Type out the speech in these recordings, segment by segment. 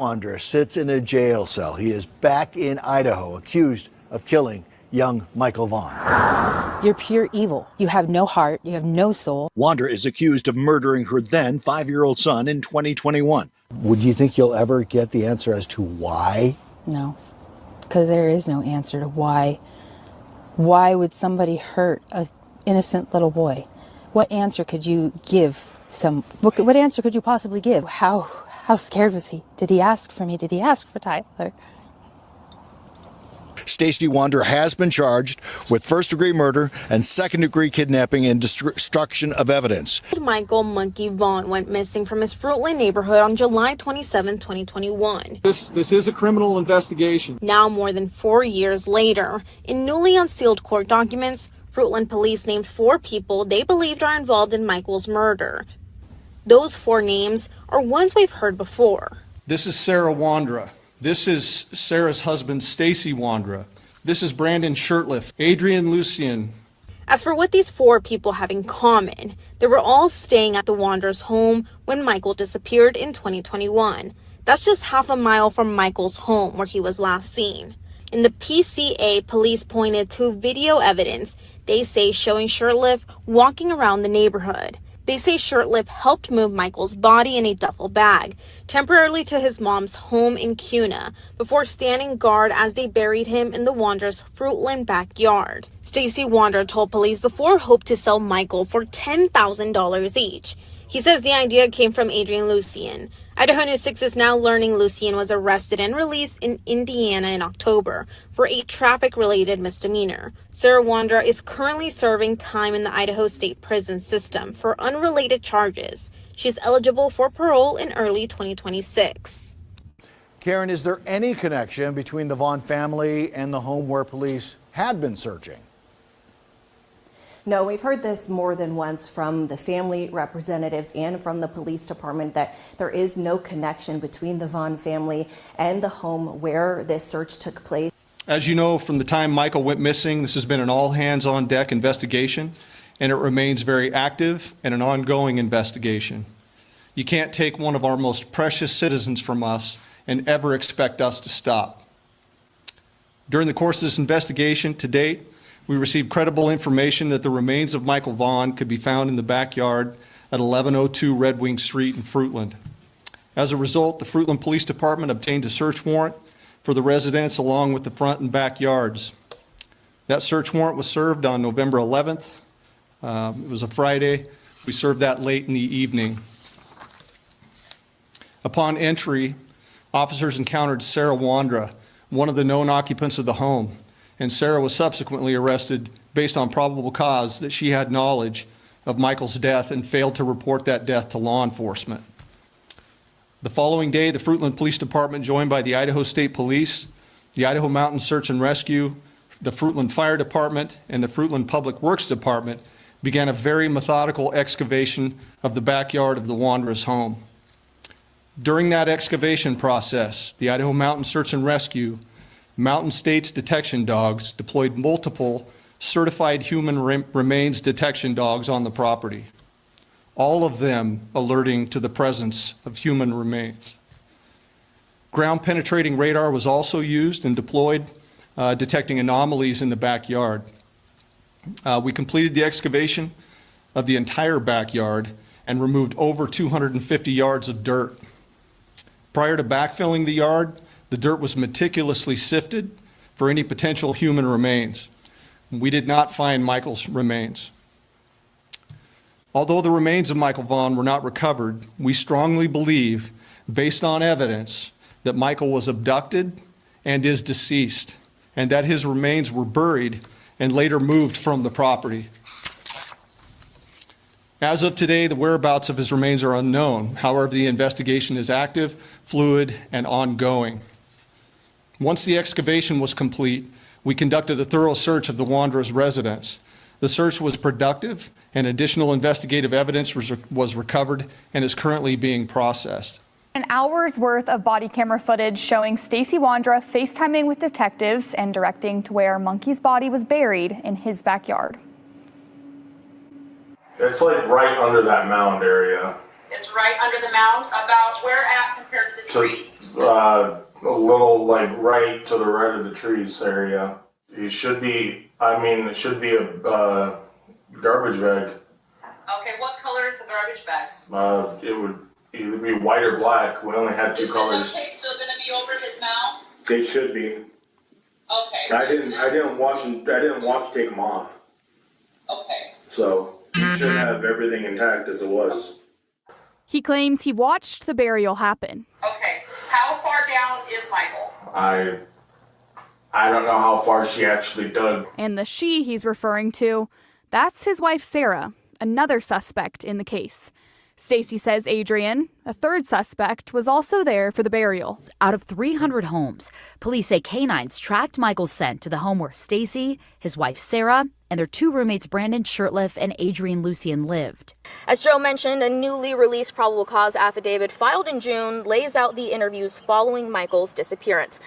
Wondra sits in a jail cell. He is back in Idaho, accused of killing young Michael Vaughan. You're pure evil. You have no heart. You have no soul. Wondra is accused of murdering her then 5-year-old son in 2021. Would you think you'll ever get the answer as to why? No, because there is no answer to why. Why would somebody hurt an innocent little boy? What answer could you give? What answer could you possibly give? How scared was he? Did he ask for me? Did he ask for Tyler? Stacey Wondra has been charged with first-degree murder and second-degree kidnapping and destruction of evidence. Michael "Monkey" Vaughan went missing from his Fruitland neighborhood on July 27, 2021. This is a criminal investigation. Now, more than 4 years later, in newly unsealed court documents, Fruitland police named 4 people they believed are involved in Michael's murder. Those 4 names are ones we've heard before. This is Sarah Wondra. This is Sarah's husband, Stacey Wondra. This is Brandon Shirtliff, Adrian Lucien. As for what these 4 people have in common, they were all staying at the Wondras' home when Michael disappeared in 2021. That's just half a mile from Michael's home where he was last seen. In the PCA, police pointed to video evidence they say showing Shirtliff walking around the neighborhood. They say Shirtliff helped move Michael's body in a duffel bag temporarily to his mom's home in Kuna before standing guard as they buried him in the Wondras' Fruitland backyard. Stacey Wondra told police the 4 hoped to sell Michael for $10,000 each. He says the idea came from Adrian Lucien. Idaho News 6 is now learning Lucien was arrested and released in Indiana in October for a traffic-related misdemeanor. Sarah Wondra is currently serving time in the Idaho State Prison System for unrelated charges. She's eligible for parole in early 2026. Karen, is there any connection between the Vaughan family and the home where police had been searching? No, we've heard this more than once from the family representatives and from the police department that there is no connection between the Vaughan family and the home where this search took place. As you know, from the time Michael went missing, this has been an all-hands-on-deck investigation, and it remains very active and an ongoing investigation. You can't take one of our most precious citizens from us and ever expect us to stop. During the course of this investigation to date, we received credible information that the remains of Michael Vaughan could be found in the backyard at 1102 Red Wing Street in Fruitland. As a result, the Fruitland Police Department obtained a search warrant for the residence along with the front and backyards. That search warrant was served on November 11th. It was a Friday. We served that late in the evening. Upon entry, officers encountered Sarah Wondra, one of the known occupants of the home, and Sarah was subsequently arrested based on probable cause that she had knowledge of Michael's death and failed to report that death to law enforcement. The following day, the Fruitland Police Department, joined by the Idaho State Police, the Idaho Mountain Search and Rescue, the Fruitland Fire Department, and the Fruitland Public Works Department, began a very methodical excavation of the backyard of the Wondras' home. During that excavation process, the Idaho Mountain Search and Rescue, Mountain States detection dogs deployed multiple certified human remains detection dogs on the property, all of them alerting to the presence of human remains. Ground penetrating radar was also used and deployed, detecting anomalies in the backyard. We completed the excavation of the entire backyard and removed over 250 yards of dirt. Prior to backfilling the yard, the dirt was meticulously sifted for any potential human remains. We did not find Michael's remains. Although the remains of Michael Vaughan were not recovered, we strongly believe, based on evidence, that Michael was abducted and is deceased, and that his remains were buried and later moved from the property. As of today, the whereabouts of his remains are unknown. However, the investigation is active, fluid, and ongoing. Once the excavation was complete, we conducted a thorough search of the Wondras' residence. The search was productive, and additional investigative evidence was recovered and is currently being processed. An hour's worth of body camera footage showing Stacey Wondra FaceTiming with detectives and directing to where Monkey's body was buried in his backyard. It's like right under that mound area. It's right under the mound. About where at compared to the trees? A little like right to the right of the trees area. It should be, it should be a garbage bag. Okay, what color is the garbage bag? It would either be white or black. We only had two colors. Is the duct tape still going to be over his mouth? They should be. Okay. I didn't watch to take them off. Okay. So you should have everything intact as it was. He claims he watched the burial happen. Okay. How far down is Michael? I don't know how far she actually dug. And the she he's referring to, that's his wife Sarah, another suspect in the case. Stacey says Adrian, a third suspect, was also there for the burial. Out of 300 homes, police say canines tracked Michael's scent to the home where Stacey, his wife Sarah, and their two roommates Brandon Shirtliff and Adrian Lucian lived. As Joe mentioned, a newly released probable cause affidavit filed in June lays out the interviews following Michael's disappearance.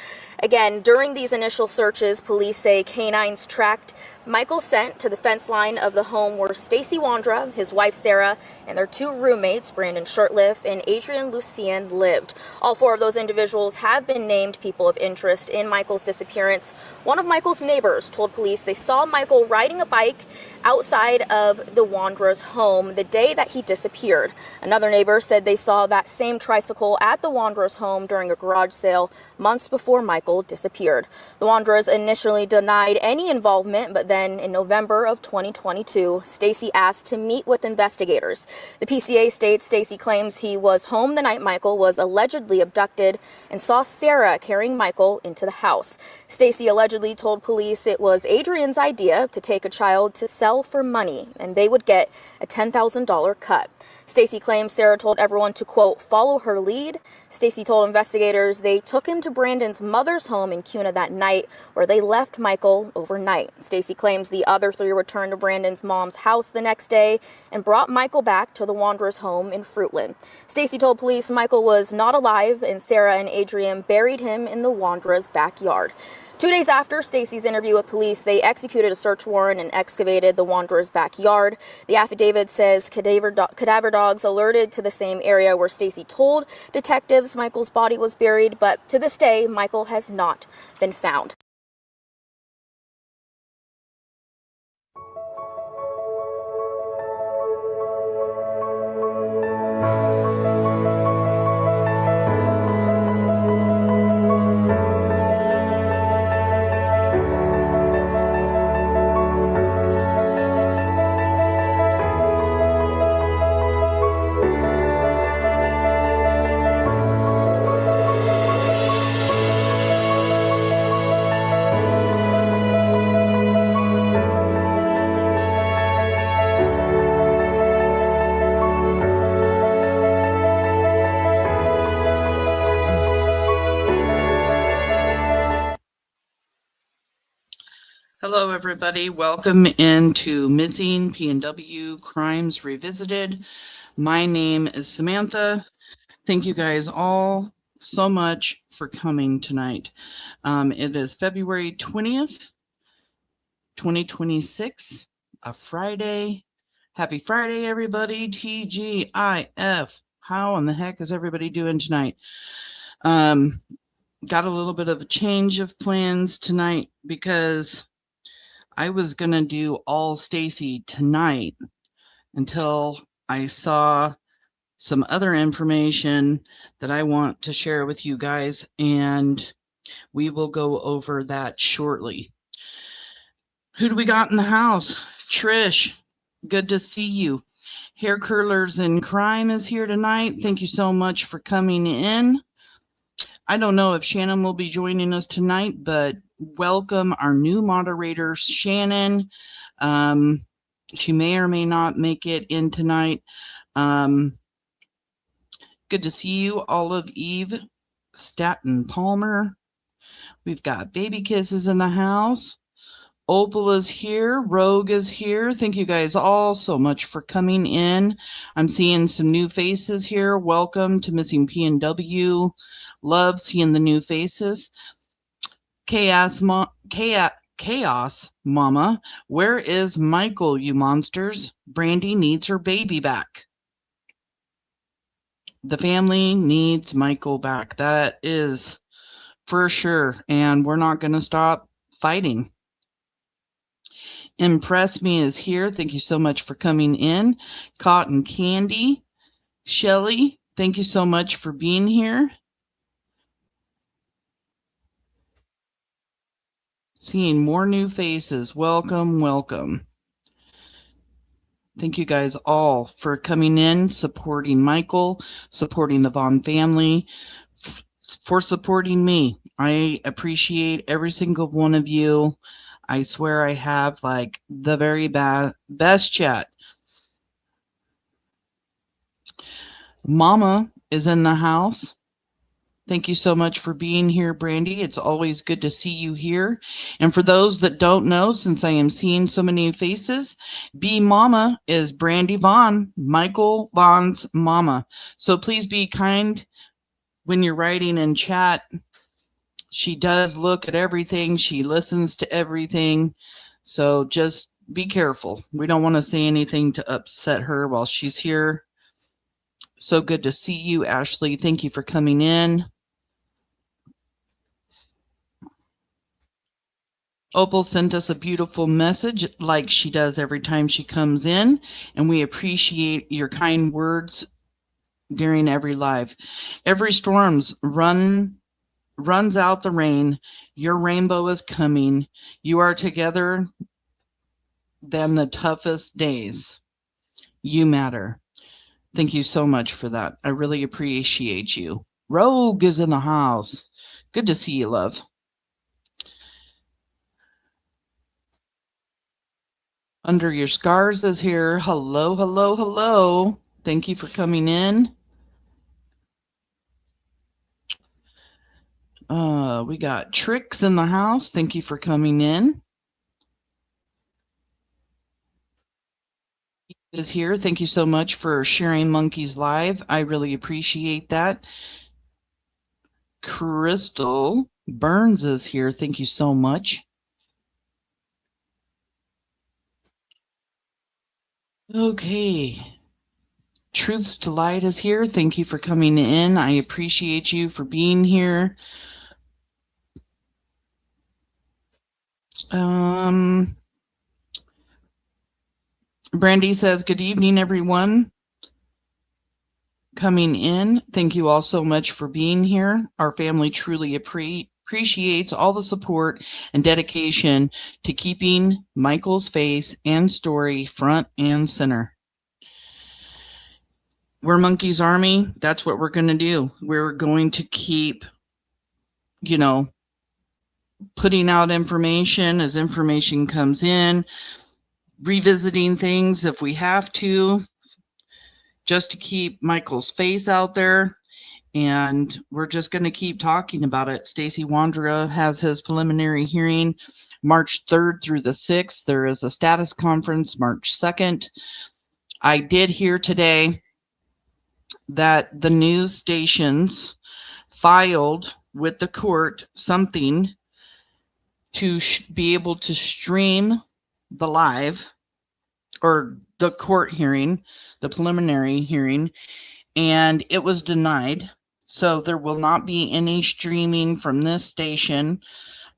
Again, during these initial searches, police say canines tracked Michael's scent to the fence line of the home where Stacey Wondra, his wife Sarah, and their two roommates, Brandon Shirtliff and Adrian Lucian, lived. All four of those individuals have been named people of interest in Michael's disappearance. One of Michael's neighbors told police they saw Michael riding a bike outside of the Wondra's home the day that he disappeared. Another neighbor said they saw that same tricycle at the Wondra's home during a garage sale months before Michael disappeared. The Wondras initially denied any involvement, but then in November of 2022, Stacey asked to meet with investigators. The PCA states Stacey claims he was home the night Michael was allegedly abducted and saw Sarah carrying Michael into the house. Stacey allegedly told police it was Adrian's idea to take a child to sell for money, and they would get a $10,000 cut. Stacey claims Sarah told everyone to, quote, follow her lead. Stacey told investigators they took him to Brandon's mother's home in Kuna that night, where they left Michael overnight. Stacey claims the other three returned to Brandon's mom's house the next day and brought Michael back to the Wanderer's home in Fruitland. Stacey told police Michael was not alive, and Sarah and Adrian buried him in the Wanderer's backyard. 2 days after Stacey's interview with police, they executed a search warrant and excavated the Wanderer's backyard. The affidavit says cadaver dogs alerted to the same area where Stacey told detectives Michael's body was buried, but to this day, Michael has not been found. Hello, everybody. Welcome into Missing PNW Crimes Revisited. My name is Samantha. Thank you guys all so much for coming tonight. It is February 20th, 2026, a Friday. Happy Friday, everybody. TGIF. How in the heck is everybody doing tonight? Got a little bit of a change of plans tonight because I was going to do all Stacey tonight until I saw some other information that I want to share with you guys, and we will go over that shortly. Who do we got in the house? Trish, good to see you. Hair Curlers in Crime is here tonight. Thank you so much for coming in. I don't know if Shannon will be joining us tonight, but welcome our new moderator, Shannon. She may or may not make it in tonight. Good to see you, Olive Eve Staten Palmer. We've got Baby Kisses in the house. Opal is here. Rogue is here. Thank you guys all so much for coming in. I'm seeing some new faces here. Welcome to Missing PNW. Love seeing the new faces. Chaos Mama. Where is Michael, you monsters? Brandy needs her baby back. the family needs Michael back. That is for sure. And we're not going to stop fighting. Impress Me is here. Thank you so much for coming in. Cotton Candy. Shelly, thank you so much for being here. Seeing more new faces. Welcome, welcome. Thank you guys all for coming in, supporting Michael, supporting the Vaughan family, for supporting me. I appreciate every single one of you. I swear I have like the very best chat. Mama is in the house. Thank you so much for being here, Brandy. It's always good to see you here. And for those that don't know, since I am seeing so many faces, B Mama is Brandy Vaughan, Michael Vaughan's mama. So please be kind when you're writing in chat. She does look at everything. She listens to everything. So just be careful. We don't want to say anything to upset her while she's here. So good to see you, Ashley. Thank you for coming in. Opal sent us a beautiful message like she does every time she comes in, and we appreciate your kind words during every live. Every storm's runs out the rain. Your rainbow is coming. You are together than the toughest days. You matter. Thank you so much for that. I really appreciate you. Rogue is in the house. Good to see you, love. Under Your Scars is here. Hello, hello, hello. Thank you for coming in. We got Tricks in the house. Thank you for coming in. Is here. Thank you so much for sharing Monkeys Live. I really appreciate that. Crystal Burns is here. Thank you so much. Okay. Truths to Light is here. Thank you for coming in. I appreciate you for being here. Brandy says, good evening, everyone. Coming in. Thank you all so much for being here. Our family truly appreciates all the support and dedication to keeping Michael's face and story front and center. We're Monkeys Army. That's what we're going to do. We're going to keep, putting out information as information comes in, revisiting things if we have to, just to keep Michael's face out there. And we're just going to keep talking about it. Stacey Wondra has his preliminary hearing March 3rd through the 6th. There is a status conference March 2nd. I did hear today that the news stations filed with the court something to be able to stream the live or the court hearing, the preliminary hearing, and it was denied. So there will not be any streaming from this station.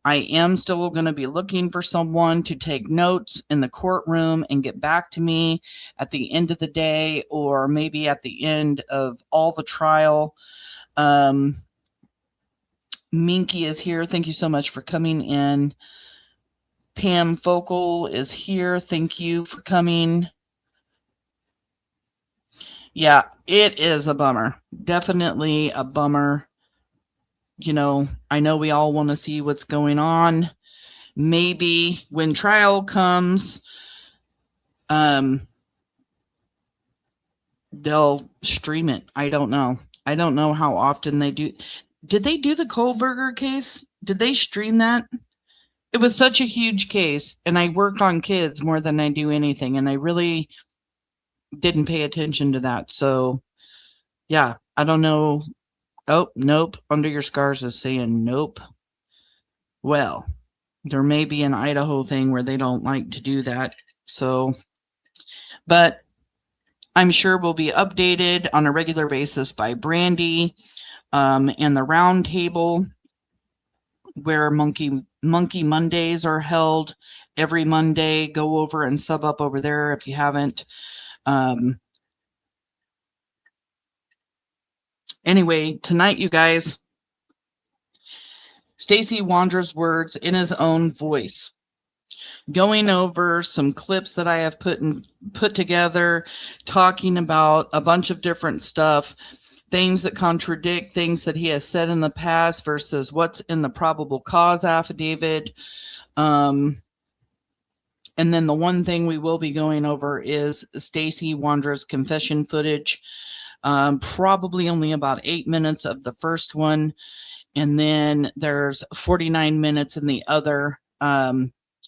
I am still going to be looking for someone to take notes in the courtroom and get back to me at the end of the day, or maybe at the end of all the trial. Minky is here. Thank you so much for coming in. Pam Focal is here. Thank you for coming. Yeah, it is a bummer. Definitely a bummer. I know we all want to see what's going on. Maybe when trial comes, they'll stream it. I don't know. I don't know how often they do. Did they do the Kohlberger case? Did they stream that? It was such a huge case, and I work on kids more than I do anything, and I really didn't pay attention to that. So, yeah, I don't know. Oh, nope. Under Your Scars is saying nope. Well, there may be an Idaho thing where they don't like to do that. So, but I'm sure will be updated on a regular basis by Brandy and the round table where Monkey Mondays are held every Monday. Go over and sub up over there if you haven't. Anyway, tonight, you guys, Stacey Wondra's words in his own voice. Going over some clips that I have put together, talking about a bunch of different stuff, things that contradict things that he has said in the past versus what's in the probable cause affidavit. And then the one thing we will be going over is Stacey Wondra's confession footage. Probably only about 8 minutes of the first one. And then there's 49 minutes in the other.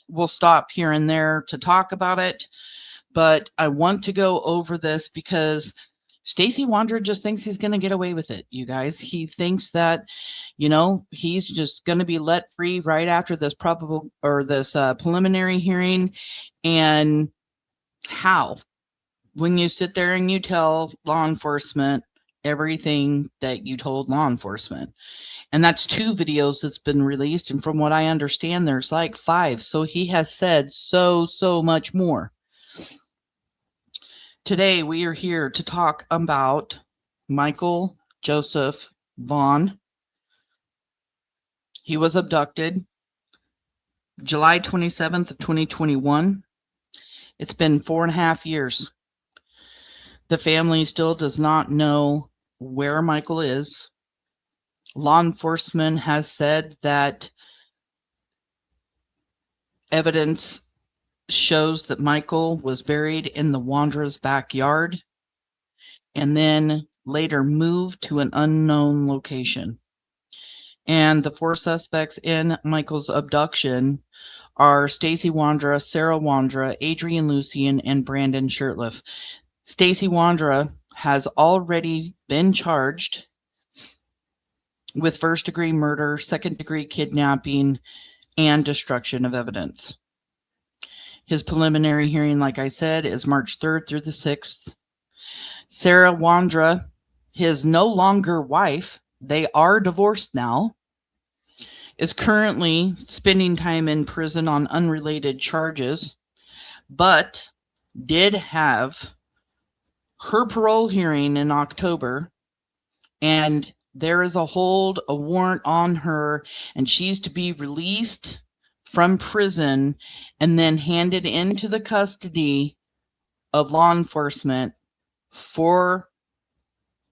We'll stop here and there to talk about it. But I want to go over this because Stacey Wondra just thinks he's going to get away with it, you guys. He thinks that, you know, he's just going to be let free right after this preliminary hearing. And how? When you sit there and you tell law enforcement everything that you told law enforcement. And that's 2 videos that's been released. And from what I understand, there's like 5. So he has said so much more. Today, we are here to talk about Michael Joseph Vaughan. He was abducted July 27th of 2021. It's been 4.5 years. The family still does not know where Michael is. Law enforcement has said that evidence shows that Michael was buried in the Wondra's backyard and then later moved to an unknown location. And the 4 suspects in Michael's abduction are Stacey Wondra, Sarah Wondra, Adrian Lucien, and Brandon Shirtliff. Stacey Wondra has already been charged with first-degree murder, second-degree kidnapping, and destruction of evidence. His preliminary hearing, like I said, is March 3rd through the 6th. Sarah Wondra, his no longer wife, they are divorced now, is currently spending time in prison on unrelated charges, but did have her parole hearing in October, and there is a warrant on her, and she's to be released from prison and then handed into the custody of law enforcement for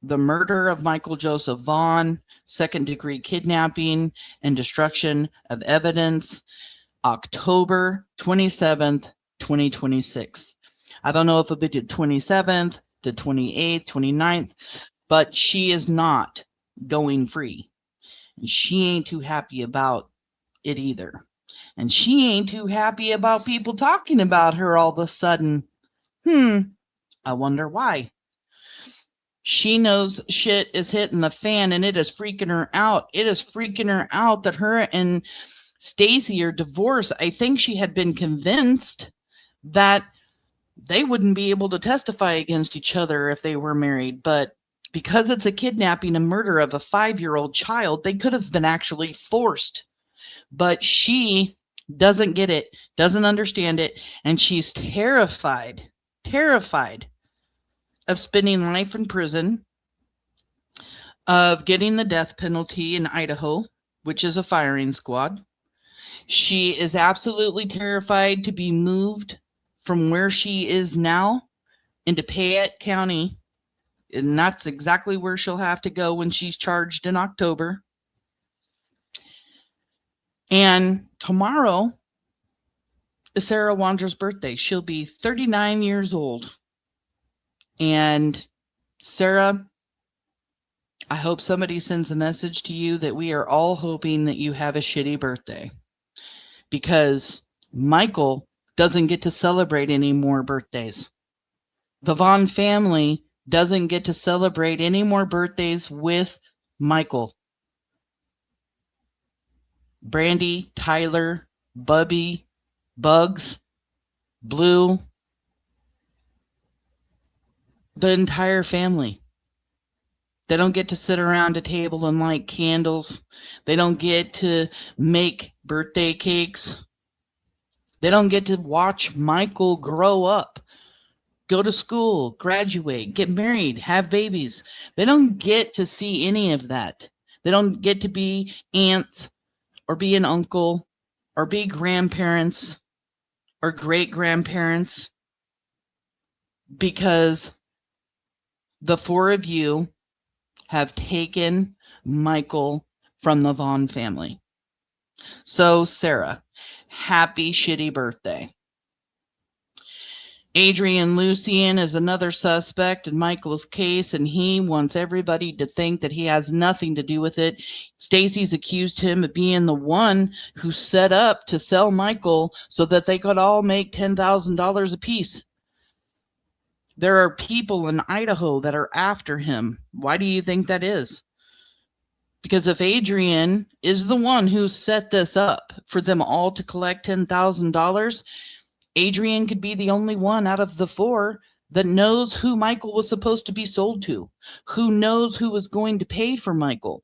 the murder of Michael Joseph Vaughan, second-degree kidnapping, and destruction of evidence, October 27th, 2026. I don't know if it'll be the 27th, the 28th, 29th, but she is not going free. And she ain't too happy about it either. And she ain't too happy about people talking about her all of a sudden. I wonder why. She knows shit is hitting the fan and it is freaking her out. It is freaking her out that her and Stacey are divorced. I think she had been convinced that they wouldn't be able to testify against each other if they were married. But because it's a kidnapping and murder of a 5-year-old child, they could have been actually forced. But she doesn't get it, doesn't understand it, and she's terrified of spending life in prison, of getting the death penalty in Idaho, which is a firing squad. She is absolutely terrified to be moved from where she is now into Payette County, and that's exactly where she'll have to go when she's charged in October. And tomorrow is Sarah Wondra's birthday. She'll be 39 years old. And Sarah, I hope somebody sends a message to you that we are all hoping that you have a shitty birthday. Because Michael doesn't get to celebrate any more birthdays. The Vaughan family doesn't get to celebrate any more birthdays with Michael. Brandy, Tyler, Bubby, Bugs, Blue, The entire family. They don't get to sit around a table and light candles. They don't get to make birthday cakes. They don't get to watch Michael grow up, go to school, graduate, get married, have babies. They don't get to see any of that. They don't get to be aunts or be an uncle or be grandparents or great-grandparents, because the four of you have taken Michael from the Vaughan family. So, Sarah, happy shitty birthday. Adrian Lucien is another suspect in Michael's case, and he wants everybody to think that he has nothing to do with it. Stacey's accused him of being the one who set up to sell Michael so that they could all make $10,000 apiece. There are people in Idaho that are after him. Why do you think that is? Because if Adrian is the one who set this up for them all to collect $10,000, Adrian could be the only one out of the four that knows who Michael was supposed to be sold to, who knows who was going to pay for Michael.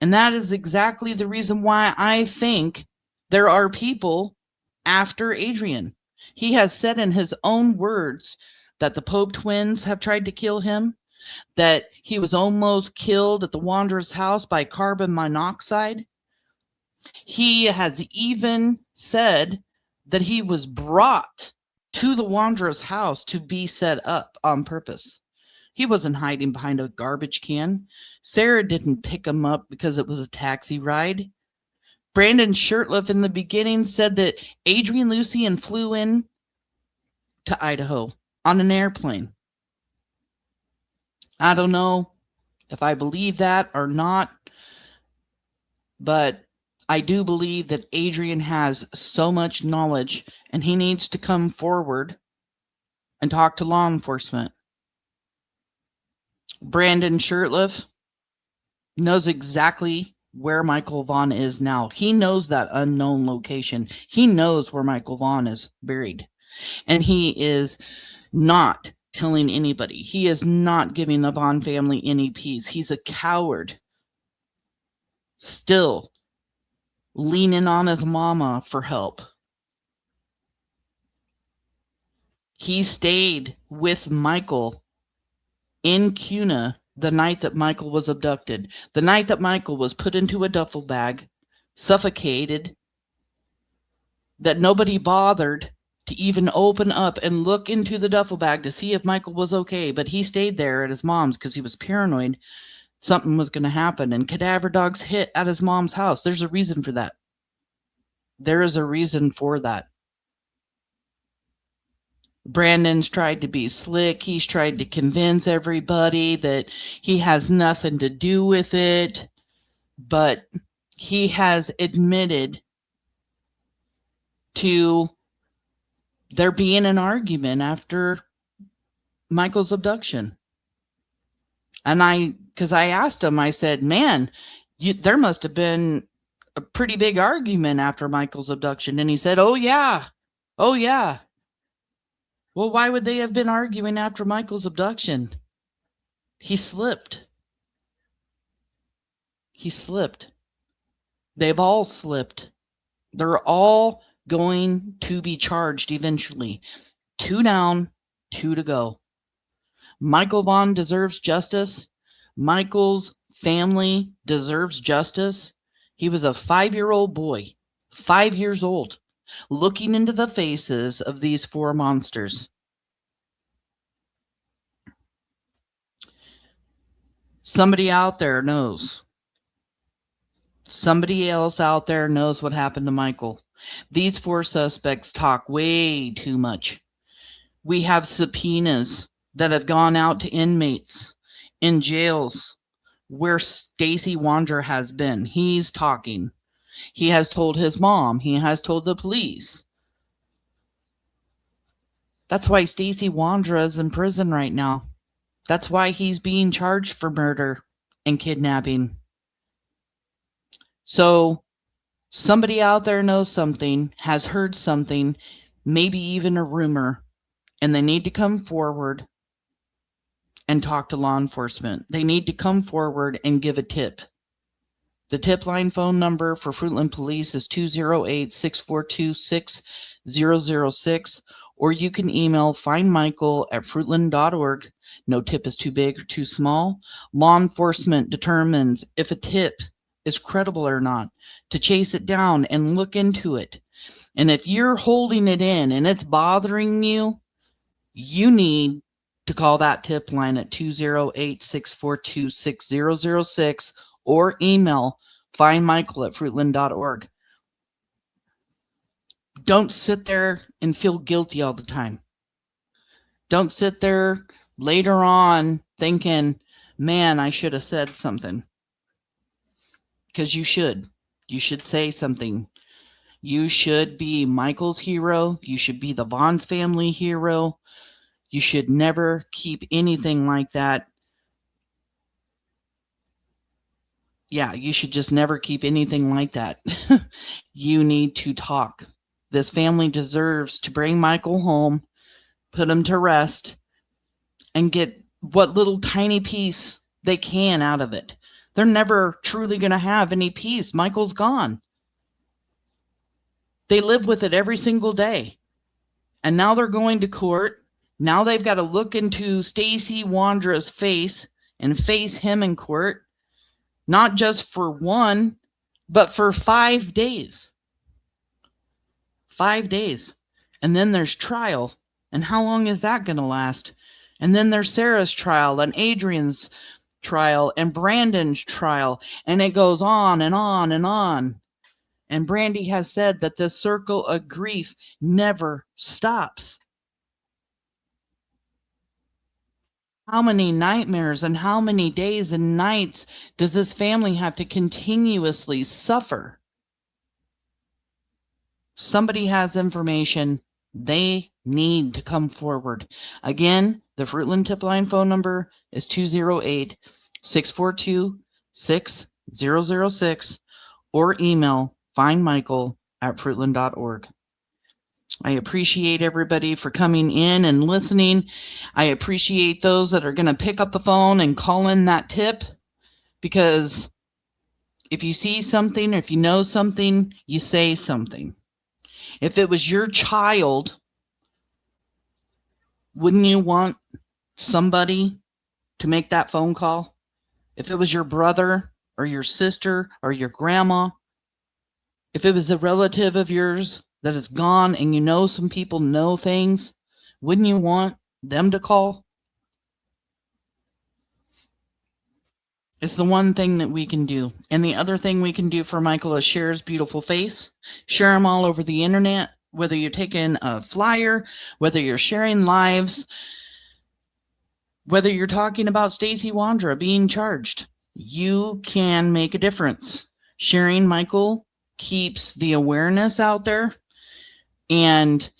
And that is exactly the reason why I think there are people after Adrian. He has said in his own words that the Pope twins have tried to kill him, that he was almost killed at the Wanderer's house by carbon monoxide. He has even said that he was brought to the Wanderer's house to be set up on purpose. He wasn't hiding behind a garbage can. Sarah didn't pick him up because it was a taxi ride. Brandon Shirtliff in the beginning said that Adrian Lucien flew in to Idaho on an airplane. I don't know if I believe that or not, but I do believe that Adrian has so much knowledge and he needs to come forward and talk to law enforcement. Brandon Shirtliff knows exactly where Michael Vaughan is now. He knows that unknown location. He knows where Michael Vaughan is buried. And he is not telling anybody. He is not giving the Vaughan family any peace. He's a coward. Still leaning on his mama for help. He stayed with Michael in Cuna the night that Michael was abducted, the night that Michael was put into a duffel bag, suffocated, that nobody bothered to even open up and look into the duffel bag to see if Michael was okay. But he stayed there at his mom's because he was paranoid something was going to happen. And cadaver dogs hit at his mom's house. There's a reason for that. There is a reason for that. Brandon's tried to be slick. He's tried to convince everybody that he has nothing to do with it. But he has admitted to there being an argument after Michael's abduction. And because I asked him, I said, man, there must have been a pretty big argument after Michael's abduction. And he said, oh yeah. Well, why would they have been arguing after Michael's abduction? He slipped. They've all slipped. They're all going to be charged eventually. 2 down, 2 to go. Michael Vaughan deserves justice. Michael's family deserves justice. He was a 5-year-old boy, 5 years old, looking into the faces of these 4 monsters. Somebody out there knows. Somebody else out there knows what happened to Michael. These 4 suspects talk way too much. We have subpoenas that have gone out to inmates in jails where Stacey Wondra has been. He's talking. He has told his mom. He has told the police. That's why Stacey Wondra is in prison right now. That's why he's being charged for murder and kidnapping. So somebody out there knows something, has heard something, maybe even a rumor, and they need to come forward and talk to law enforcement. They need to come forward and give a tip. The tip line phone number for Fruitland Police is 208-642-6006, or you can email findmichael@fruitland.org. No tip is too big or too small. Law enforcement determines if a tip is credible or not to chase it down and look into it. And if you're holding it in and it's bothering you, you need to call that tip line at 208-642-6006 or email findmichael@fruitland.org. Don't sit there and feel guilty all the time. Don't sit there later on thinking, man, I should have said something. Because you should. You should say something. You should be Michael's hero. You should be the Vaughn's family hero. You should never keep anything like that. Yeah, you should just never keep anything like that. You need to talk. This family deserves to bring Michael home, put him to rest, and get what little tiny piece they can out of it. They're never truly going to have any peace. Michael's gone. They live with it every single day. And now they're going to court. Now they've got to look into Stacey Wondra's face and face him in court. Not just for one, but for 5 days. 5 days. And then there's trial. And how long is that going to last? And then there's Sarah's trial and Adrian's trial and Brandon's trial. And it goes on and on and on. And Brandy has said that the circle of grief never stops. How many nightmares and how many days and nights does this family have to continuously suffer? Somebody has information. They need to come forward. Again, the Fruitland tip line phone number is 208-642-6006 or email findmichael@fruitland.org. I appreciate everybody for coming in and listening. I appreciate those that are going to pick up the phone and call in that tip, because if you see something, or if you know something, you say something. If it was your child, wouldn't you want somebody to make that phone call? If it was your brother or your sister or your grandma, if it was a relative of yours that is gone and you know some people know things, wouldn't you want them to call? It's the one thing that we can do. And the other thing we can do for Michael is share his beautiful face. Share him all over the internet, whether you're taking a flyer, whether you're sharing lives, whether you're talking about Stacey Wondra being charged. You can make a difference. Sharing Michael keeps the awareness out there. And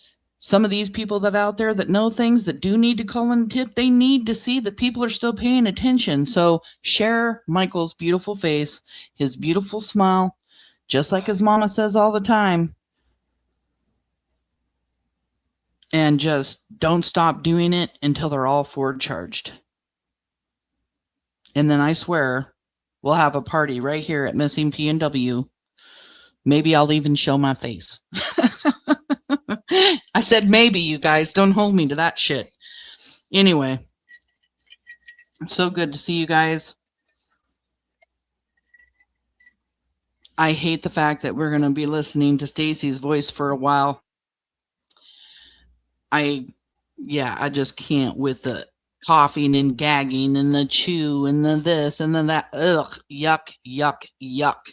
some of these people that out there that know things that do need to call in a tip, they need to see that people are still paying attention. So share Michael's beautiful face, his beautiful smile, just like his mama says all the time. And just don't stop doing it until they're all forward charged. And then I swear we'll have a party right here at Missing PNW. Maybe I'll even show my face. I said maybe, you guys. Don't hold me to that shit. Anyway, it's so good to see you guys. I hate the fact that we're going to be listening to Stacey's voice for a while. I just can't with the coughing and gagging and the chew and the this and then that. Ugh, yuck, yuck, yuck.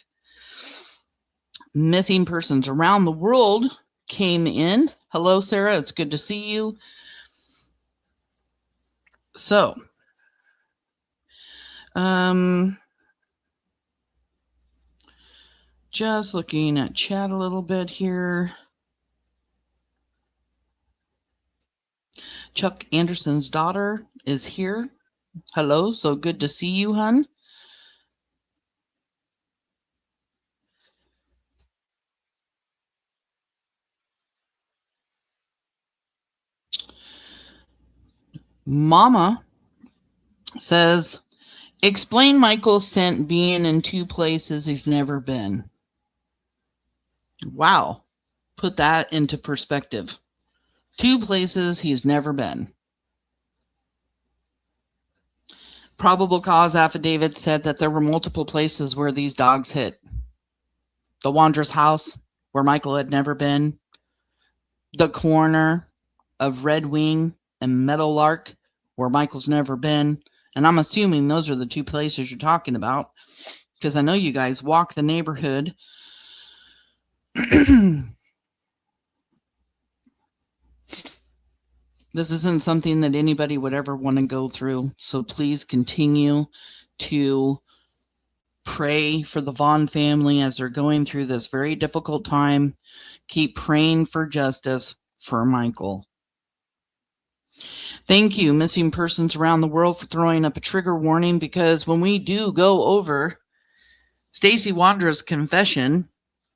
Missing persons around the world came in. Hello, Sarah. It's good to see you. So, just looking at chat a little bit here. Chuck Anderson's daughter is here. Hello, so good to see you, hun. Mama says, explain Michael's scent being in 2 places he's never been. Wow. Put that into perspective. 2 places he's never been. Probable cause affidavit said that there were multiple places where these dogs hit. The Wondra's house, where Michael had never been. The corner of Red Wing and Meadowlark, where Michael's never been. And I'm assuming those are the 2 places you're talking about, because I know you guys walk the neighborhood. This isn't something that anybody would ever want to go through. So please continue to pray for the Vaughan family as they're going through this very difficult time. Keep praying for justice for Michael. Thank you, missing persons around the world, for throwing up a trigger warning, because when we do go over Stacey Wondra's confession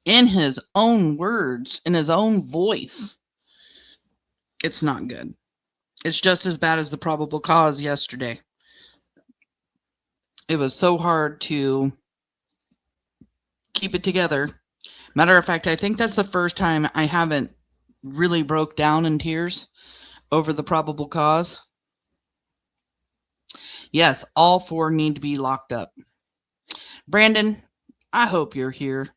in his own words, in his own voice, it's not good. It's just as bad as the probable cause yesterday. It was so hard to keep it together. Matter of fact, I think that's the first time I haven't really broke down in tears over the probable cause. Yes, all 4 need to be locked up. Brandon, I hope you're here.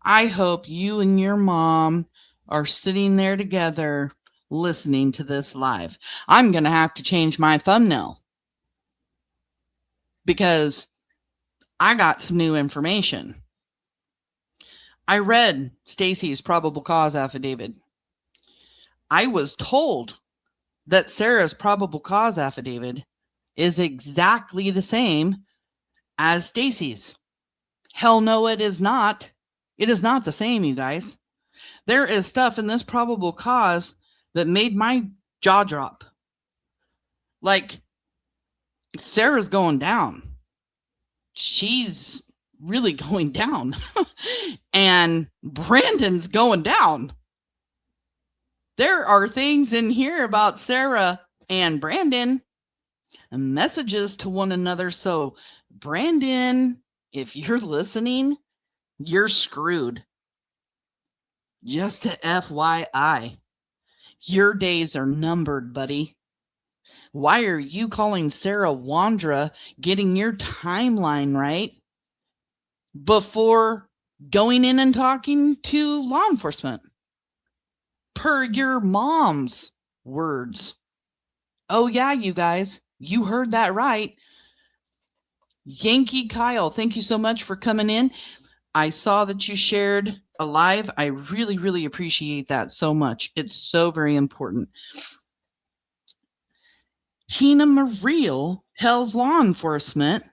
I hope you and your mom are sitting there together listening to this live. I'm going to have to change my thumbnail because I got some new information. I read Stacey's probable cause affidavit. I was told that Sarah's probable cause affidavit is exactly the same as Stacey's. Hell no, it is not. It is not the same, you guys. There is stuff in this probable cause that made my jaw drop. Like, Sarah's going down. She's really going down. And Brandon's going down. There are things in here about Sarah and Brandon and messages to one another. So, Brandon, if you're listening, you're screwed. Just a FYI. Your days are numbered, buddy. Why are you calling Sarah Wondra getting your timeline right before going in and talking to law enforcement? Per your mom's words. Oh yeah, you guys, you heard that right. Yankee Kyle, thank you so much for coming in. I saw that you shared a live. I really, really appreciate that so much. It's so very important. Tina Marie tells law enforcement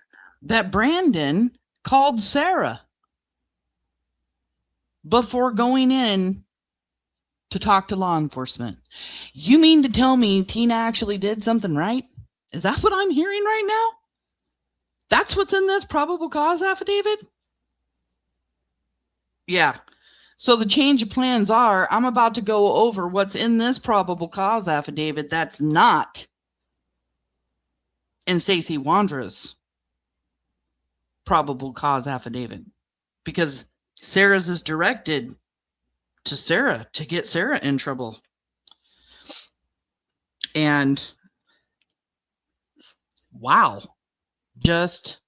that Brandon called Sarah before going in to talk to law enforcement. You mean to tell me Tina actually did something right? Is that what I'm hearing right now? That's what's in this probable cause affidavit? Yeah. So the change of plans are, I'm about to go over what's in this probable cause affidavit that's not in Stacey Wondra's probable cause affidavit. Because Sarah's is directed to Sarah to get Sarah in trouble. And wow. Just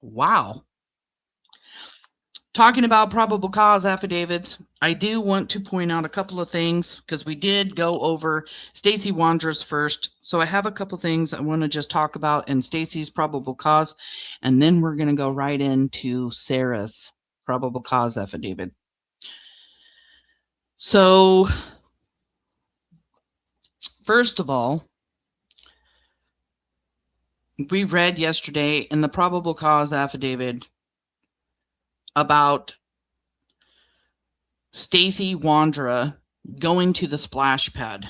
wow. Talking about probable cause affidavits, I do want to point out a couple of things because we did go over Stacey Wondra's first. So I have a couple of things I want to just talk about in Stacey's probable cause, and then we're going to go right into Sarah's probable cause affidavit. So, first of all, we read yesterday in the probable cause affidavit about Stacey Wondra going to the splash pad.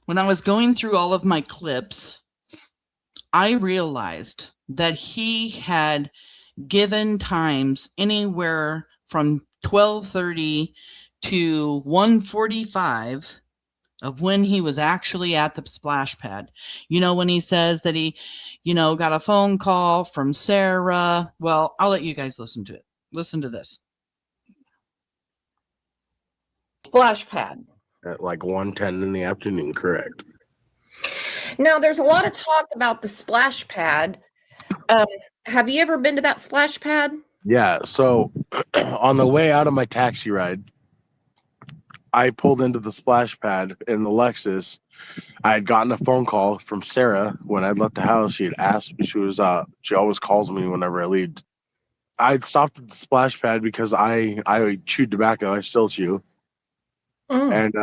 When I was going through all of my clips, I realized that he had given times anywhere from 12:30 to 1:45 of when he was actually at the splash pad. When he says that he, got a phone call from Sarah. Well, I'll let you guys listen to it. Listen to this. Splash pad. At like 1:10 in the afternoon, correct. Now, there's a lot of talk about the splash pad. Have you ever been to that splash pad? Yeah, so on the way out of my taxi ride, I pulled into the splash pad in the Lexus. I had gotten a phone call from Sarah when I left the house. She had asked me, she always calls me whenever I leave. I had stopped at the splash pad because I chewed tobacco. I still chew. And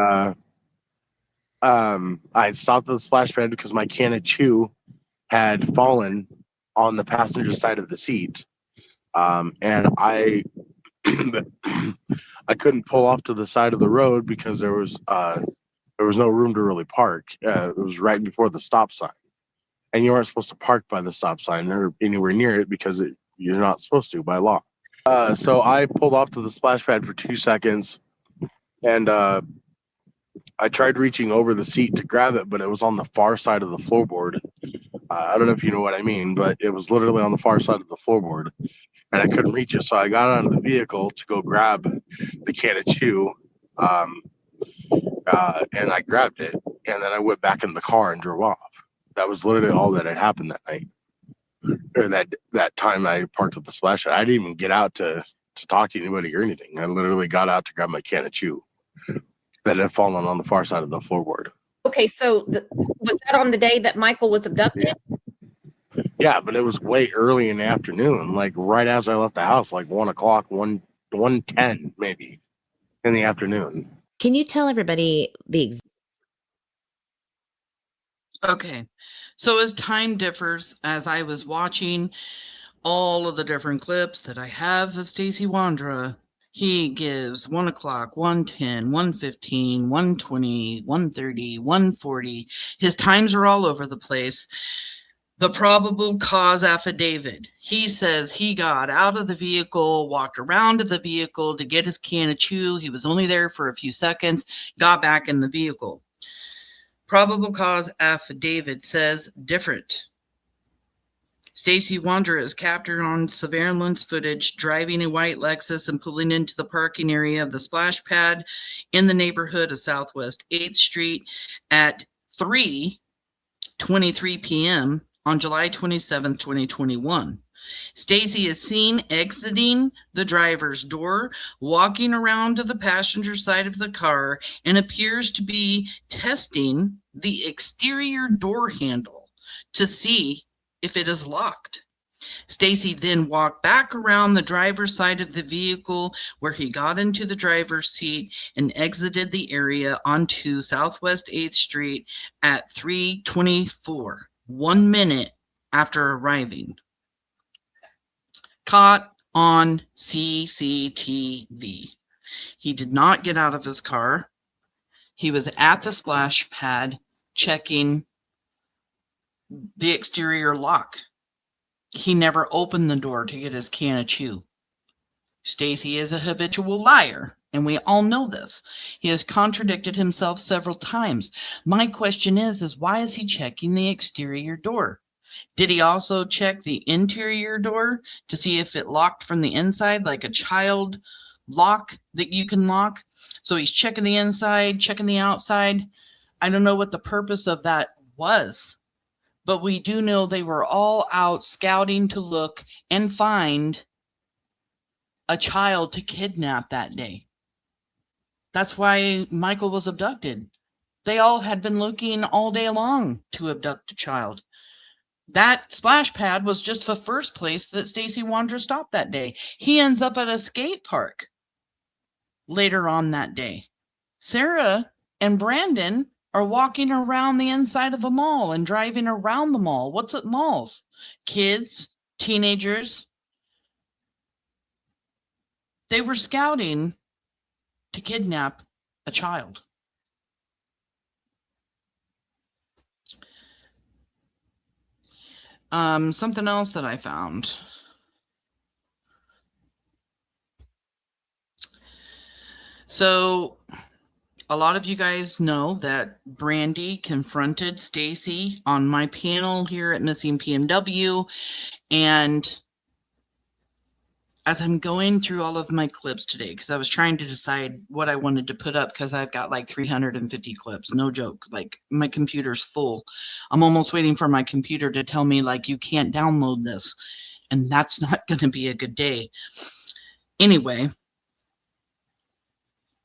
I had stopped at the splash pad because my can of chew had fallen on the passenger side of the seat. And I couldn't pull off to the side of the road because there was no room to really park. It was right before the stop sign, and you aren't supposed to park by the stop sign or anywhere near it because you're not supposed to by law. So I pulled off to the splash pad for 2 seconds, and I tried reaching over the seat to grab it, but it was on the far side of the floorboard. I don't know if you know what I mean, but it was literally on the far side of the floorboard. And I couldn't reach it, so I got out of the vehicle to go grab the can of chew, and I grabbed it, and then I went back in the car and drove off. That was literally all that had happened that night, or that time I parked at the splash pad. I didn't even get out to talk to anybody or anything. I literally got out to grab my can of chew that had fallen on the far side of the floorboard. Okay, so was that on the day that Michael was abducted? Yeah, but it was way early in the afternoon, like right as I left the house, like 1 o'clock, 1:10 maybe in the afternoon. Can you tell everybody the Okay, so as time differs, as I was watching all of the different clips that I have of Stacey Wondra, he gives 1 o'clock, 1:10, 1:15, 1:20, 1:30, 1:40. His times are all over the place. The probable cause affidavit. He says he got out of the vehicle, walked around to the vehicle to get his can of chew. He was only there for a few seconds, got back in the vehicle. Probable cause affidavit says different. Stacey Wondra is captured on surveillance footage driving a white Lexus and pulling into the parking area of the splash pad in the neighborhood of Southwest 8th Street at 3:23 p.m. on July 27, 2021. Stacey is seen exiting the driver's door, walking around to the passenger side of the car, and appears to be testing the exterior door handle to see if it is locked. Stacey then walked back around the driver's side of the vehicle where he got into the driver's seat and exited the area onto Southwest 8th Street at 3:24, 1 minute after arriving. Caught on CCTV. He did not get out of his car. He was at the splash pad checking the exterior lock. He never opened the door to get his can of chew. Stacey is a habitual liar, and we all know this. He has contradicted himself several times. My question is why is he checking the exterior door? Did he also check the interior door to see if it locked from the inside, like a child lock that you can lock? So he's checking the inside, checking the outside. I don't know what the purpose of that was, but we do know they were all out scouting to look and find a child to kidnap that day. That's why Michael was abducted. They all had been looking all day long to abduct a child. That splash pad was just the first place that Stacey Wondra stopped that day. He ends up at a skate park later on that day. Sarah and Brandon are walking around the inside of a mall and driving around the mall. What's at malls? Kids, teenagers. They were scouting to kidnap a child. Something else that I found. So a lot of you guys know that Brandy confronted Stacey on my panel here at Missing PNW. And as I'm going through all of my clips today, because I was trying to decide what I wanted to put up, because I've got like 350 clips, no joke. Like, my computer's full. I'm almost waiting for my computer to tell me, like, you can't download this. And that's not going to be a good day. Anyway,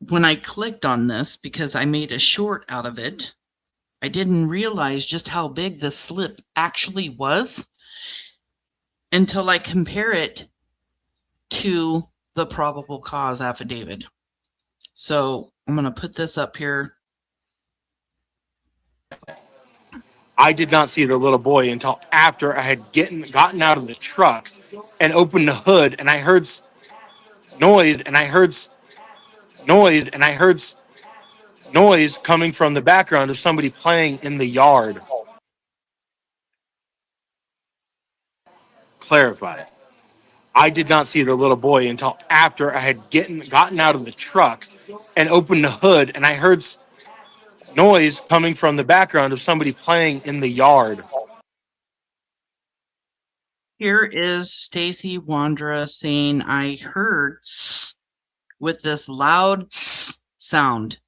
when I clicked on this, because I made a short out of it, I didn't realize just how big the slip actually was until I compare it to the probable cause affidavit. So I'm going to put this up here. I did not see the little boy until after I had gotten out of the truck and opened the hood, and I heard noise, noise coming from the background of somebody playing in the yard. Clarify. I did not see the little boy until after I had gotten out of the truck and opened the hood, and I heard noise coming from the background of somebody playing in the yard. Here is Stacey Wondra saying, I heard with this loud sound.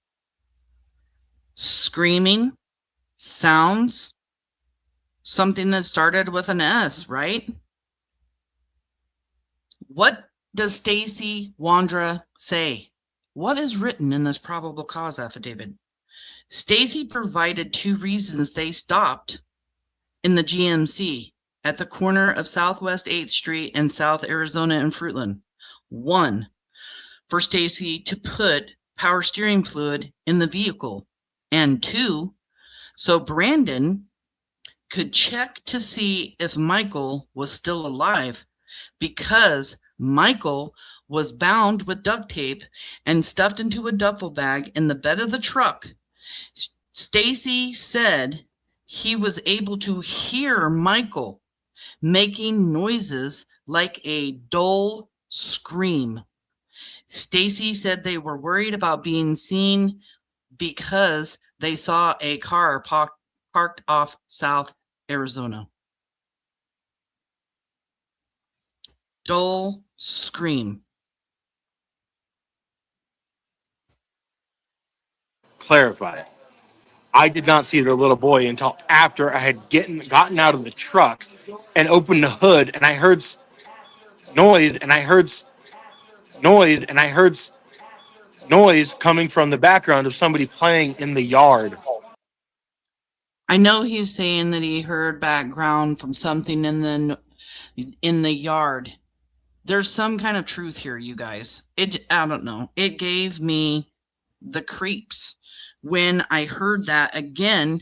Screaming, sounds, something that started with an S, right? What does Stacey Wondra say? What is written in this probable cause affidavit? Stacey provided 2 reasons they stopped in the GMC at the corner of Southwest 8th Street and South Arizona and Fruitland. 1, for Stacey to put power steering fluid in the vehicle. And 2, so Brandon could check to see if Michael was still alive, because Michael was bound with duct tape and stuffed into a duffel bag in the bed of the truck. Stacey said he was able to hear Michael making noises like a dull scream. Stacey said they were worried about being seen because they saw a car parked off South Arizona. Dull scream. Clarify. I did not see the little boy until after I had gotten out of the truck and opened the hood, and I heard noise coming from the background of somebody playing in the yard. I know he's saying that he heard background from something in the yard. There's some kind of truth here, you guys. I don't know. It gave me the creeps when I heard that again,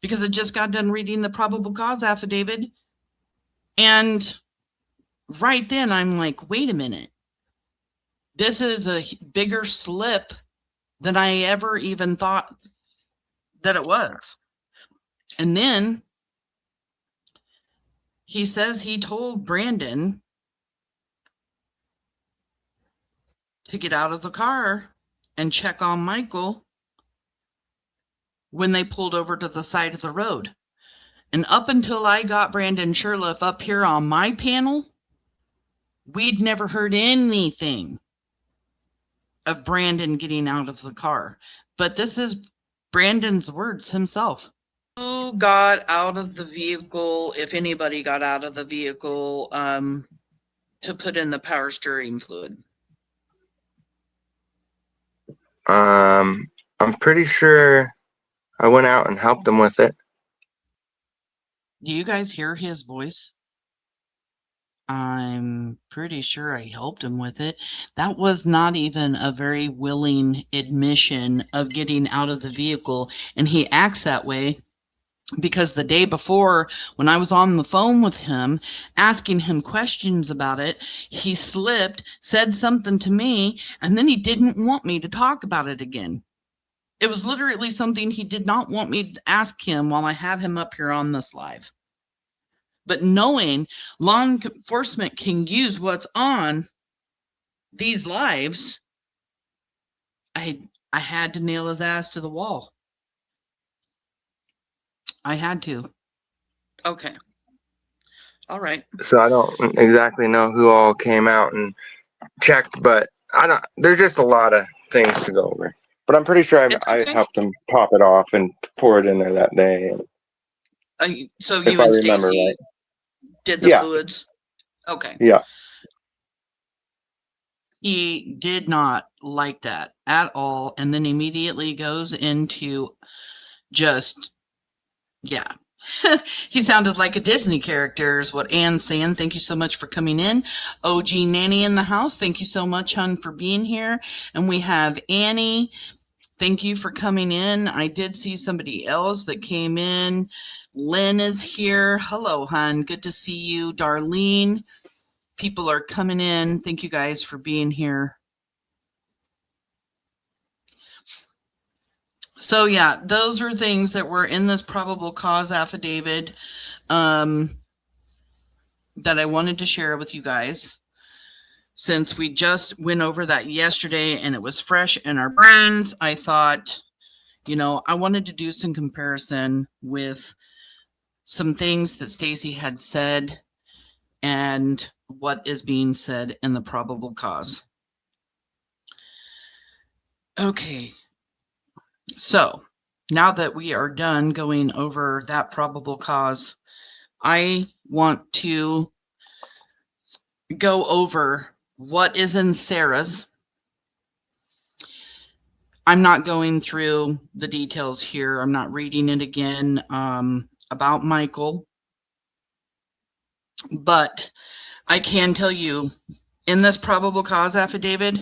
because I just got done reading the probable cause affidavit. And right then I'm like, wait a minute. This is a bigger slip than I ever even thought that it was. And then he says he told Brandon to get out of the car and check on Michael when they pulled over to the side of the road. And up until I got Brandon Sherliff up here on my panel, we'd never heard anything of Brandon getting out of the car. But this is Brandon's words himself. Who got out of the vehicle, if anybody got out of the vehicle, to put in the power steering fluid? I'm pretty sure I went out and helped him with it. Do you guys hear his voice? I'm pretty sure I helped him with it. That was not even a very willing admission of getting out of the vehicle. And he acts that way because the day before, when I was on the phone with him, asking him questions about it, he slipped, said something to me, and then he didn't want me to talk about it again. It was literally something he did not want me to ask him while I had him up here on this live. But knowing law enforcement can use what's on these lives, I I had to nail his ass to the wall. I had to. Okay. All right. So I don't exactly know who all came out and checked, but there's just a lot of things to go over. But I'm pretty sure I helped him pop it off and pour it in there that day. So if you I and remember Stacey right. did the Yeah. fluids? Okay. Yeah. He did not like that at all, and then immediately goes into just, yeah. He sounded like a Disney character is what Anne's saying. Thank you so much for coming in. OG Nanny in the house. Thank you so much, hon, for being here. And we have Annie. Thank you for coming in. I did see somebody else that came in. Lynn is here. Hello, hon. Good to see you. Darlene. People are coming in. Thank you guys for being here. So yeah, those are things that were in this probable cause affidavit that I wanted to share with you guys. Since we just went over that yesterday and it was fresh in our brains, I thought, I wanted to do some comparison with some things that Stacey had said and what is being said in the probable cause. Okay. So now that we are done going over that probable cause, I want to go over what is in Sarah's. I'm not going through the details here. I'm not reading it again about Michael. But I can tell you, in this probable cause affidavit,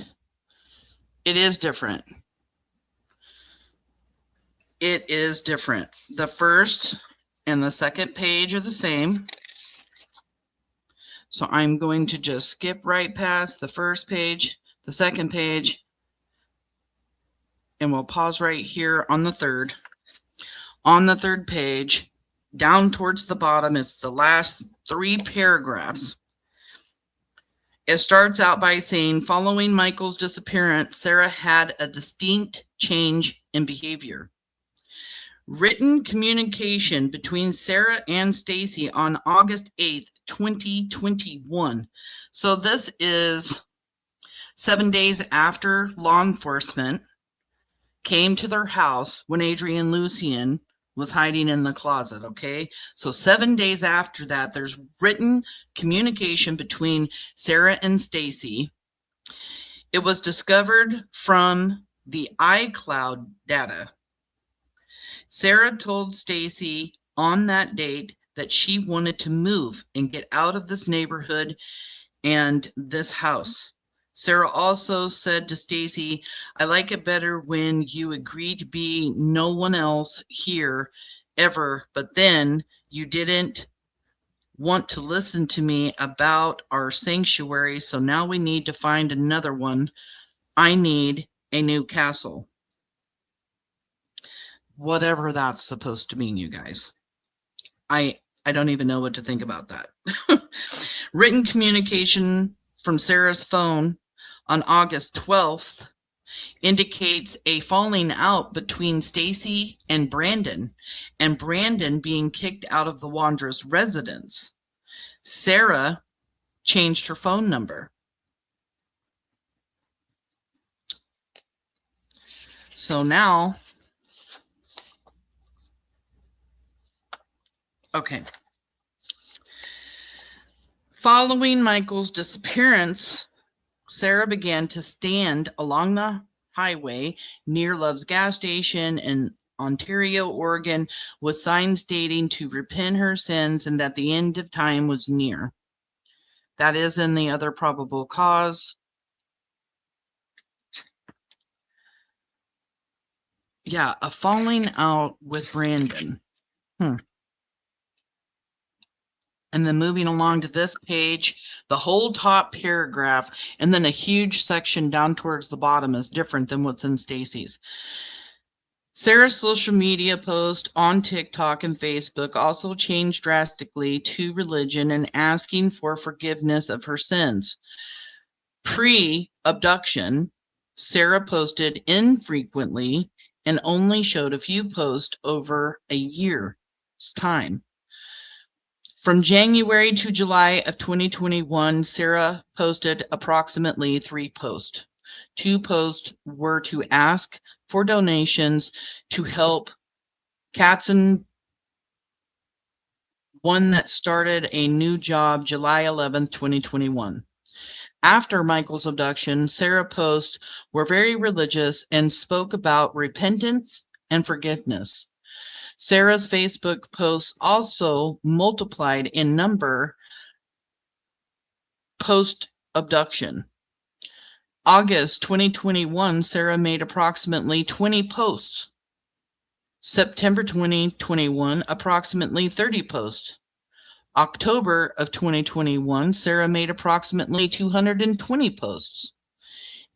it is different. It is different. The first and the second page are the same. So I'm going to just skip right past the first page, the second page, and we'll pause right here on the third. On the third page, down towards the bottom, it's the last 3 paragraphs. It starts out by saying, following Michael's disappearance, Sarah had a distinct change in behavior. Written communication between Sarah and Stacey on August 8th, 2021. So this is 7 days after law enforcement came to their house when Adrian Lucien was hiding in the closet, okay? So 7 days after that, there's written communication between Sarah and Stacey. It was discovered from the iCloud data. Sarah told Stacey on that date that she wanted to move and get out of this neighborhood and this house. Sarah also said to Stacey, I like it better when you agree to be no one else here ever, but then you didn't want to listen to me about our sanctuary, so now we need to find another one. I need a new castle. Whatever that's supposed to mean, you guys. I don't even know what to think about that. Written communication from Sarah's phone on August 12th indicates a falling out between Stacey and Brandon being kicked out of the Wondras' residence. Sarah changed her phone number. So now, okay. Following Michael's disappearance, Sarah began to stand along the highway near Love's gas station in Ontario, Oregon, with signs stating to repent her sins and that the end of time was near. That is in the other probable cause. Yeah, a falling out with Brandon. And then moving along to this page, the whole top paragraph, and then a huge section down towards the bottom is different than what's in Stacey's. Sarah's social media post on TikTok and Facebook also changed drastically to religion and asking for forgiveness of her sins. Pre-abduction, Sarah posted infrequently and only showed a few posts over a year's time. From January to July of 2021, Sarah posted approximately 3 posts. 2 posts were to ask for donations to help cats, and one that started a new job July 11th, 2021. After Michael's abduction, Sarah's posts were very religious and spoke about repentance and forgiveness. Sarah's Facebook posts also multiplied in number post-abduction. August 2021, Sarah made approximately 20 posts. September 2021, approximately 30 posts. October of 2021, Sarah made approximately 220 posts.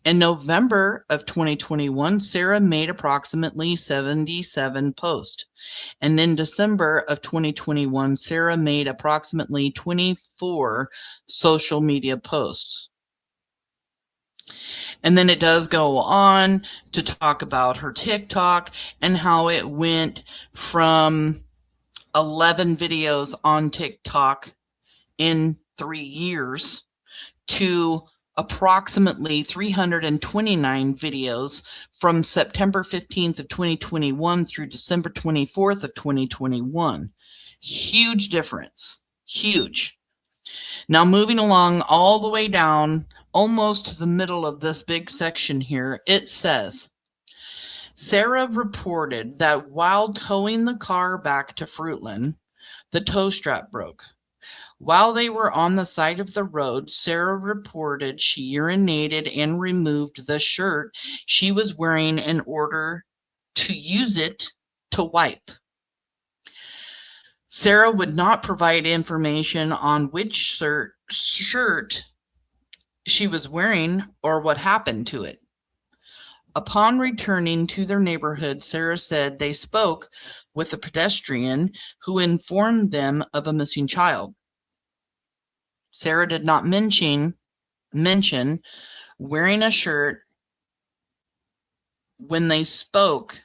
In November of 2021, Sarah made approximately 77 posts. And in December of 2021, Sarah made approximately 24 social media posts. And then it does go on to talk about her TikTok and how it went from 11 videos on TikTok in 3 years to approximately 329 videos from September 15th of 2021 through December 24th of 2021. Huge difference. Huge. Now moving along all the way down, almost to the middle of this big section here, it says, Sarah reported that while towing the car back to Fruitland, the tow strap broke. While they were on the side of the road, Sarah reported she urinated and removed the shirt she was wearing in order to use it to wipe. Sarah would not provide information on which shirt she was wearing or what happened to it. Upon returning to their neighborhood, Sarah said they spoke with a pedestrian who informed them of a missing child. Sarah did not mention wearing a shirt when they spoke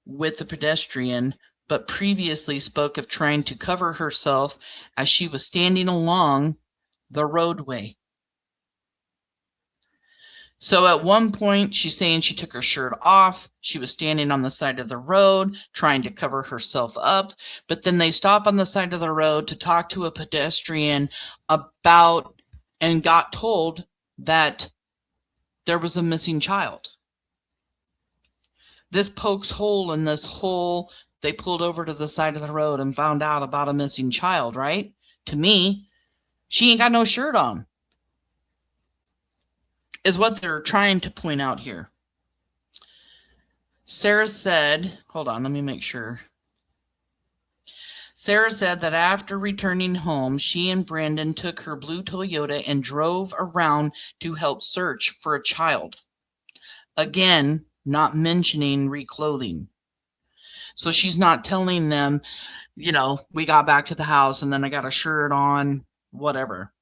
with the pedestrian, but previously spoke of trying to cover herself as she was standing along the roadway. So at one point, she's saying she took her shirt off. She was standing on the side of the road trying to cover herself up. But then they stop on the side of the road to talk to a pedestrian about, and got told that there was a missing child. This pokes hole in this whole, they pulled over to the side of the road and found out about a missing child, right? To me, she ain't got no shirt on, is what they're trying to point out here. Sarah said, hold on, let me make sure. Sarah said that after returning home, she and Brandon took her blue Toyota and drove around to help search for a child. Again, not mentioning reclothing. So she's not telling them, you know, we got back to the house and then I got a shirt on, whatever.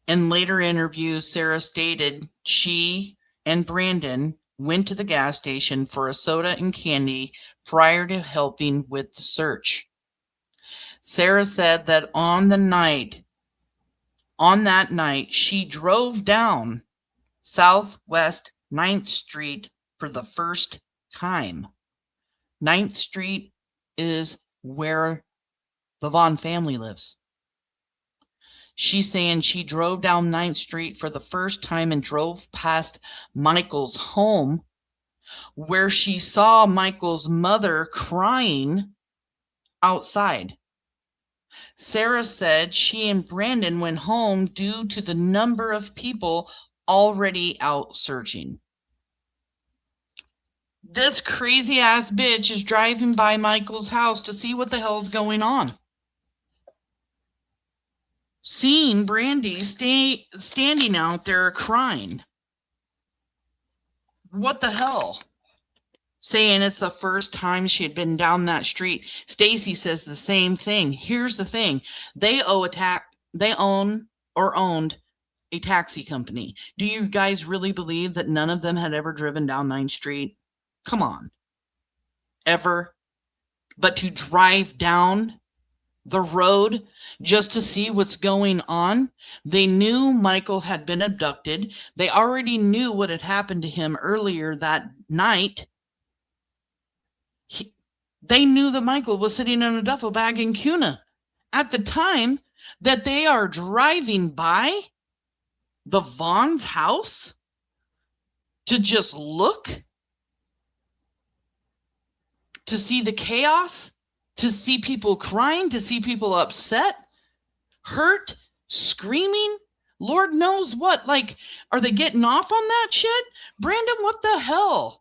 In later interviews, Sarah stated she and Brandon went to the gas station for a soda and candy prior to helping with the search. Sarah said that on that night, she drove down Southwest 9th Street for the first time. 9th Street is where the Vaughan family lives. She's saying she drove down 9th Street for the first time and drove past Michael's home, where she saw Michael's mother crying outside. Sarah said she and Brandon went home due to the number of people already out searching. This crazy ass bitch is driving by Michael's house to see what the hell's going on. Seeing Brandy standing out there crying. What the hell? Saying it's the first time she had been down that street. Stacey says the same thing. Here's the thing. They owned a taxi company. Do you guys really believe that none of them had ever driven down 9th Street? Come on. Ever? But to drive down the road just to see what's going on. They knew Michael had been abducted. They already knew what had happened to him earlier that night. They knew that Michael was sitting in a duffel bag in Cuna at the time that they are driving by the Vaughn's house to just look, to see the chaos, to see people crying, to see people upset, hurt, screaming, Lord knows what. Like, are they getting off on that shit? Brandon, what the hell?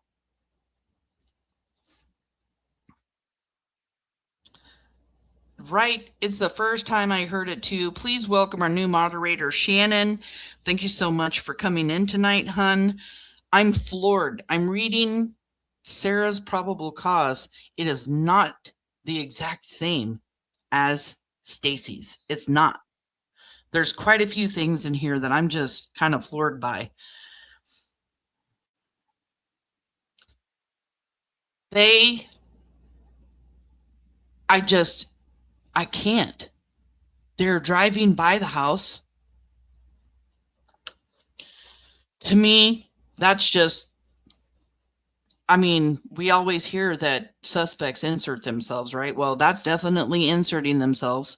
Right, it's the first time I heard it too. Please welcome our new moderator, Shannon. Thank you so much for coming in tonight, hun. I'm floored. I'm reading Sarah's probable cause. It is not the exact same as Stacey's. It's not. There's quite a few things in here that I'm just kind of floored by. I can't. They're driving by the house. To me, that's just, I mean, we always hear that suspects insert themselves, right? Well, that's definitely inserting themselves.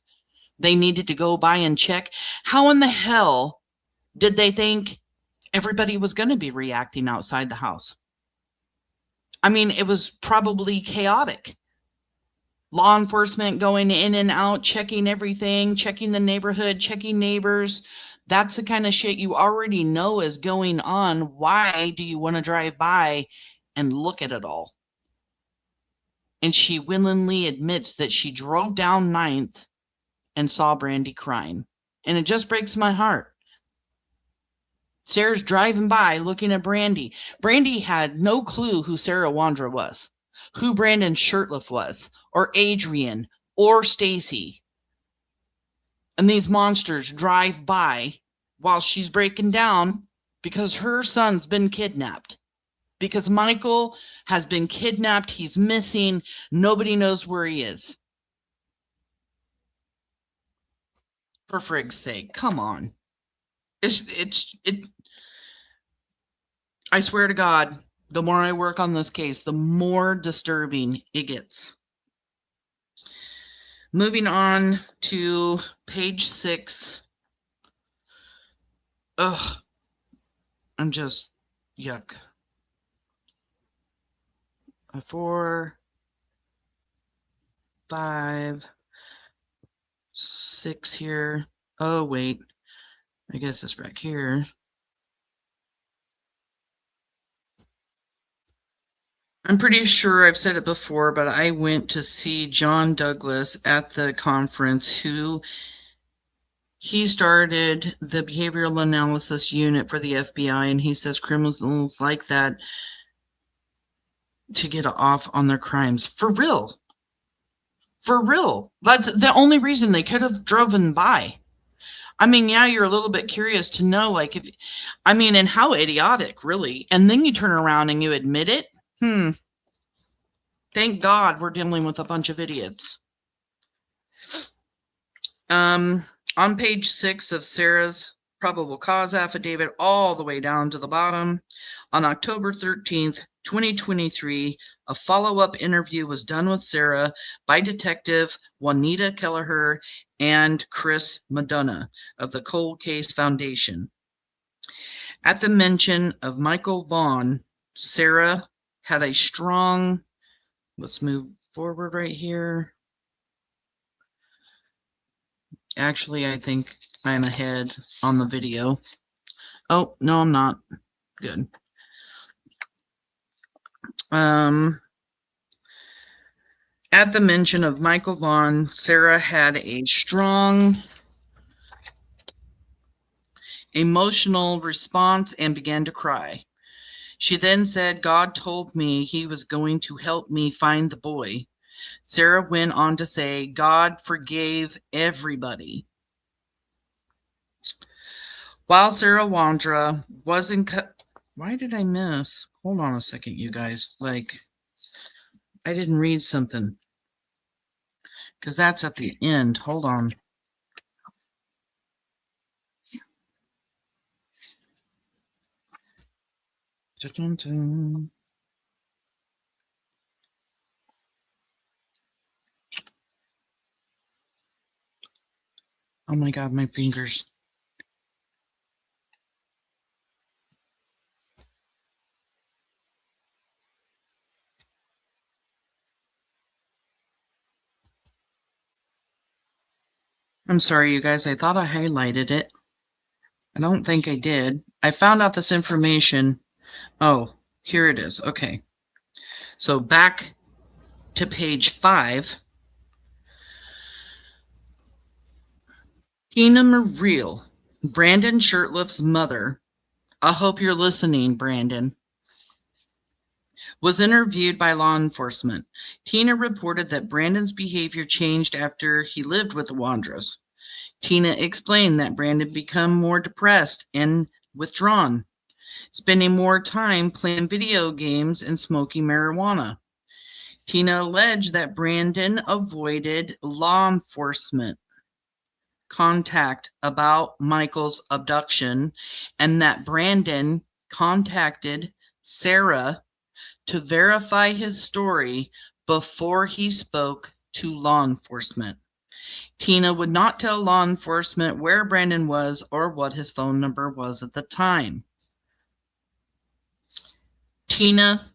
They needed to go by and check. How in the hell did they think everybody was going to be reacting outside the house? I mean, it was probably chaotic. Law enforcement going in and out, checking everything, checking the neighborhood, checking neighbors. That's the kind of shit you already know is going on. Why do you want to drive by and look at it all? And she willingly admits that she drove down 9th and saw Brandy crying. And it just breaks my heart. Sarah's driving by looking at Brandy. Brandy had no clue who Sarah Wondra was, who Brandon Shirtliff was, or Adrian, or Stacey. And these monsters drive by while she's breaking down because her son's been kidnapped. Because Michael has been kidnapped. He's missing. Nobody knows where he is. For frig's sake, come on. I swear to God, the more I work on this case, the more disturbing it gets. Moving on to page 6. Ugh. I'm just, yuck. 4, 5, 6 here. Oh, wait. I guess it's back here. I'm pretty sure I've said it before, but I went to see John Douglas at the conference, he started the behavioral analysis unit for the FBI, and he says criminals like that to get off on their crimes. For real. For real. That's the only reason they could have driven by. I mean, yeah, you're a little bit curious to know, like, and how idiotic, really. And then you turn around and you admit it. Thank God we're dealing with a bunch of idiots. On page 6 of Sarah's probable cause affidavit, all the way down to the bottom, on October 13th, 2023, a follow-up interview was done with Sarah by Detective Juanita Kelleher and Chris Madonna of the Cold Case Foundation. At the mention of Michael Vaughan, Sarah had a strong, let's move forward right here. Actually, I think I'm ahead on the video. Oh, no, I'm not. Good. At the mention of Michael Vaughan, Sarah had a strong emotional response and began to cry. She then said, "God told me he was going to help me find the boy." Sarah went on to say, "God forgave everybody." While Sarah Wondra was in why did I miss? Hold on a second, you guys. Like, I didn't read something. Because that's at the end. Hold on. Dun-dun-dun. Oh my God, my fingers. I'm sorry, you guys. I thought I highlighted it. I don't think I did. I found out this information. Oh, here it is. Okay. So back to page 5. Tina Marie, Brandon Shirtliff's mother, I hope you're listening, Brandon, was interviewed by law enforcement. Tina reported that Brandon's behavior changed after he lived with the Wondras. Tina explained that Brandon became more depressed and withdrawn, spending more time playing video games and smoking marijuana. Tina alleged that Brandon avoided law enforcement contact about Michael's abduction and that Brandon contacted Sarah to verify his story before he spoke to law enforcement. Tina would not tell law enforcement where Brandon was or what his phone number was at the time. Tina,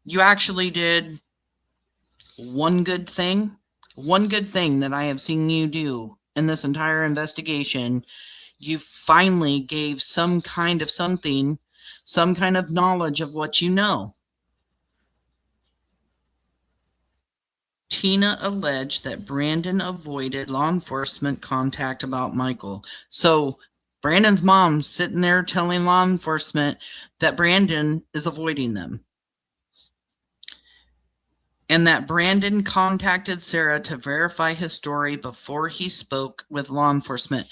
you actually did one good thing that I have seen you do in this entire investigation. You finally gave some kind of something, some kind of knowledge of what you know. Tina alleged that Brandon avoided law enforcement contact about Michael. So Brandon's mom's sitting there telling law enforcement that Brandon is avoiding them. And that Brandon contacted Sarah to verify his story before he spoke with law enforcement.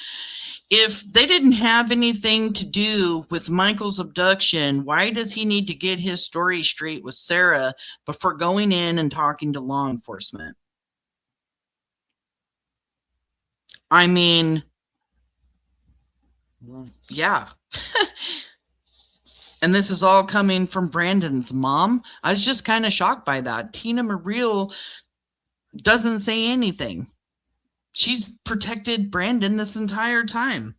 If they didn't have anything to do with Michael's abduction, why does he need to get his story straight with Sarah before going in and talking to law enforcement? I mean, yeah. And this is all coming from Brandon's mom. I was just kind of shocked by that. Tina Marie doesn't say anything. She's protected Brandon this entire time.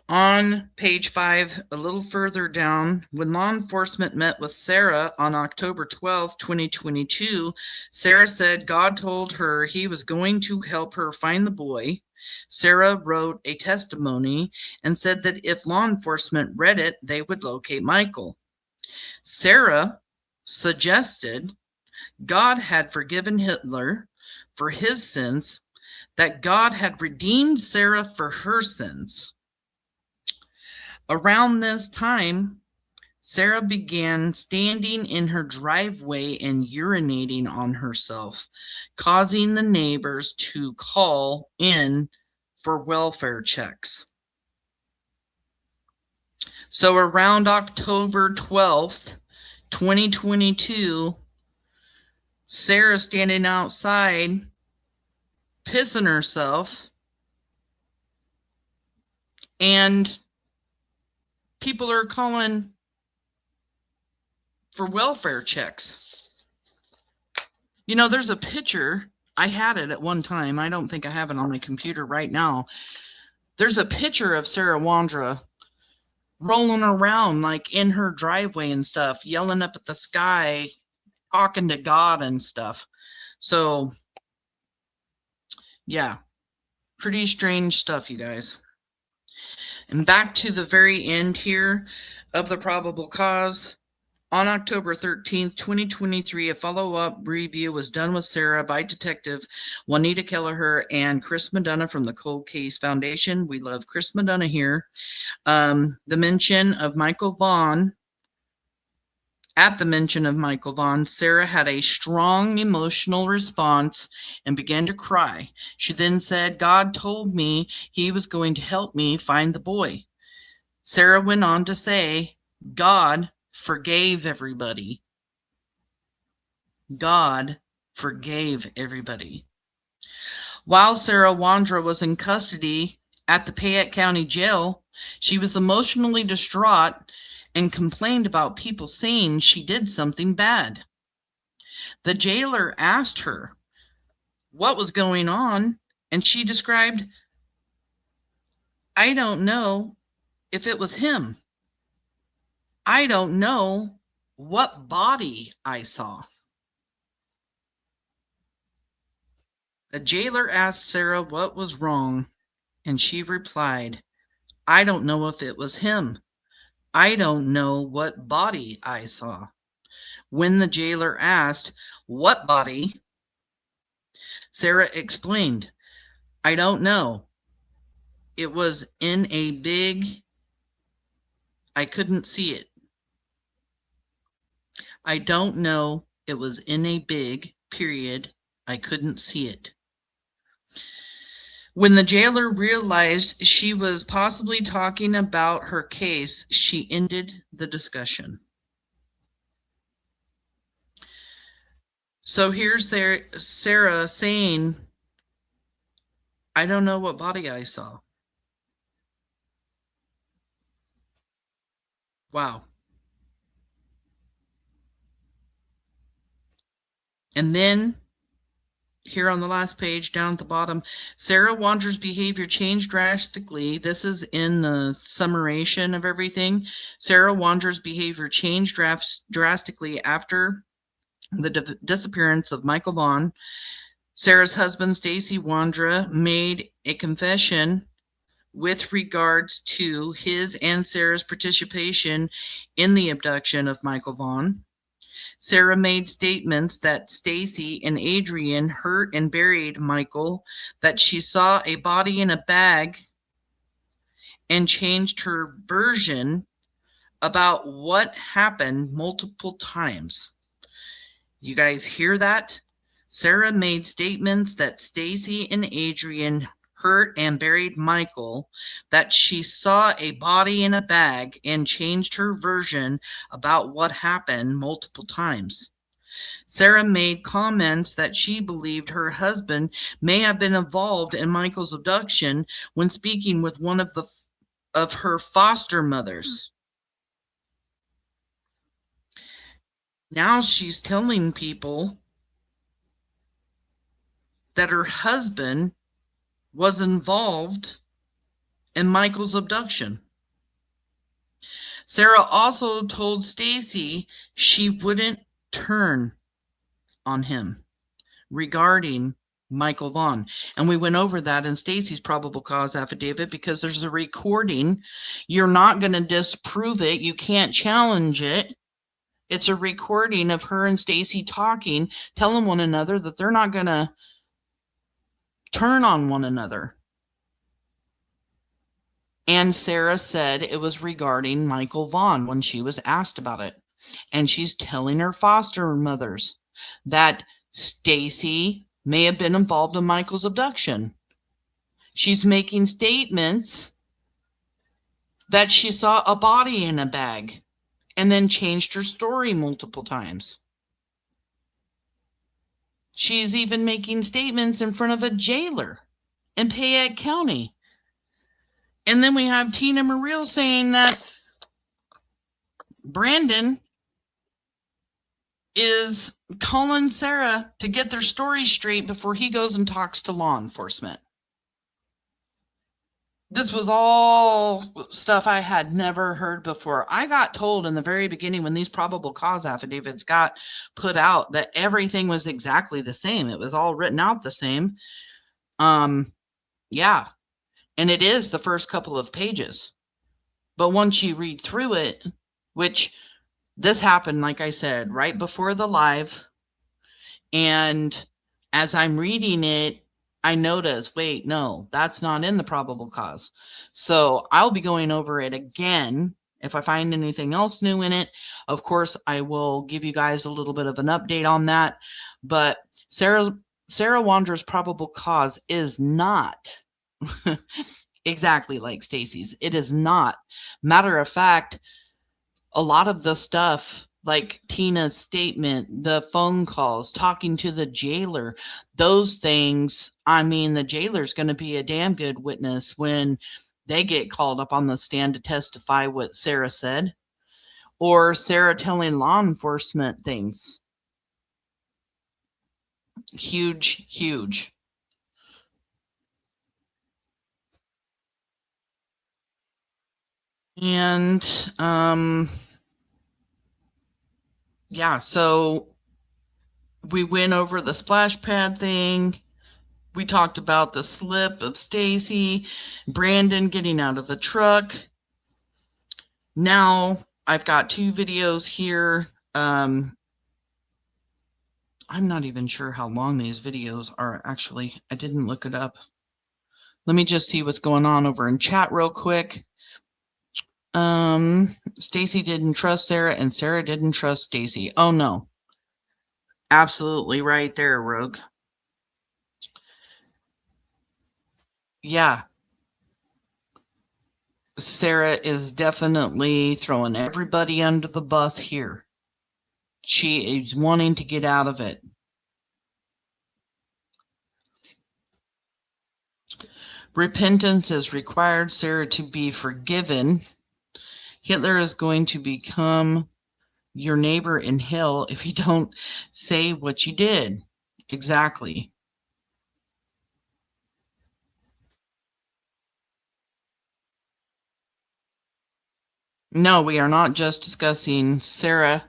On page 5, a little further down, when law enforcement met with Sarah on October 12, 2022, Sarah said God told her he was going to help her find the boy. Sarah wrote a testimony and said that if law enforcement read it, they would locate Michael. Sarah suggested God had forgiven Hitler for his sins, that God had redeemed Sarah for her sins. Around this time, Sarah began standing in her driveway and urinating on herself, causing the neighbors to call in for welfare checks. So around October 12th, 2022, Sarah's standing outside, pissing herself, and people are calling for welfare checks. You know, there's a picture. I had it at one time. I don't think I have it on my computer right now. There's a picture of Sarah Wondra rolling around like in her driveway and stuff, yelling up at the sky, talking to God and stuff. So, yeah, pretty strange stuff, you guys. And back to the very end here of the probable cause. On October 13th, 2023, a follow-up review was done with Sarah by Detective Juanita Kelleher and Chris Madonna from the Cold Case Foundation. We love Chris Madonna here. The mention of Michael Vaughan At the mention of Michael Vaughan, Sarah had a strong emotional response and began to cry. She then said, "God told me he was going to help me find the boy." Sarah went on to say, "God forgave everybody." God forgave everybody. While Sarah Wondra was in custody at the Payette County Jail, she was emotionally distraught and complained about people saying she did something bad. The jailer asked her what was going on, and she described, "I don't know if it was him. I don't know what body I saw." The jailer asked Sarah what was wrong, and she replied, "I don't know if it was him. I don't know what body I saw." When the jailer asked, "What body?" Sarah explained, "I don't know. It was in a big, I couldn't see it. I don't know. It was in a big, period. I couldn't see it." When the jailer realized she was possibly talking about her case, she ended the discussion. So here's Sarah saying, "I don't know what body I saw." Wow. And then here on the last page, down at the bottom, Sarah Wondra's behavior changed drastically. This is in the summation of everything. Sarah Wondra's behavior changed drastically after the disappearance of Michael Vaughan. Sarah's husband, Stacey Wondra, made a confession with regards to his and Sarah's participation in the abduction of Michael Vaughan. Sarah made statements that Stacey and Adrian hurt and buried Michael, that she saw a body in a bag, and changed her version about what happened multiple times. You guys hear that? Sarah made statements that Stacey and Adrian hurt and buried Michael, that she saw a body in a bag, and changed her version about what happened multiple times. Sarah made comments that she believed her husband may have been involved in Michael's abduction when speaking with one of her foster mothers. Now she's telling people that her husband was involved in Michael's abduction. Sarah also told Stacey she wouldn't turn on him regarding Michael Vaughan. And we went over that in Stacey's probable cause affidavit because there's a recording. You're not going to disprove it. You can't challenge it. It's a recording of her and Stacey talking, telling one another that they're not going to turn on one another. And Sarah said it was regarding Michael Vaughan when she was asked about it. And she's telling her foster mothers that Stacey may have been involved in Michael's abduction. She's making statements that she saw a body in a bag and then changed her story multiple times. She's even making statements in front of a jailer in Payette County. And then we have Tina Muriel saying that Brandon is calling Sarah to get their story straight before he goes and talks to law enforcement. This was all stuff I had never heard before. I got told in the very beginning when these probable cause affidavits got put out that everything was exactly the same. It was all written out the same. Yeah. And it is the first couple of pages. But once you read through it, which this happened, like I said, right before the live. And as I'm reading it, I notice, wait, no, that's not in the probable cause. So I'll be going over it again If I find anything else new in it, of course, I will give you guys a little bit of an update on that. But Sarah Wandra's probable cause is not exactly like Stacey's. It is not. Matter of fact, a lot of the stuff, like Tina's statement, the phone calls, talking to the jailer, those things, I mean, the jailer's going to be a damn good witness when they get called up on the stand to testify what Sarah said, or Sarah telling law enforcement things. Huge, huge. And, yeah, so we went over the splash pad thing. We talked about the slip of Stacey, Brandon getting out of the truck. Now I've got 2 videos here. I'm not even sure how long these videos are actually. I didn't look it up. Let me just see what's going on over in chat real quick. Stacey didn't trust Sarah and Sarah didn't trust Stacey. Oh no. Absolutely right there, Rogue. Yeah. Sarah is definitely throwing everybody under the bus here. She is wanting to get out of it. Repentance is required, Sarah, to be forgiven. Hitler is going to become your neighbor in hell if you don't say what you did. Exactly. No, we are not just discussing Sarah.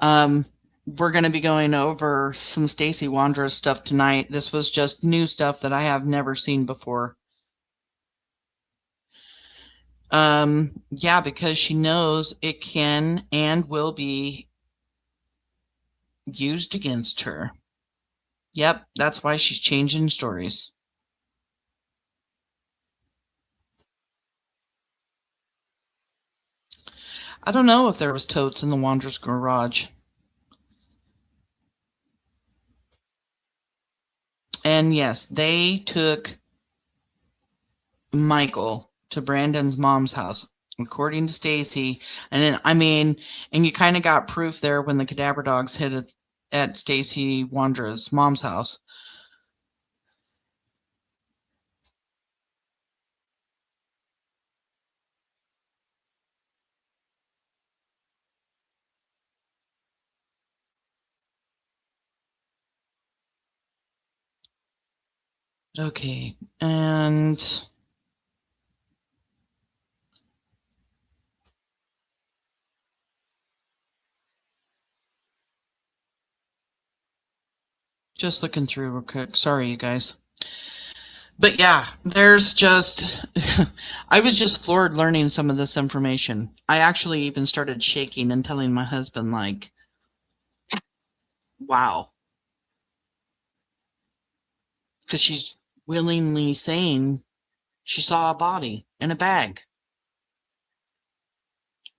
We're going to be going over some Stacey Wondra stuff tonight. This was just new stuff that I have never seen before. Yeah, because she knows it can and will be used against her. Yep, that's why she's changing stories. I don't know if there was totes in the Wandra's garage. And yes, they took Michael to Brandon's mom's house, according to Stacey. And then, I mean, and you kind of got proof there when the cadaver dogs hit it at Stacey Wondra's mom's house. Okay, and just looking through real quick. Sorry, you guys. But yeah, there's just, I was just floored learning some of this information. I actually even started shaking and telling my husband, like, wow. Because she's willingly saying she saw a body in a bag.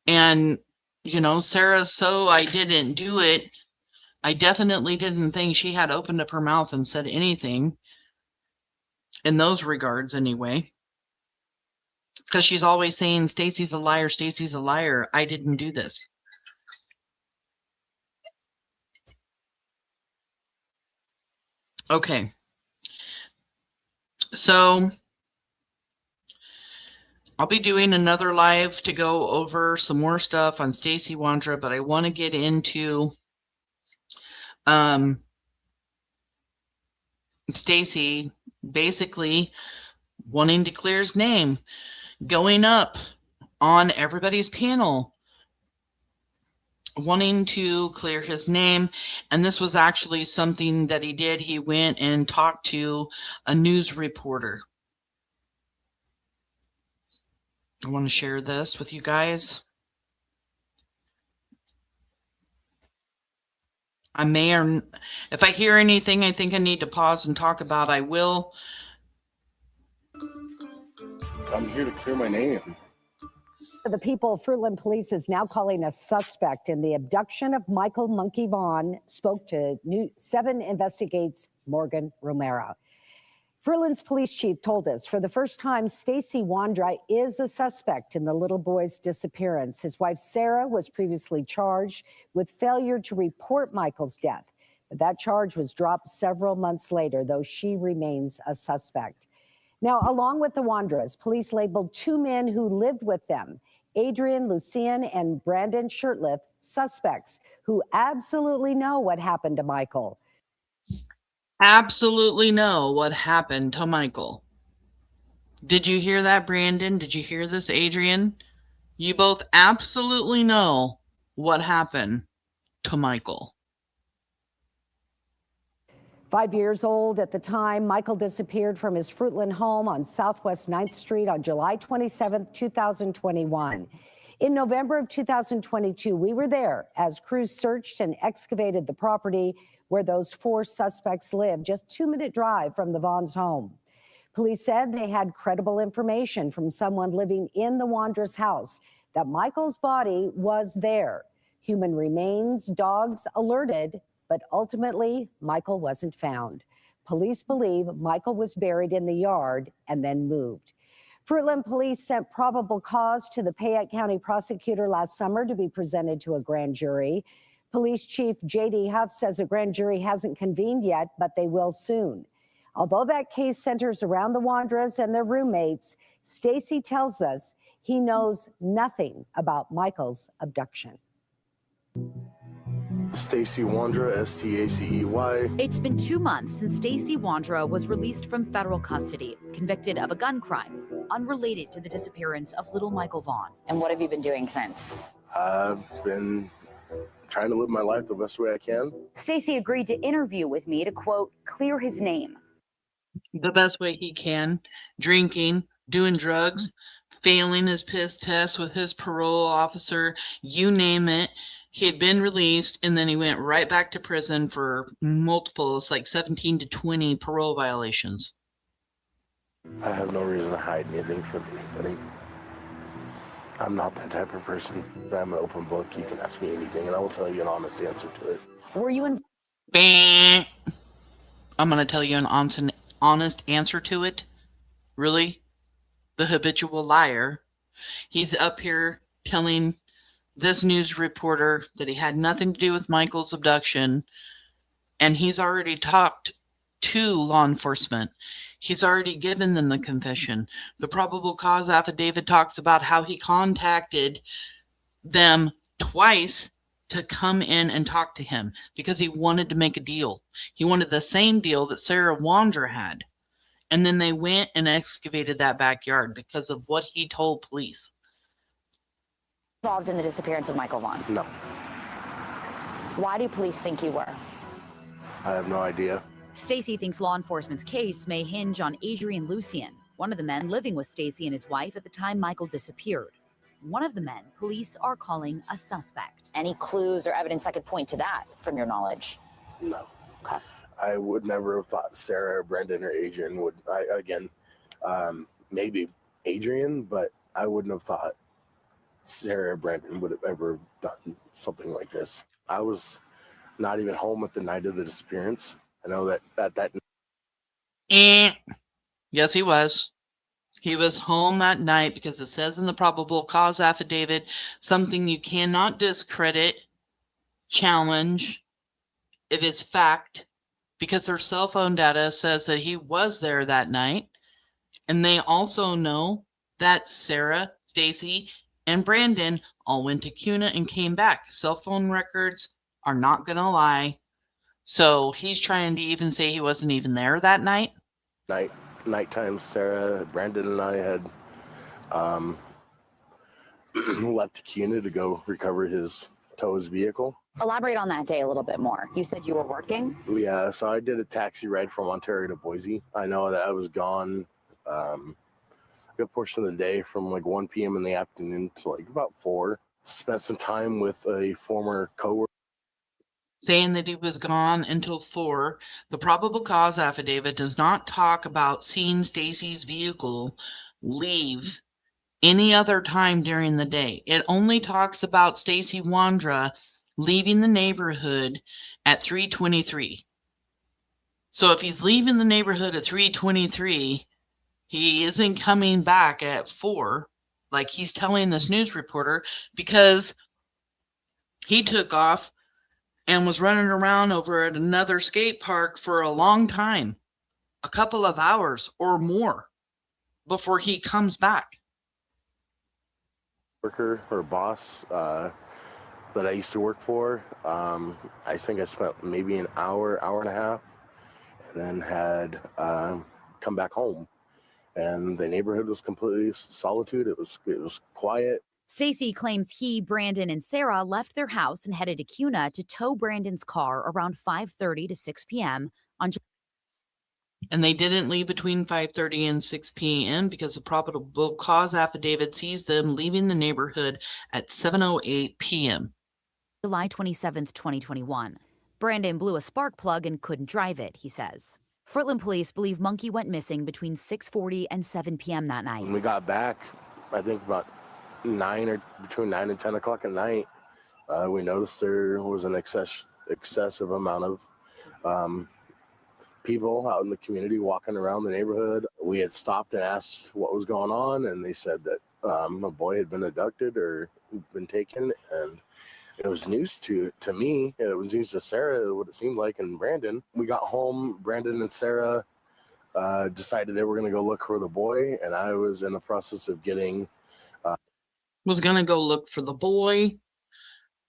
And, you know, Sarah's so I didn't do it. I definitely didn't think she had opened up her mouth and said anything in those regards anyway. Because she's always saying, Stacey's a liar, Stacey's a liar. I didn't do this. Okay. So I'll be doing another live to go over some more stuff on Stacey Wondra, but I want to get into Stacey basically wanting to clear his name, going up on everybody's panel, wanting to clear his name. And this was actually something that he did. He went and talked to a news reporter. I want to share this with you guys. I may, or if I hear anything I think I need to pause and talk about, I will. I'm here to clear my name. The people Fruitland Police is now calling a suspect in the abduction of Michael Monkey Vaughan spoke to News 7 Investigates Morgan Romero. Fruitland's police chief told us for the first time, Stacey Wondra is a suspect in the little boy's disappearance. His wife, Sarah, was previously charged with failure to report Michael's death. But that charge was dropped several months later, though she remains a suspect. Now, along with the Wondras, police labeled 2 men who lived with them, Adrian Lucien and Brandon Shirtliff, suspects who absolutely know what happened to Michael. Absolutely know what happened to Michael. Did you hear that, Brandon? Did you hear this, Adrian? You both absolutely know what happened to Michael. 5 years old at the time, Michael disappeared from his Fruitland home on Southwest 9th Street on July 27, 2021. In November of 2022, we were there as crews searched and excavated the property where those 4 suspects lived, just 2-minute drive from the Vaughn's home. Police said they had credible information from someone living in the Wondras' house that Michael's body was there. Human remains, dogs alerted, but ultimately, Michael wasn't found. Police believe Michael was buried in the yard and then moved. Fruitland police sent probable cause to the Payette County prosecutor last summer to be presented to a grand jury. Police Chief J.D. Huff says a grand jury hasn't convened yet, but they will soon. Although that case centers around the Wondras and their roommates, Stacey tells us he knows nothing about Michael's abduction. Stacey Wondra, S-T-A-C-E-Y. It's been 2 months since Stacey Wondra was released from federal custody, convicted of a gun crime, unrelated to the disappearance of little Michael Vaughan. And what have you been doing since? I've been trying to live my life the best way I can. Stacey agreed to interview with me to, quote, clear his name. The best way he can, drinking, doing drugs, failing his piss test with his parole officer, you name it. He had been released, and then he went right back to prison for multiples, like 17 to 20 parole violations. I have no reason to hide anything from anybody. I'm not that type of person. I'm an open book. You can ask me anything, and I will tell you an honest answer to it. Were you in... I'm going to tell you an honest answer to it. Really? The habitual liar. He's up here telling this news reporter that he had nothing to do with Michael's abduction, and he's already talked to law enforcement. He's already given them the confession. The probable cause affidavit talks about how he contacted them twice to come in and talk to him because he wanted to make a deal. He wanted the same deal that Sarah Wondra had. And then they went and excavated that backyard because of what he told police. Involved in the disappearance of Michael Vaughan? No. Why do police think you were? I have no idea. Stacey thinks law enforcement's case may hinge on Adrian Lucien, one of the men living with Stacey and his wife at the time Michael disappeared. One of the men police are calling a suspect. Any clues or evidence that could point to that from your knowledge? No. Okay. I would never have thought Sarah or Brendan or Adrian would. Maybe Adrian, but I wouldn't have thought Sarah or Brendan would have ever done something like this. I was not even home at the night of the disappearance. I know that. Yes, he was. He was home that night because it says in the probable cause affidavit something you cannot discredit, challenge. It is fact because their cell phone data says that he was there that night. And they also know that Sarah, Stacey, and Brandon all went to CUNA and came back. Cell phone records are not going to lie. So he's trying to even say he wasn't even there that night. Nighttime, Sarah, Brandon, and I had left to CUNA to go recover his vehicle. Elaborate on that day a little bit more. You said you were working? Yeah, so I did a taxi ride from Ontario to Boise. I know that I was gone a good portion of the day from like 1 p.m. in the afternoon to like about 4. Spent some time with a former coworker. Saying that he was gone until 4. The probable cause affidavit does not talk about seeing Stacey's vehicle leave any other time during the day. It only talks about Stacey Wondra leaving the neighborhood at 3:23. So if he's leaving the neighborhood at 3:23, he isn't coming back at 4, like he's telling this news reporter, because he took off and was running around over at another skate park for a long time, a couple of hours or more, before he comes back. Worker or boss that I used to work for, I think I spent maybe an hour and a half, and then had come back home, and the neighborhood was completely solitude. It was quiet. Stacey claims he, Brandon, and Sarah left their house and headed to Cuna to tow Brandon's car around 5:30 to 6 p.m. on. And they didn't leave between 5:30 and 6 p.m. because the probable cause affidavit sees them leaving the neighborhood at 7:08 p.m. July 27th, 2021. Brandon blew a spark plug and couldn't drive it, he says. Fruitland police believe Monkey went missing between 6:40 and 7 p.m. that night. When we got back, I think about between 9 and 10 o'clock at night, we noticed there was an excessive amount of people out in the community walking around the neighborhood. We had stopped and asked what was going on, and they said that a boy had been abducted or been taken, and it was news to me, and it was news to Sarah, what it seemed like, and Brandon. We got home, Brandon and Sarah decided they were going to go look for the boy, and I was in the process of getting... was going to go look for the boy.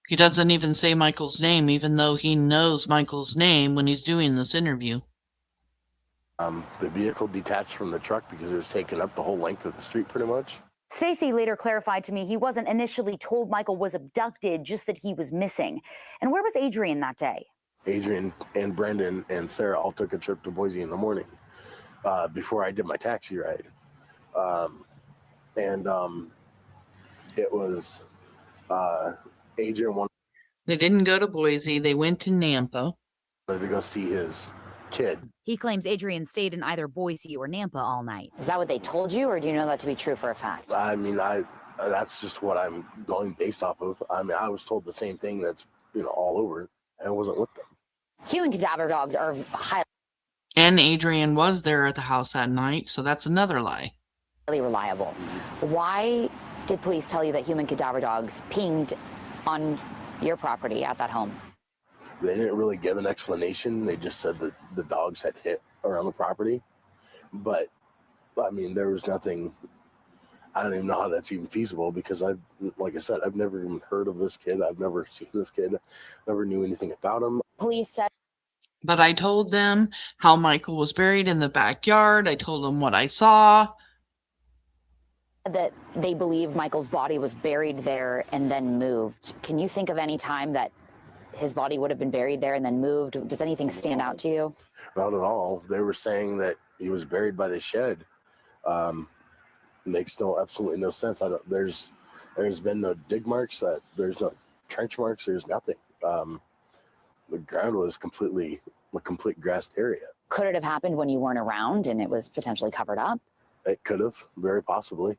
He doesn't even say Michael's name, even though he knows Michael's name when he's doing this interview. The vehicle detached from the truck because it was taking up the whole length of the street pretty much. Stacey later clarified to me he wasn't initially told Michael was abducted, just that he was missing. And where was Adrian that day? Adrian and Brandon and Sarah all took a trip to Boise in the morning before I did my taxi ride. It was Adrian wanted... They didn't go to Boise. They went to Nampa. ...to go see his kid. He claims Adrian stayed in either Boise or Nampa all night. Is that what they told you, or do you know that to be true for a fact? I mean, that's just what I'm going based off of. I mean, I was told the same thing that's, all over. I wasn't with them. Human cadaver dogs are highly... And Adrian was there at the house that night, so that's another lie. ...reliable. Why did police tell you that human cadaver dogs pinged on your property at that home? They didn't really give an explanation. They just said that the dogs had hit around the property. But, I mean, there was nothing... I don't even know how that's even feasible because like I said, I've never even heard of this kid. I've never seen this kid. Never knew anything about him. Police said... But I told them how Michael was buried in the backyard. I told them what I saw. That they believe Michael's body was buried there and then moved. Can you think of any time that his body would have been buried there and then moved? Does anything stand out to you? Not at all. They were saying that he was buried by the shed. Makes absolutely no sense. There's been no dig marks. There's no trench marks. There's nothing. The ground was a complete grassed area. Could it have happened when you weren't around and it was potentially covered up? It could have, very possibly.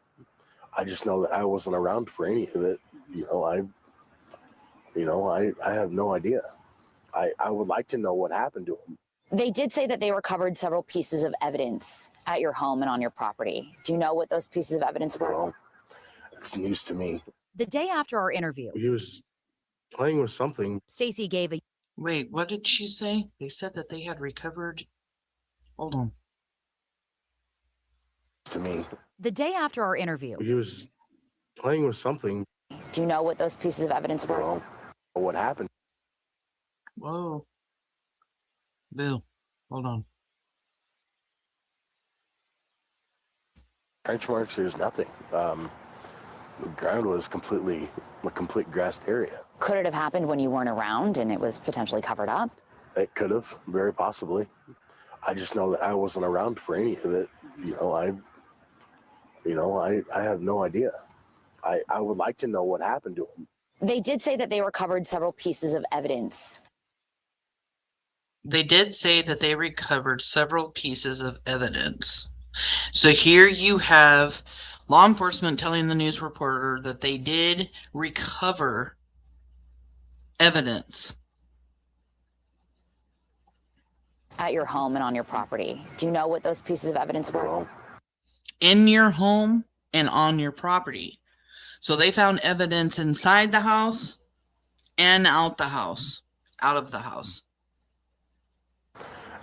I just know that I wasn't around for any of it. I have no idea. I would like to know what happened to him. They did say that they recovered several pieces of evidence at your home and on your property. Do you know what those pieces of evidence were? Well, it's news to me. The day after our interview, He was playing with something. Stacey gave a... Wait, what did she say? They said that they had recovered... Hold on. To me. The day after our interview, He was playing with something. Do you know what those pieces of evidence were? Well, what happened? Whoa. Bill, hold on. Trench marks, there's nothing. The ground was a complete grassed area. Could it have happened when you weren't around and it was potentially covered up? It could have, very possibly. I just know that I wasn't around for any of it. I have no idea. I would like to know what happened to him. They did say that they recovered several pieces of evidence. They did say that they recovered several pieces of evidence. So here you have Law enforcement telling the news reporter that they did recover evidence at your home and on your property. Do you know what those pieces of evidence were? in your home and on your property. So they found evidence inside the house and out the house, out of the house.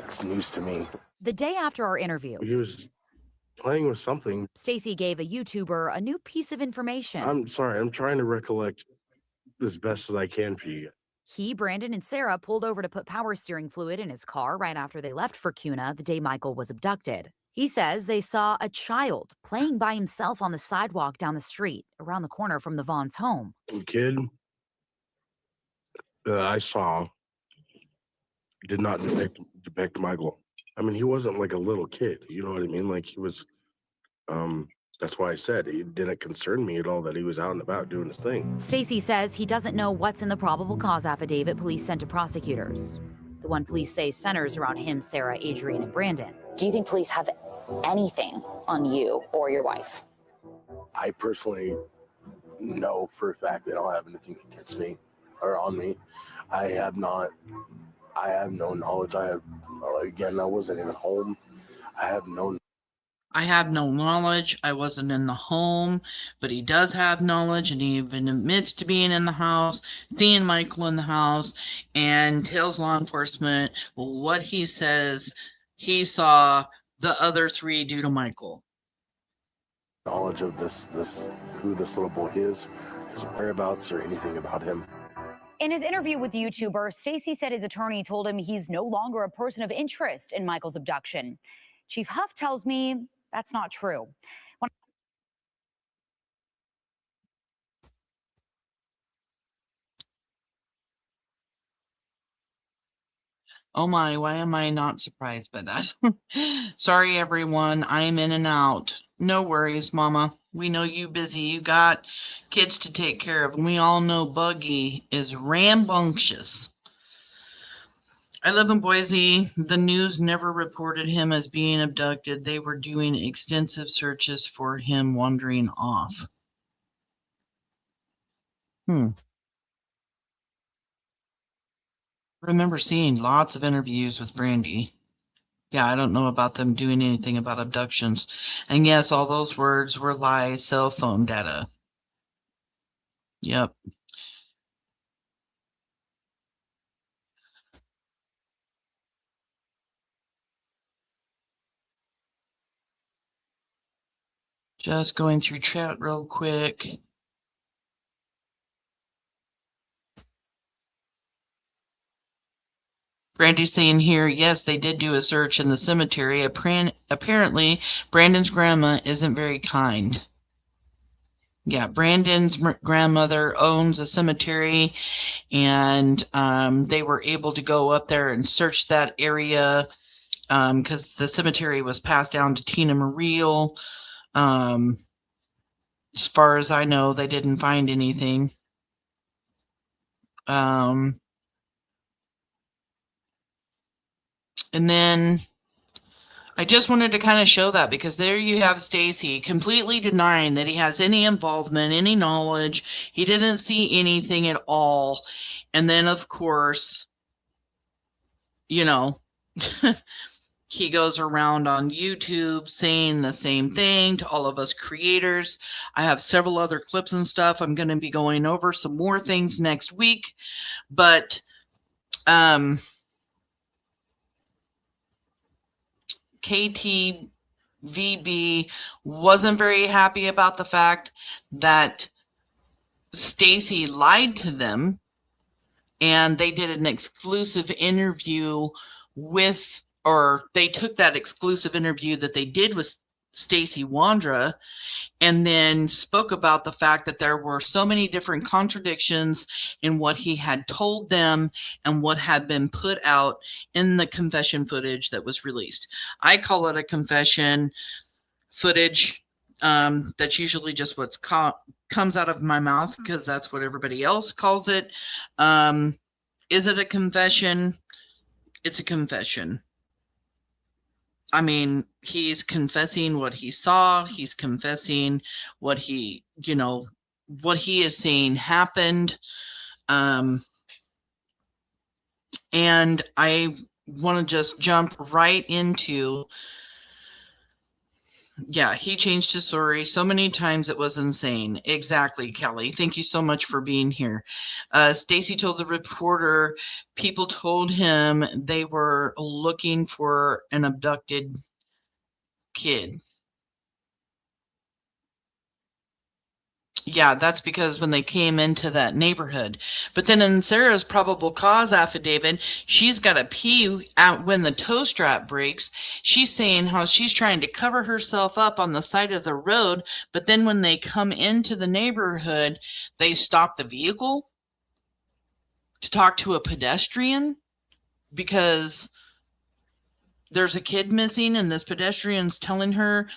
It's news to me. The day after our interview, He was playing with something. Stacey gave a YouTuber a new piece of information. I'm sorry. I'm trying to recollect as best as I can for you. He, Brandon, and Sarah pulled over to put power steering fluid in his car right after they left for Kuna the day Michael was abducted. He says they saw a child playing by himself on the sidewalk down the street around the corner from the Vaughn's home. The kid that I saw did not depict Michael. I mean, he wasn't like a little kid. You know what I mean? Like he was. That's why I said it didn't concern me at all that he was out and about doing his thing. Stacey says he doesn't know what's in the probable cause affidavit police sent to prosecutors. The one police say centers around him, Sarah, Adrian, and Brandon. Do you think police have anything on you or your wife? I personally know for a fact they don't have anything against me or on me. I have no knowledge. Again, I wasn't even home. I have no knowledge. I wasn't in the home, but he does have knowledge, and he even admits to being in the house, seeing Michael in the house, and tells law enforcement what he says he saw the other three do to Michael. knowledge of who this little boy is, his whereabouts, or anything about him. In his interview with the YouTuber, Stacey said his attorney told him he's no longer a person of interest in Michael's abduction. Chief Huff tells me that's not true. Oh my, why am I not surprised by that? Sorry, everyone. I'm in and out. No worries, Mama. We know you busy. You got kids to take care of. And we all know Buggy is rambunctious. I live in Boise. The news never reported him as being abducted. They were doing extensive searches for him wandering off. Remember seeing lots of interviews with Brandy. Yeah, I don't know about them doing anything about abductions. And yes, all those words were lies, cell phone data. Yep. Just going through chat real quick. Brandy's saying here, yes, they did do a search in the cemetery. Apparently, Brandon's grandma isn't very kind. Yeah, Brandon's grandmother owns a cemetery, and they were able to go up there and search that area because the cemetery was passed down to Tina Mariel. As far as I know, they didn't find anything. And then I just wanted to kind of show that because there you have Stacey completely denying that he has any involvement, any knowledge. He didn't see anything at all. And then, of course, you know, he goes around on YouTube saying the same thing to all of us creators. I have several other clips and stuff. I'm going to be going over some more things next week. But KTVB wasn't very happy about the fact that Stacey lied to them, and they did an exclusive interview with, or they took that exclusive interview that they did with Stacey Wondra and then spoke about the fact that there were so many different contradictions in what he had told them and what had been put out in the confession footage that was released. I call it a confession footage. That's usually just what comes out of my mouth because that's what everybody else calls it. Is it a confession? It's a confession. I mean, he's confessing what he saw. He's confessing what he, what he is saying happened. And I want to just jump right into, yeah, he changed his story so many times it was insane. Exactly, Kelly. Thank you so much for being here. Stacey told the reporter people told him they were looking for an abducted kid. Yeah, that's because when they came into that neighborhood. But then in Sarah's probable cause affidavit, she's got to pee out when the toe strap breaks. She's saying how she's trying to cover herself up on the side of the road, but then when they come into the neighborhood, they stop the vehicle to talk to a pedestrian because there's a kid missing and this pedestrian's telling her.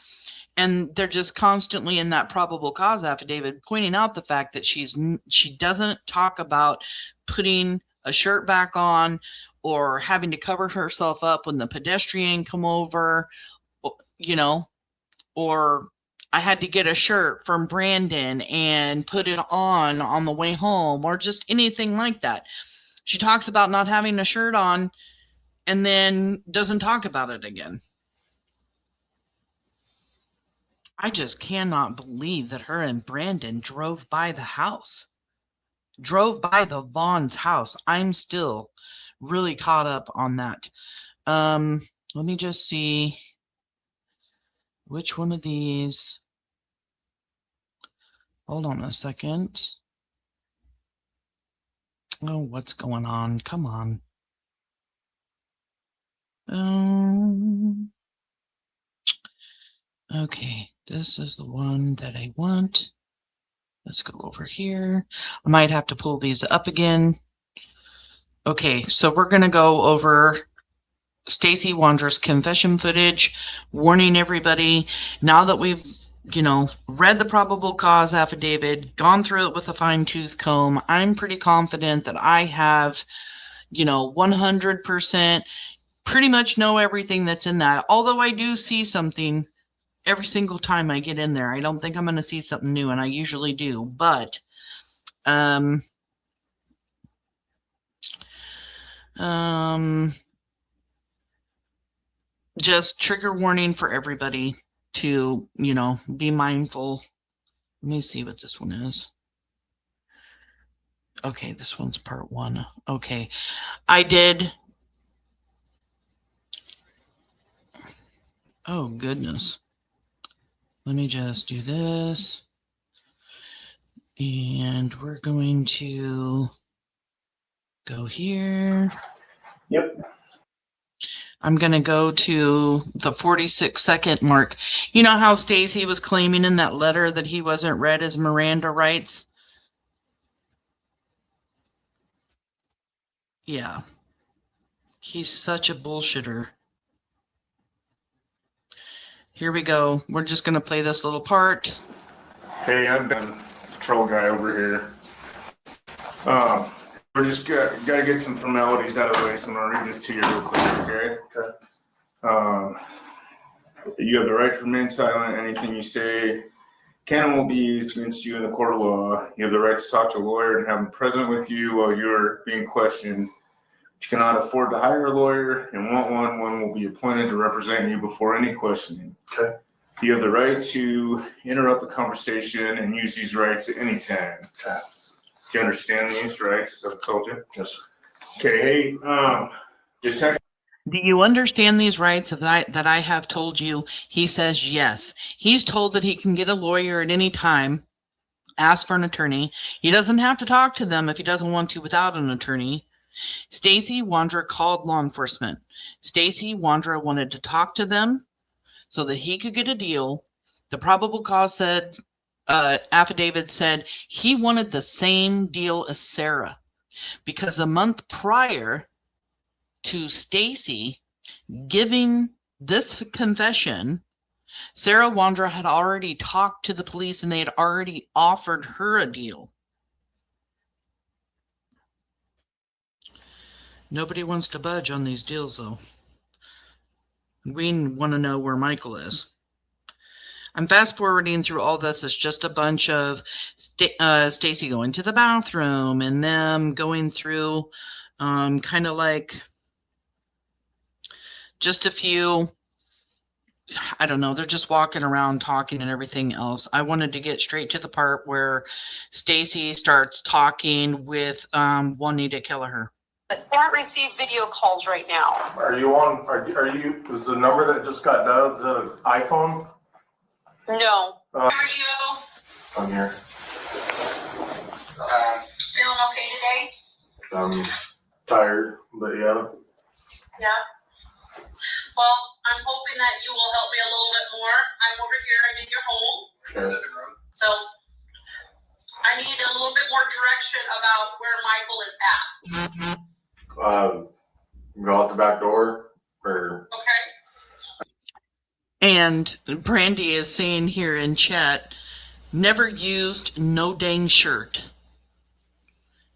And they're just constantly in that probable cause affidavit pointing out the fact that she doesn't talk about putting a shirt back on or having to cover herself up when the pedestrian come over, or I had to get a shirt from Brandon and put it on the way home, or just anything like that. She talks about not having a shirt on and then doesn't talk about it again. I just cannot believe that her and Brandon drove by the house. Drove by the Vaughn's house. I'm still really caught up on that. Let me just see which one of these. Hold on a second. Oh, what's going on? Come on. Okay, this is the one that I want. Let's go over here. I might have to pull these up again. Okay, so we're going to go over Stacey Wondra's confession footage, warning everybody, now that we've, read the probable cause affidavit, gone through it with a fine-tooth comb, I'm pretty confident that I have, 100% pretty much know everything that's in that. Although I do see something every single time I get in there. I don't think I'm going to see something new, and I usually do. But just trigger warning for everybody to, be mindful. Let me see what this one is. Okay, this one's part 1. Okay, I did. Oh, goodness. Let me just do this. And we're going to go here. Yep. I'm going to go to the 46-second mark. You know how Stacey was claiming in that letter that he wasn't read his Miranda rights? Yeah. He's such a bullshitter. Here we go. We're just going to play this little part. Hey, I'm the patrol guy over here. We're just got to get some formalities out of the way, so I'm going to read this to you real quick, okay? Okay. You have the right to remain silent. Anything you say can and will be used against you in the court of law. You have the right to talk to a lawyer and have him present with you while you're being questioned. If you cannot afford to hire a lawyer and want one will be appointed to represent you before any questioning. Okay. You have the right to interrupt the conversation and use these rights at any time. Okay. Do you understand these rights, as I've told you? Yes, sir. Okay, hey, detective. Do you understand these rights that I have told you? He says yes. He's told that he can get a lawyer at any time, ask for an attorney. He doesn't have to talk to them if he doesn't want to without an attorney. Stacey Wondra called law enforcement. Stacey Wondra wanted to talk to them so that he could get a deal. The probable cause said, affidavit said he wanted the same deal as Sarah, because the month prior to Stacey giving this confession, Sarah Wondra had already talked to the police and they had already offered her a deal. Nobody wants to budge on these deals, though. We want to know where Michael is. I'm fast forwarding through all this. It's just a bunch of Stacey going to the bathroom and them going through kind of like just a few, I don't know, they're just walking around talking and everything else. I wanted to get straight to the part where Stacey starts talking with Juanita Kelleher. I can't receive video calls right now. Are you on? Are you? Is the number that just got dialed? Is that an iPhone? No. How are you? I'm here. Feeling okay today? I'm tired, but yeah. Yeah. Well, I'm hoping that you will help me a little bit more. I'm over here. I'm in your home. Okay. So I need a little bit more direction about where Michael is at. Go out the back door, or Okay. And Brandy is saying here in chat, never used no dang shirt.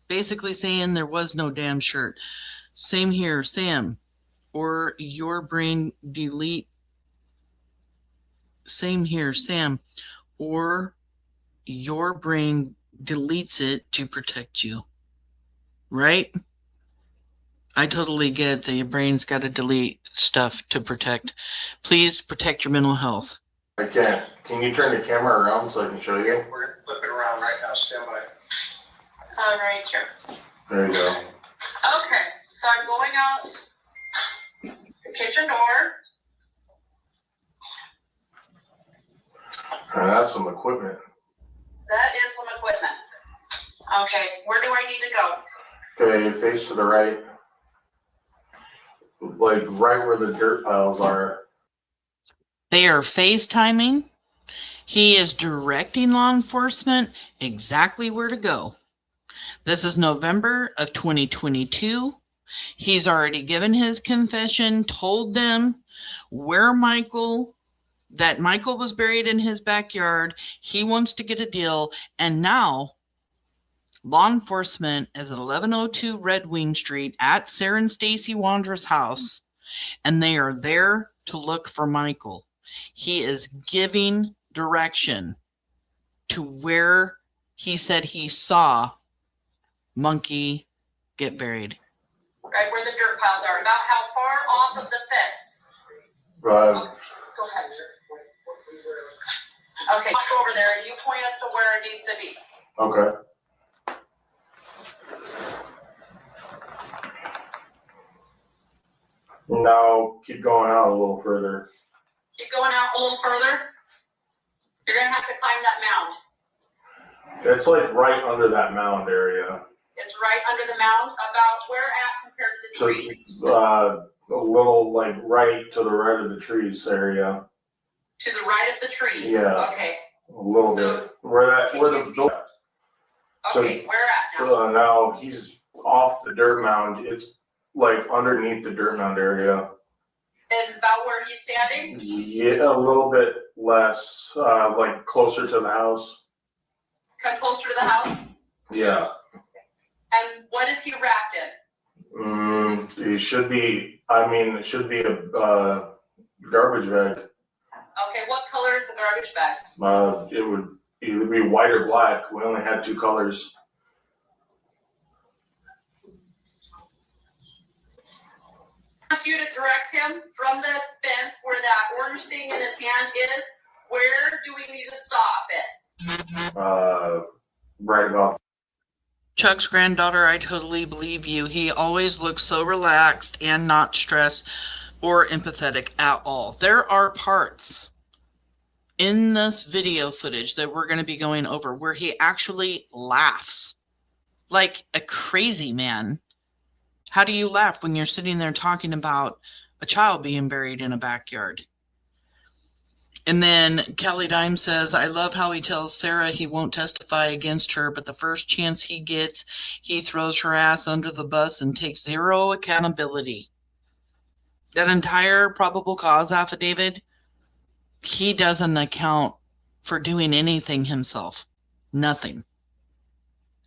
Basically saying there was no damn shirt. Same here, Sam. Or your brain delete. Same here, Sam. Or your brain deletes it to protect you. Right? I totally get that your brain's got to delete stuff to protect. Please protect your mental health. I can't. Can you turn the camera around so I can show you? We're going to flip it around right now. Stand by. Right here. There you go. Okay. So I'm going out the kitchen door. That's some equipment. That is some equipment. Okay. Where do I need to go? Okay, face to the right. Like right where the dirt piles are. They are FaceTiming. He is directing law enforcement exactly where to go. This is November of 2022. He's already given his confession, told them where that Michael was buried in his backyard. He wants to get a deal. And now law enforcement is at 1102 Red Wing Street at Sarah and Stacey Wondra's house, and they are there to look for Michael. He is giving direction to where he said he saw Monkey get buried. Right where the dirt piles are. About how far off of the fence? Right. Go ahead. Okay, walk over there and you point us to where it needs to be. Okay. Now keep going out a little further. Keep going out a little further. You're going to have to climb that mound. It's like right under that mound area. It's right under the mound. About where at compared to the trees? A little like right to the right of the trees area. To the right of the trees? Yeah. Okay. A little bit. Where the Okay, where at now? Now he's off the dirt mound. It's like underneath the dirt mound area. And about where he's standing? Yeah, a little bit less, like closer to the house. Come closer to the house? Yeah. And what is he wrapped in? It should be a garbage bag. Okay, what color is the garbage bag? It would either be white or black. We only had two colors. I want you to direct him from the fence where that orange thing in his hand is. Where do we need to stop it? Right about. Chuck's granddaughter, I totally believe you. He always looks so relaxed and not stressed or empathetic at all. There are parts in this video footage that we're going to be going over where he actually laughs like a crazy man. How do you laugh when you're sitting there talking about a child being buried in a backyard? And then Kelly Dime says, I love how he tells Sarah he won't testify against her, but the first chance he gets, he throws her ass under the bus and takes zero accountability. That entire probable cause affidavit, he doesn't account for doing anything himself. Nothing.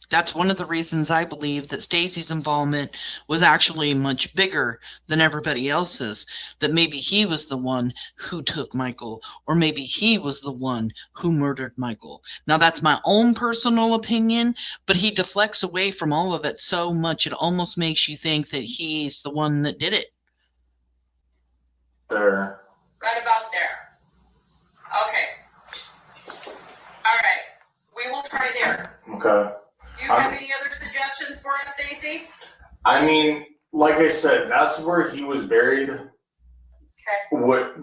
That's one of the reasons I believe that Stacey's involvement was actually much bigger than everybody else's, that maybe he was the one who took Michael, or maybe he was the one who murdered Michael. Now, that's my own personal opinion, but he deflects away from all of it so much, it almost makes you think that he's the one that did it. There. Right about there. Okay. All right. We will try there. Okay. Do you have any other suggestions for us, Stacey? I mean, like I said, that's where he was buried. Okay.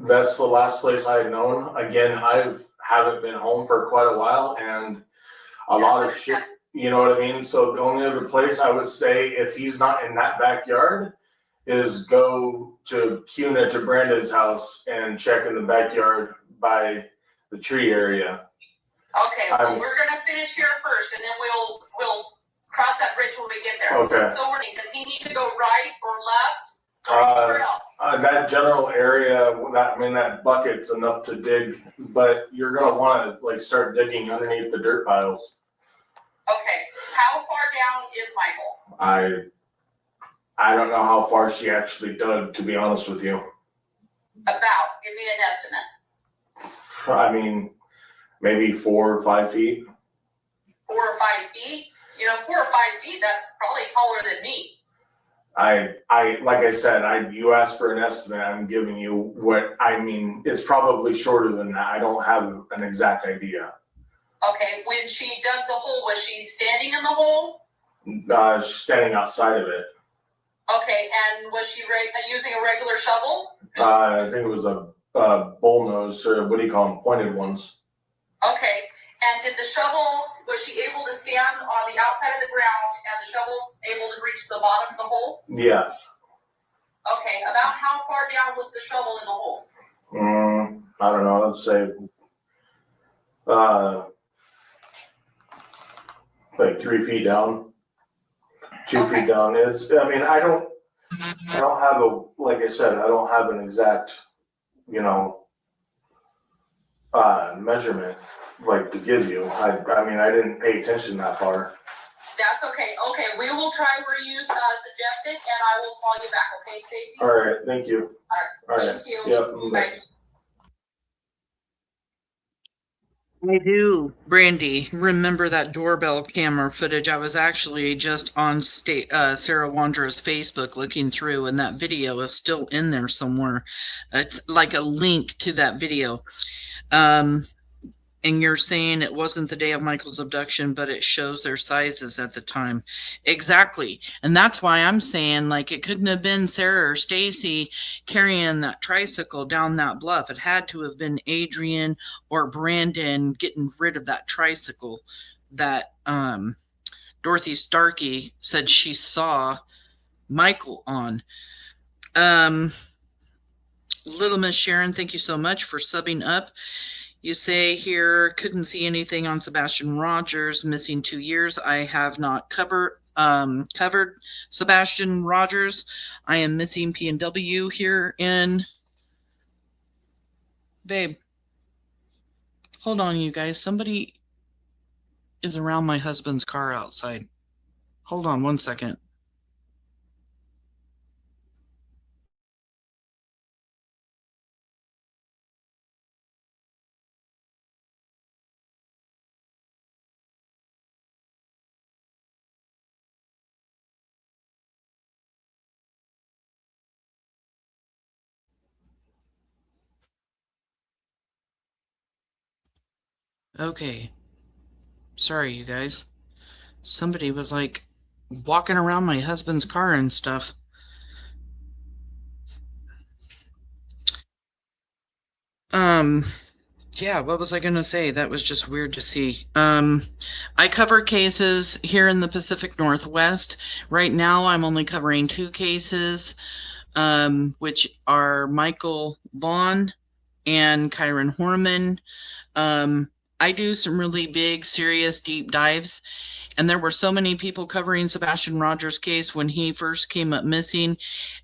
That's the last place I had known. Again, haven't been home for quite a while, and a lot of shit. You know what I mean? So the only other place I would say, if he's not in that backyard, is go to Cuna, to Brandon's house, and check in the backyard by the tree area. Okay, well, we're gonna finish here first, and then we'll cross that bridge when we get there. Okay. So does he need to go right or left, or anywhere else? That general area, that bucket's enough to dig, but you're gonna want to start digging underneath the dirt piles. Okay, how far down is Michael? I don't know how far she actually dug, to be honest with you. Give me an estimate. I mean, maybe 4 or 5 feet. 4 or 5 feet? 4 or 5 feet, that's probably taller than me. Like I said, you asked for an estimate. I'm giving you what I mean. It's probably shorter than that. I don't have an exact idea. Okay, when she dug the hole, was she standing in the hole? She's standing outside of it. Okay, and was she using a regular shovel? I think it was a bullnose, or what do you call them, pointed ones. Okay, and did the shovel, was she able to stand on the outside of the ground and the shovel able to reach the bottom of the hole? Yes. Okay, about how far down was the shovel in the hole? I don't know, let's say like 3 feet down, 2 feet down. I don't have like I said, I don't have an exact, measurement to give you. I didn't pay attention that far. That's okay. Okay, we will try where you suggested, and I will call you back. Okay, Stacey? All right, thank you. All right. Thank you. Yep. Bye. I do, Brandy, remember that doorbell camera footage. I was actually just on Sarah Wandra's Facebook looking through, and that video is still in there somewhere. It's like a link to that video. And you're saying it wasn't the day of Michael's abduction, but it shows their sizes at the time. Exactly. And that's why I'm saying, it couldn't have been Sarah or Stacey carrying that tricycle down that bluff. It had to have been Adrian or Brandon getting rid of that tricycle that Dorothy Starkey said she saw Michael on. Little Miss Sharon, thank you so much for subbing up. You say here, couldn't see anything on Sebastian Rogers, missing 2 years. I have not covered Sebastian Rogers. I am missing PNW here in... Babe, hold on, you guys. Somebody is around my husband's car outside. Hold on 1 second. Okay. Sorry, you guys. Somebody was walking around my husband's car and stuff. Yeah, what was I going to say? That was just weird to see. I cover cases here in the Pacific Northwest. Right now, I'm only covering 2 cases, which are Michael Vaughan and Kyron Horman. I do some really big, serious, deep dives. And there were so many people covering Sebastian Rogers' case when he first came up missing.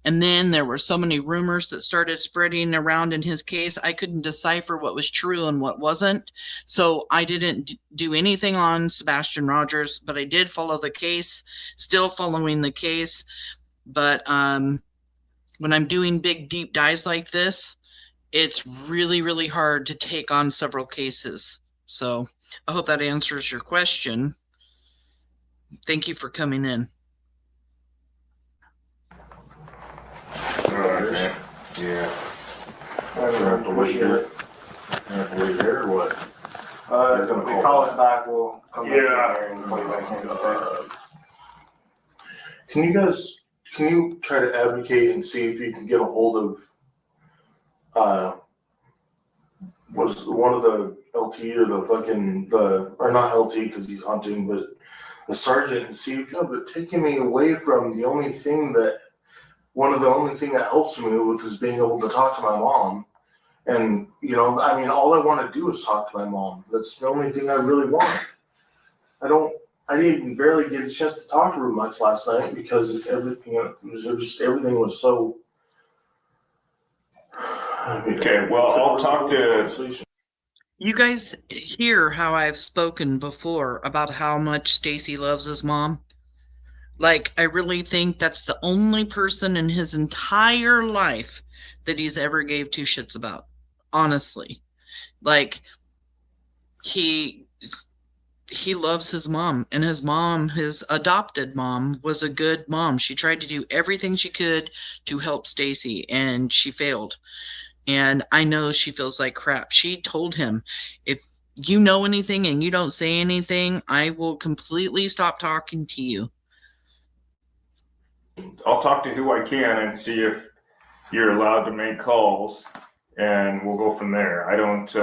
And then there were so many rumors that started spreading around in his case. I couldn't decipher what was true and what wasn't. So I didn't do anything on Sebastian Rogers, but I did follow the case, still following the case. But when I'm doing big, deep dives like this, it's really, really hard to take on several cases. So I hope that answers your question. Thank you for coming in. Alright, yeah. I don't have to wait here. I have to wait here or what? If they call us back, we'll come back Yeah. and call you back in. Okay? Can you try to advocate and see if you can get a hold of, was one of the LT or or not LT because he's hunting, but the sergeant, and see if you're taking me away from the only thing that helps me with is being able to talk to my mom. And, all I want to do is talk to my mom. That's the only thing I really want. I didn't even barely get a chance to talk to her much last night because everything was so. Okay, well, I'll talk to. You guys hear how I've spoken before about how much Stacey loves his mom? Like, I really think that's the only person in his entire life that he's ever gave two shits about. Honestly. Like, he loves his mom, and his mom, his adopted mom, was a good mom. She tried to do everything she could to help Stacey, and she failed. And I know she feels like crap. She told him, if you know anything and you don't say anything, I will completely stop talking to you. I'll talk to who I can and see if you're allowed to make calls, and we'll go from there. I don't,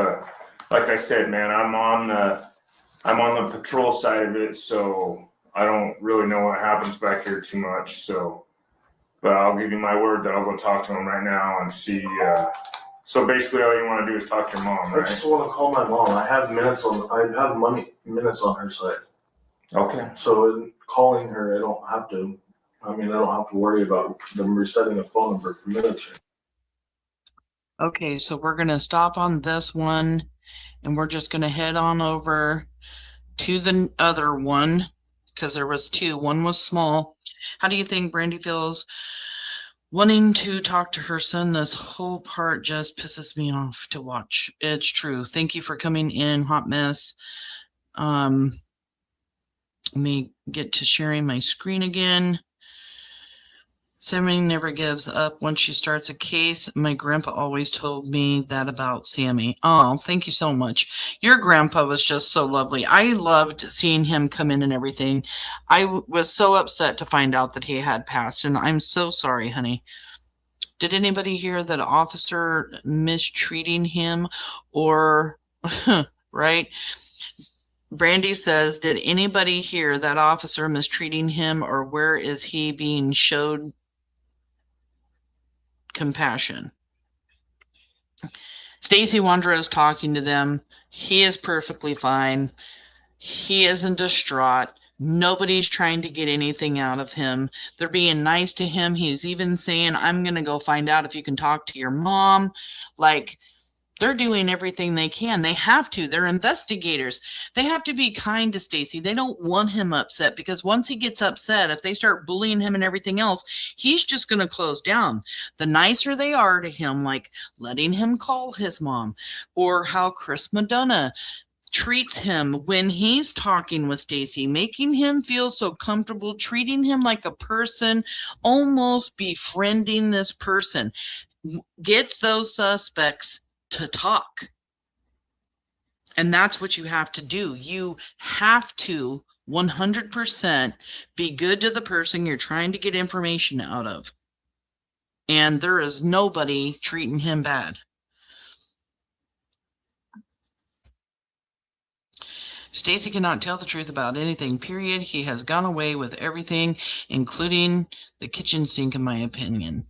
like I said, man, I'm on the patrol side of it, so I don't really know what happens back here too much. So, but I'll give you my word that I'll go talk to him right now and see. So basically, all you want to do is talk to your mom, right? I just want to call my mom. I have minutes on her side. Okay. So calling her, I don't have to worry about them resetting a phone number for minutes. Okay, so we're going to stop on this one, and we're just going to head on over to the other one, because there was two. One was small. How do you think Brandy feels wanting to talk to her son? This whole part just pisses me off to watch. It's true. Thank you for coming in, Hot Mess. Let me get to sharing my screen again. Sammy never gives up once she starts a case. My grandpa always told me that about Sammy. Oh, thank you so much. Your grandpa was just so lovely. I loved seeing him come in and everything. I was so upset to find out that he had passed, and I'm so sorry, honey. Did anybody hear that officer mistreating him or, right? Brandy says, did anybody hear that officer mistreating him, or where is he being showed compassion? Stacey Wondra is talking to them. He is perfectly fine. He isn't distraught. Nobody's trying to get anything out of him. They're being nice to him. He's even saying, I'm going to go find out if you can talk to your mom. Like, they're doing everything they can. They have to. They're investigators. They have to be kind to Stacey. They don't want him upset, because once he gets upset, if they start bullying him and everything else, he's just going to close down. The nicer they are to him, like letting him call his mom, or how Chris Madonna treats him when he's talking with Stacey, making him feel so comfortable, treating him like a person, almost befriending this person, gets those suspects to talk. And that's what you have to do. You have to 100% be good to the person you're trying to get information out of. And there is nobody treating him bad. Stacey cannot tell the truth about anything, period. He has gone away with everything, including the kitchen sink, in my opinion.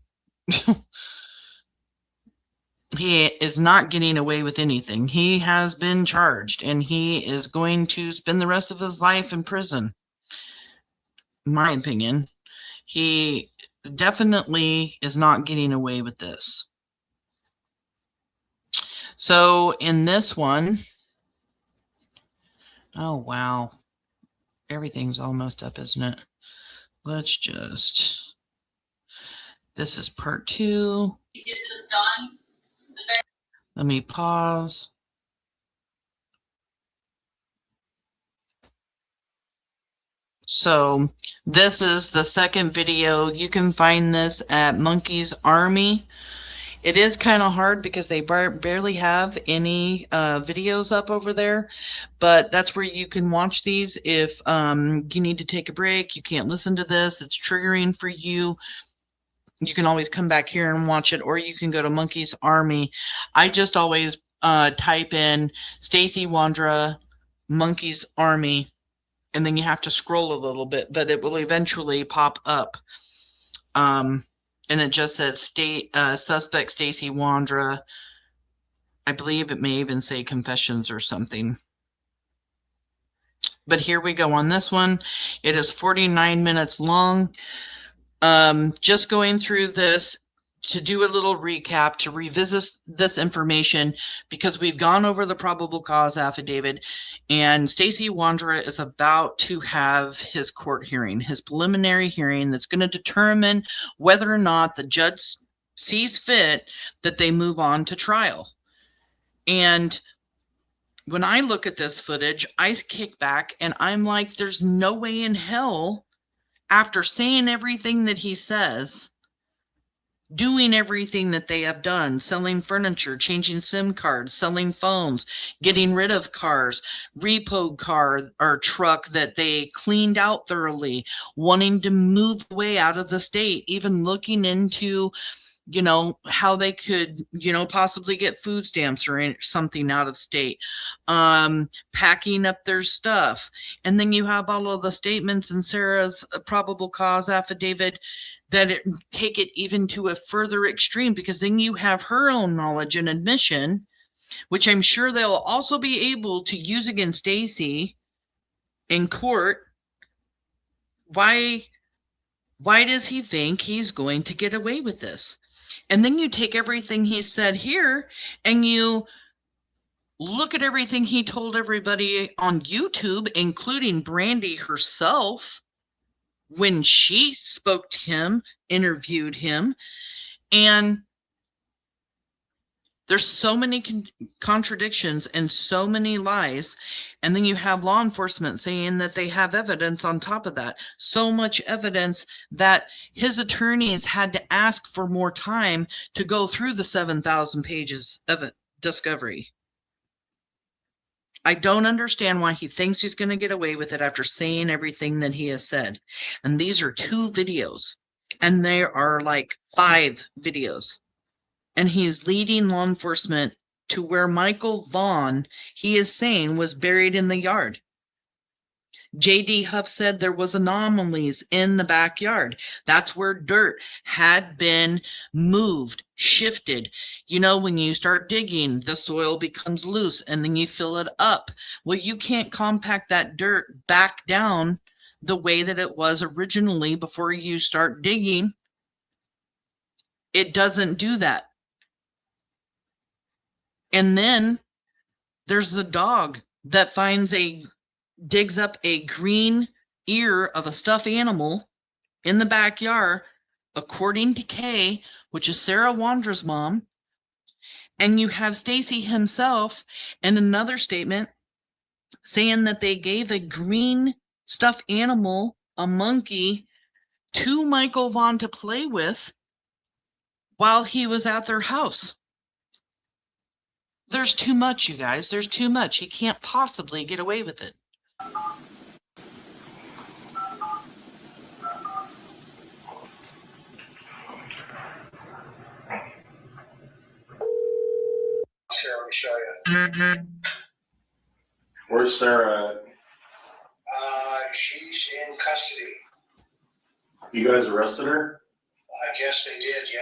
he is not getting away with anything. He has been charged, and he is going to spend the rest of his life in prison. In my opinion, he definitely is not getting away with this. So in this one, oh wow, everything's almost up, isn't it? Let's just, this is part 2. Get this done. Let me pause. So this is the second video. You can find this at Monkey's Army. It is kind of hard because they barely have any videos up over there, but that's where you can watch these if you need to take a break, you can't listen to this, it's triggering for you. You can always come back here and watch it, or you can go to Monkey's Army. I just always type in Stacey Wondra, Monkey's Army, and then you have to scroll a little bit, but it will eventually pop up. And it just says suspect Stacey Wondra. I believe it may even say confessions or something. But here we go on this one. It is 49 minutes long. Just going through this to do a little recap, to revisit this information, because we've gone over the probable cause affidavit, and Stacey Wondra is about to have his court hearing, his preliminary hearing that's going to determine whether or not the judge sees fit that they move on to trial. And when I look at this footage, I kick back and I'm like, there's no way in hell, after saying everything that he says, doing everything that they have done, selling furniture, changing SIM cards, selling phones, getting rid of cars, repo car or truck that they cleaned out thoroughly, wanting to move away out of the state, even looking into, you know, how they could, you know, possibly get food stamps or something out of state, packing up their stuff. And then you have all of the statements in Sarah's probable cause affidavit that take it even to a further extreme, because then you have her own knowledge and admission, which I'm sure they'll also be able to use against Stacey in court. Why does he think he's going to get away with this? And then you take everything he said here and you look at everything he told everybody on YouTube, including Brandy herself, when she spoke to him, interviewed him, and there's so many contradictions and so many lies. And then you have law enforcement saying that they have evidence on top of that. So much evidence that his attorneys had to ask for more time to go through the 7,000 pages of discovery. I don't understand why he thinks he's going to get away with it after saying everything that he has said. And these are 2 videos, and there are like 5 videos. And he is leading law enforcement to where Michael Vaughan, he is saying, was buried in the yard. J.D. Huff said there was anomalies in the backyard. That's where dirt had been moved, shifted. You know, when you start digging, the soil becomes loose and then you fill it up. Well, you can't compact that dirt back down the way that it was originally before you start digging. It doesn't do that. And then there's the dog that digs up a green ear of a stuffed animal in the backyard, according to Kay, which is Sarah Wondra's mom. And you have Stacey himself in another statement saying that they gave a green stuffed animal, a monkey, to Michael Vaughan to play with while he was at their house. There's too much, you guys. There's too much. He can't possibly get away with it. Sarah, let me show you. Where's Sarah at? She's in custody. You guys arrested her? I guess they did, yeah.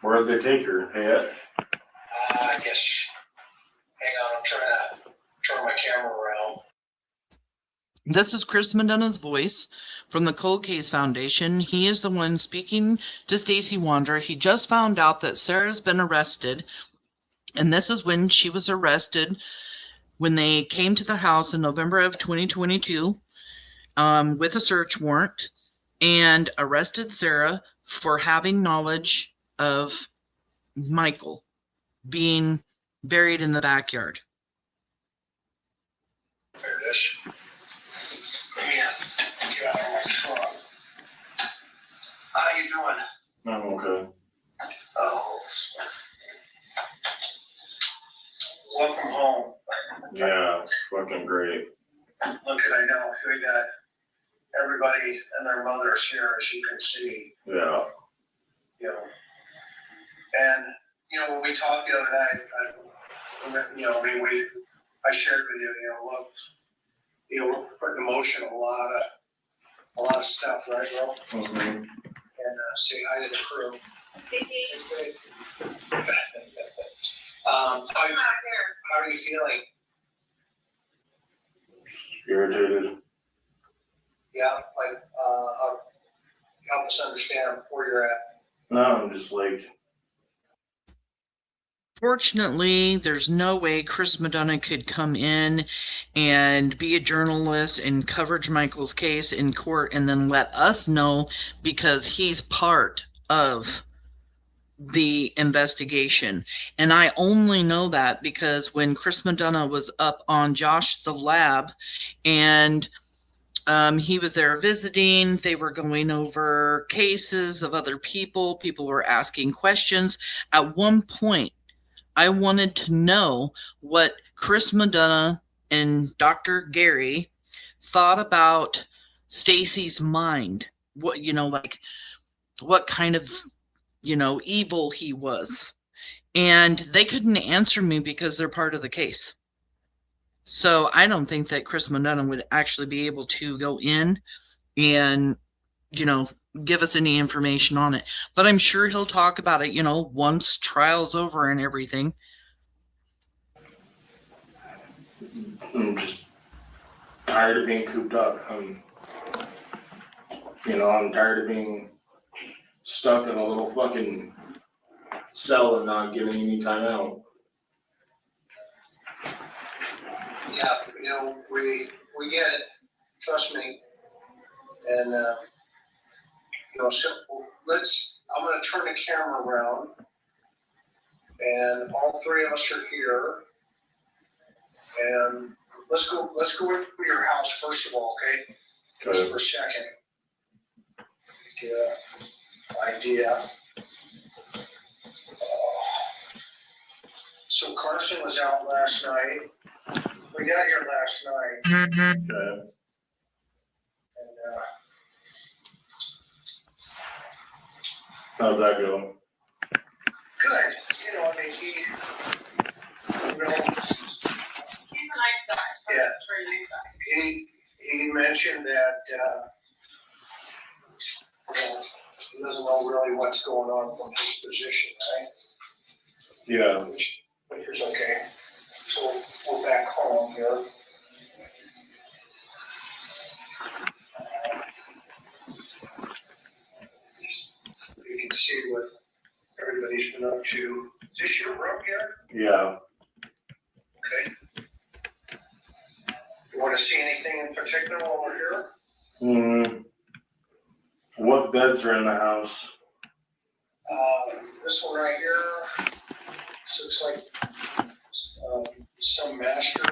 Where did they take her? Hey, I guess. Hang on, I'm trying to turn my camera around. This is Chris Medina's voice from the Cold Case Foundation. He is the one speaking to Stacey Wondra. He just found out that Sarah's been arrested, and this is when she was arrested when they came to the house in November of 2022 with a search warrant and arrested Sarah for having knowledge of Michael being buried in the backyard. There it is. Let me get out of my truck. How you doing? I'm okay. Oh. Welcome home. Yeah, fucking great. Look at, I know, we got everybody and their mothers here, as you can see. Yeah. You know. And, you know, when we talked the other night, I shared with you, look, we're putting in motion a lot of stuff, right, bro? Mm-hmm. And say hi to the crew. Stacey. How are you feeling? Irritated. Yeah, like, help us understand where you're at. No, I'm just like. Fortunately, there's no way Chris Medina could come in and be a journalist and coverage Michael's case in court and then let us know, because he's part of the investigation. And I only know that because when Chris Medina was up on Josh the Lab and he was there visiting, they were going over cases of other people. People were asking questions. At one point, I wanted to know what Chris Medina and Dr. Gary thought about Stacey's mind. What, like what kind of, evil he was. And they couldn't answer me because they're part of the case. So I don't think that Chris Medina would actually be able to go in and, give us any information on it. But I'm sure he'll talk about it, once trial's over and everything. I'm just tired of being cooped up. I'm tired of being stuck in a little fucking cell and not getting any time out. Yeah, we get it. Trust me. And so I'm going to turn the camera around, and all three of us are here. And let's go into your house first of all, okay? Just for a second. Get an idea. So Carson was out last night. We got here last night. Okay. And How'd that go? good. He's a nice guy. Yeah. Very nice guy. He mentioned that he doesn't know really what's going on from his position, right? Yeah. Which is okay. So we're back home here. You can see what everybody's been up to. Is this your room here? Yeah. Okay. You want to see anything in particular while we're here? What beds are in the house? This one right here. This looks like some master.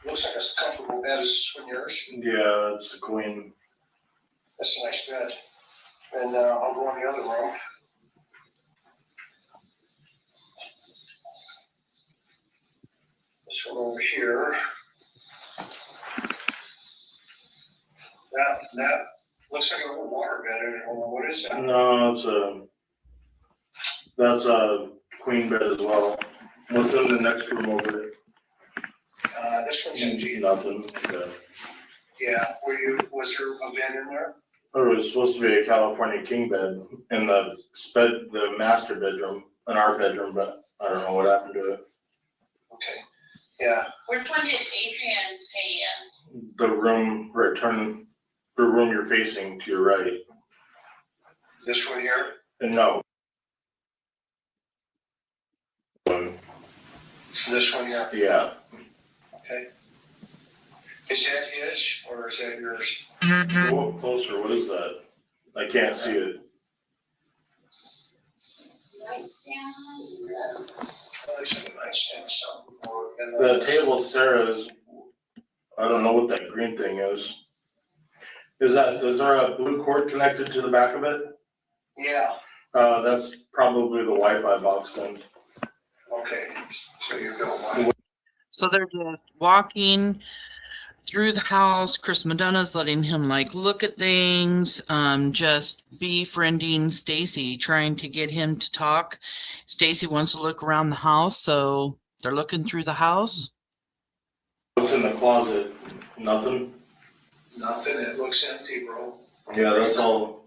Looks like a comfortable bed. Is this one yours? Yeah, it's the queen. That's a nice bed. And I'll go in the other room. This one over here. That looks like a little water bed. I don't know what is that. No, that's a queen bed as well. What's in the next room over there? This one's empty. Nothing. Okay. Yeah. Was there a bed in there? There was supposed to be a California king bed in the master bedroom. in our bedroom, but I don't know what happened to it. Okay. Yeah. Which one did Adrian stay in? The room, the room you're facing to your right. This one here? And no. This one here? Yeah. Okay. Is that his or is that yours? Go up closer. What is that? I can't see it. Nightstand. It's a nightstand, something. The table Sarah's, I don't know what that green thing is. Is there a blue cord connected to the back of it? Yeah. That's probably the Wi-Fi box then. Okay. So you're going. So they're just walking through the house. Chris Madonna's letting him like look at things, just befriending Stacey, trying to get him to talk. Stacey wants to look around the house, so they're looking through the house. What's in the closet? Nothing? Nothing. It looks empty, bro. Yeah, that's all.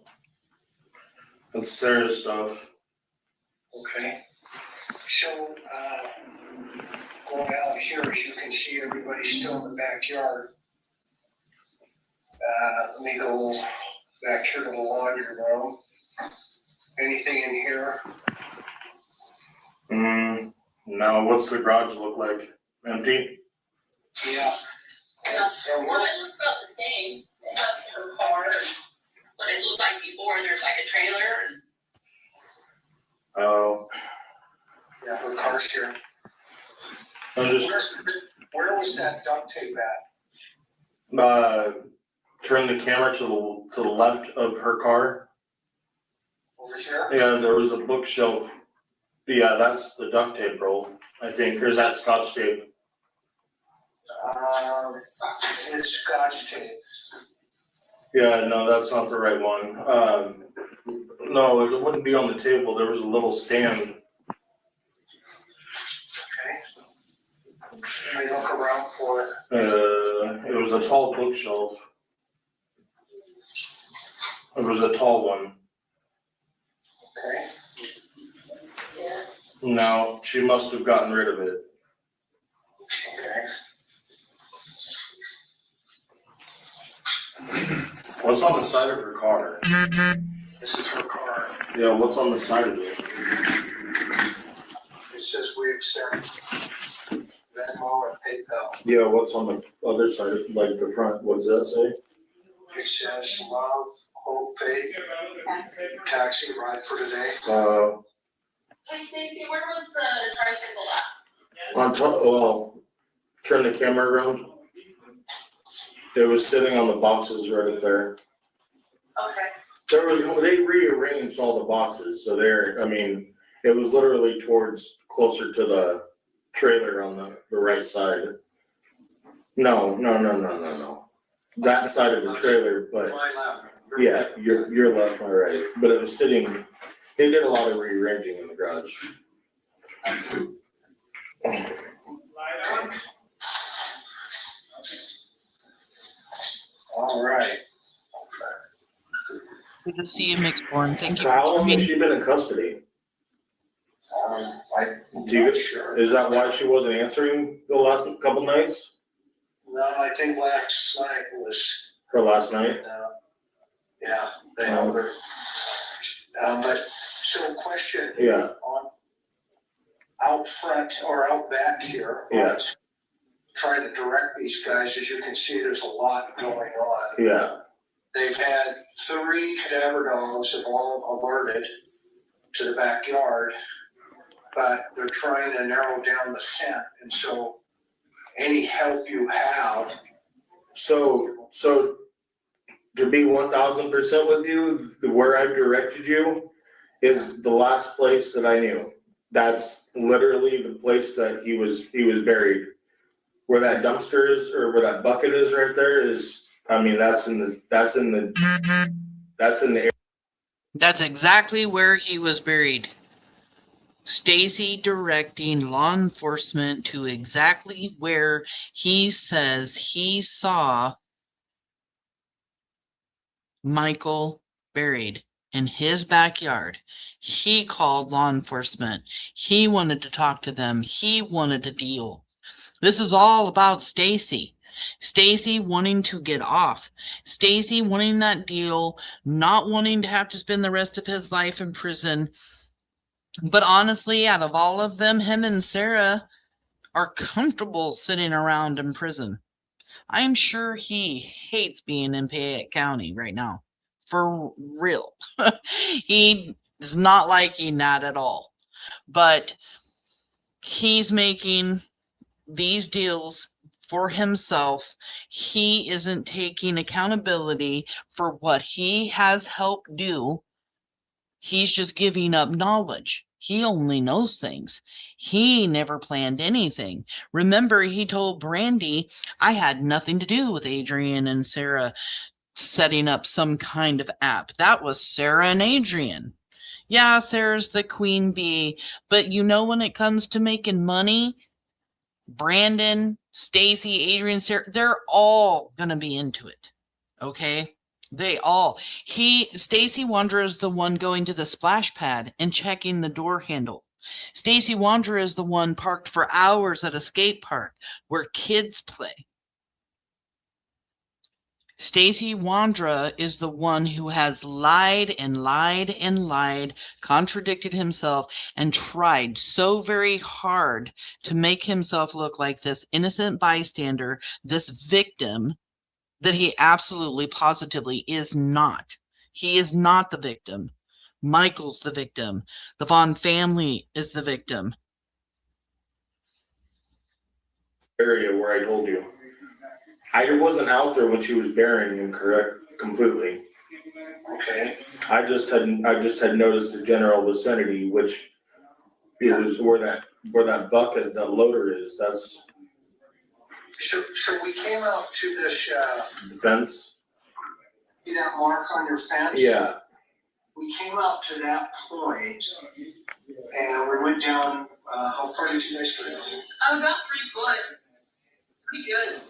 That's Sarah's stuff. Okay. So, going out here, as you can see, everybody's still in the backyard. Let me go back here to the laundry room. Anything in here? No, what's the garage look like? Empty? Yeah. Well, it looks about the same. It has her car, what it looked like before, and there's like a trailer and. Oh. Yeah, her car's here. I'm just. Where was that duct tape at? Turn the camera to the left of her car. Over here? Yeah, there was a bookshelf. Yeah, that's the duct tape roll, I think. Or is that Scotch tape? It's Scotch tape. Yeah, no, that's not the right one. No, it wouldn't be on the table. There was a little stand. Okay. Let me look around for it. It was a tall bookshelf. It was a tall one. Okay. No, she must have gotten rid of it. Okay. What's on the side of her car? This is her car. Yeah, what's on the side of it? It says we accept Venmo and PayPal. Yeah, what's on the other side, like the front? What does that say? It says love, hope, faith, taxi ride for today. Hey Stacey, where was the tricycle at? On top, well, turn the camera around. It was sitting on the boxes right up there. Okay. They rearranged all the boxes, so it was literally closer to the trailer on the right side. No. That side of the trailer, but yeah, your left, my right. But it was sitting, they did a lot of rearranging in the garage. All right. Good to see you, Mixborn. Thank you. So how long has she been in custody? I'm not sure. Is that why she wasn't answering the last couple nights? No, I think last night was, Her last night? yeah, they held her. But, so question. Yeah. On out front or out back here. Yeah. Trying to direct these guys, as you can see, there's a lot going on. Yeah. They've had 3 cadaver dogs have all alerted to the backyard, but they're trying to narrow down the scent. And so any help you have. So to be 1000% with you, where I've directed you is the last place that I knew. That's literally the place that he was buried. Where that dumpster is, or where that bucket is right there is, that's in the area. That's exactly where he was buried. Stacey directing law enforcement to exactly where he says he saw Michael buried. in his backyard. He called law enforcement. He wanted to talk to them. He wanted to deal. This is all about Stacey. Stacey wanting to get off. Stacey wanting that deal, not wanting to have to spend the rest of his life in prison. But honestly, out of all of them, him and Sarah are comfortable sitting around in prison. I'm sure he hates being in Fayette County right now. For real. He is not liking that at all. But he's making these deals for himself. He isn't taking accountability for what he has helped do. He's just giving up knowledge. He only knows things. He never planned anything. Remember, he told Brandy, I had nothing to do with Adrian and Sarah setting up some kind of app. That was Sarah and Adrian. Yeah, Sarah's the queen bee, but you know, when it comes to making money, Brandon, Stacey, Adrian, Sarah, they're all going to be into it. Okay? Stacey Wondra is the one going to the splash pad and checking the door handle. Stacey Wondra is the one parked for hours at a skate park where kids play. Stacey Wondra is the one who has lied and lied and lied, contradicted himself, and tried so very hard to make himself look like this innocent bystander, this victim, that he absolutely positively is not. He is not the victim. Michael's the victim. The Vaughan family is the victim. Area where I told you. I wasn't out there when she was burying him, correct? Completely. Okay. I just had noticed the general vicinity, which is where that bucket, that loader is. That's So we came out to this, fence. see that mark on your fence? Yeah. We came out to that point and we went down, how far did you guys go down? About 3 foot. Pretty good.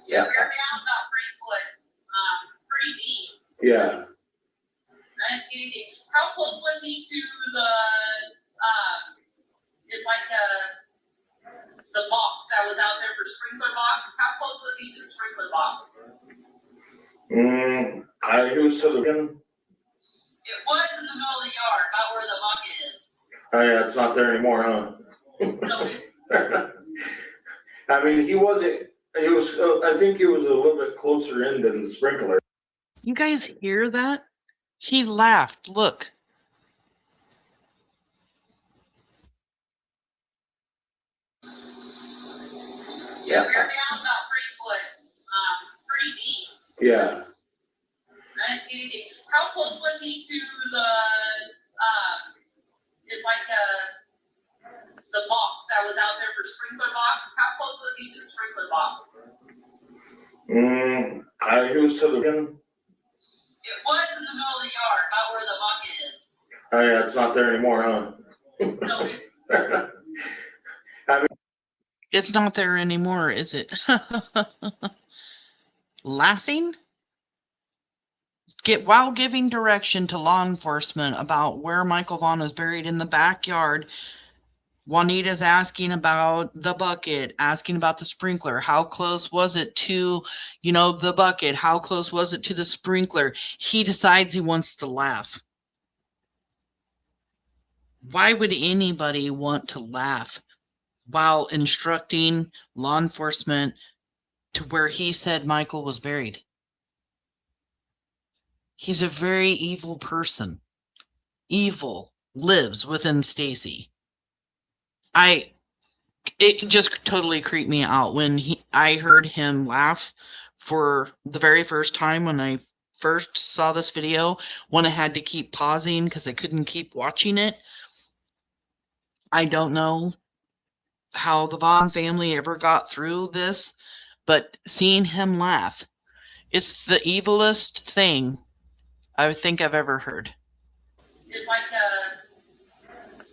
Yeah. We're down about 3 foot. Pretty deep. Yeah. I didn't see anything. How close was he to the it's like the box that was out there for sprinkler box? How close was he to the sprinkler box? He was to the It was in the middle of the yard, about where the bucket is. Oh yeah, it's not there anymore, huh? I mean, he was. I think he was a little bit closer in than the sprinkler. You guys hear that? He laughed. Look. Yeah. We're down about 3 foot. Pretty deep. Yeah. I didn't see anything. How close was he to the it's like the box that was out there for sprinkler box? How close was he to the sprinkler box? He was to the It was in the middle of the yard, about where the bucket is. Oh yeah, it's not there anymore, huh? I mean, It's not there anymore, is it? Laughing? While giving direction to law enforcement about where Michael Vaughan is buried in the backyard, Juanita's asking about the bucket, asking about the sprinkler. How close was it to, the bucket? How close was it to the sprinkler? He decides he wants to laugh. Why would anybody want to laugh while instructing law enforcement to where he said Michael was buried? He's a very evil person. Evil lives within Stacey. It just totally creeped me out when I heard him laugh for the very first time when I first saw this video, when I had to keep pausing because I couldn't keep watching it. I don't know how the Vaughan family ever got through this, but seeing him laugh, it's the evilest thing I think I've ever heard. It's like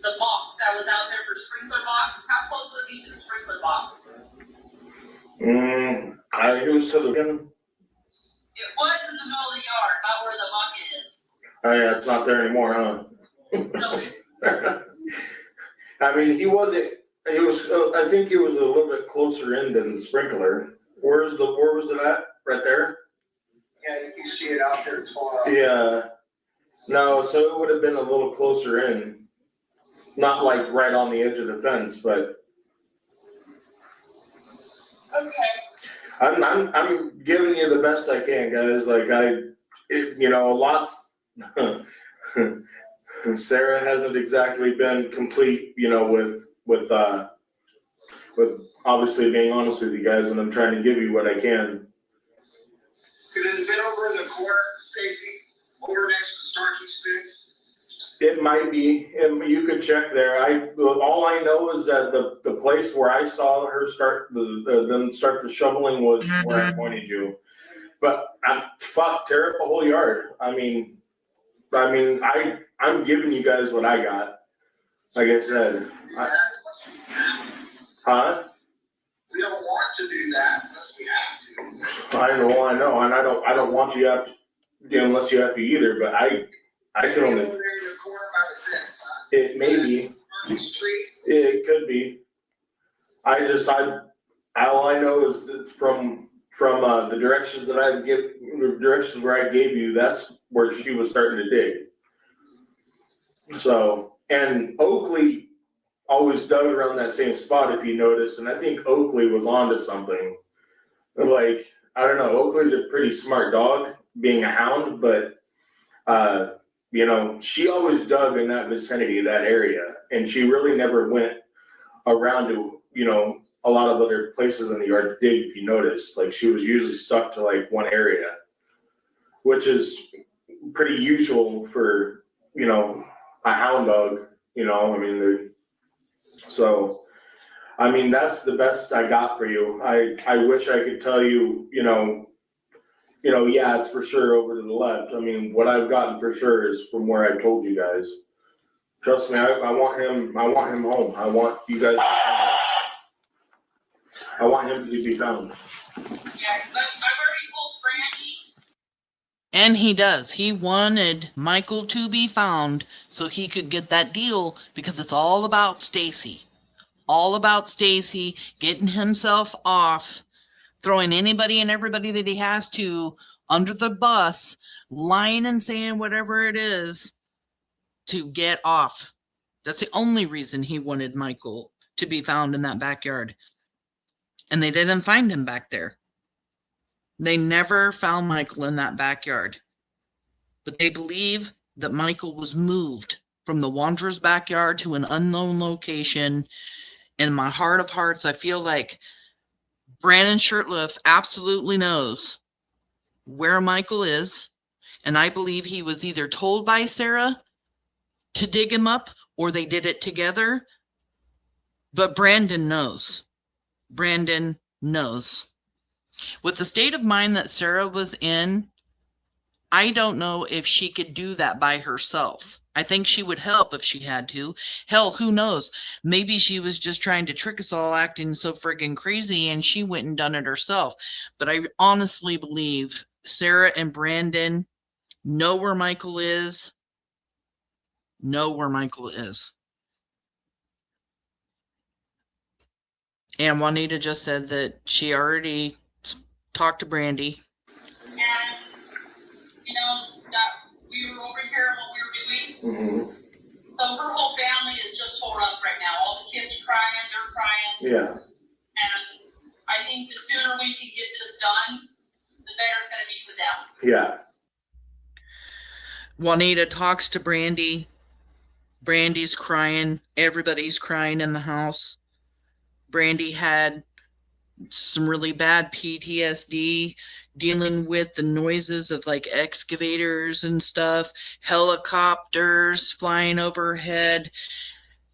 the box that was out there for sprinkler box. How close was he to the sprinkler box? He was to the. It was in the middle of the yard, about where the bucket is. Oh yeah, it's not there anymore, huh? I mean, he wasn't. He was. I think he was a little bit closer in than the sprinkler. Where was it at? Right there. Yeah, you can see it out there. Yeah. No, so it would have been a little closer in. Not like right on the edge of the fence, but. Okay. I'm giving you the best I can, guys. Like lots. Sarah hasn't exactly been complete, with obviously being honest with you guys, and I'm trying to give you what I can. Could it have been over in the court, Stacey? Over next to Starkey's fence? It might be. You could check there. All I know is that the place where I saw her start the shoveling was where I pointed you. But tear up the whole yard. I'm giving you guys what I got. Like I said. Huh? We don't want to do that unless we have to. I know, and I don't want you to have to, unless you have to either. But I can only. Over there in the corner by the fence, huh? It may be. It could be. All I know is that from the directions that the directions where I gave you, that's where she was starting to dig. So, and Oakley always dug around that same spot, if you noticed, and I think Oakley was onto something. Like, I don't know, Oakley's a pretty smart dog, being a hound, but she always dug in that vicinity, that area, and she really never went around to, a lot of other places in the yard to dig, if you noticed. Like, she was usually stuck to like one area, which is pretty usual for, a hound dog, that's the best I got for you. I wish I could tell you, yeah, it's for sure over to the left. What I've gotten for sure is from where I told you guys. Trust me, I want him home. I want you guys. I want him to be found. Yeah, because I've already told Brandy. And he does. He wanted Michael to be found so he could get that deal, because it's all about Stacey. All about Stacey getting himself off, throwing anybody and everybody that he has to under the bus, lying and saying whatever it is to get off. That's the only reason he wanted Michael to be found in that backyard. And they didn't find him back there. They never found Michael in that backyard. But they believe that Michael was moved from the Wandra's backyard to an unknown location. In my heart of hearts, I feel like Brandon Shurtleff absolutely knows where Michael is. And I believe he was either told by Sarah to dig him up, or they did it together. But Brandon knows. Brandon knows. With the state of mind that Sarah was in, I don't know if she could do that by herself. I think she would help if she had to. Hell, who knows? Maybe she was just trying to trick us all, acting so friggin' crazy, and she went and done it herself. But I honestly believe Sarah and Brandon know where Michael is. Know where Michael is. And Juanita just said that she already talked to Brandy. And, that we were over here and what we were doing. Mm-hmm. So her whole family is just tore up right now. All the kids crying, they're crying. Yeah. And I think the sooner we can get this done, the better it's going to be for them. Yeah. Juanita talks to Brandy. Brandy's crying. Everybody's crying in the house. Brandy had some really bad PTSD, dealing with the noises of like excavators and stuff, helicopters flying overhead.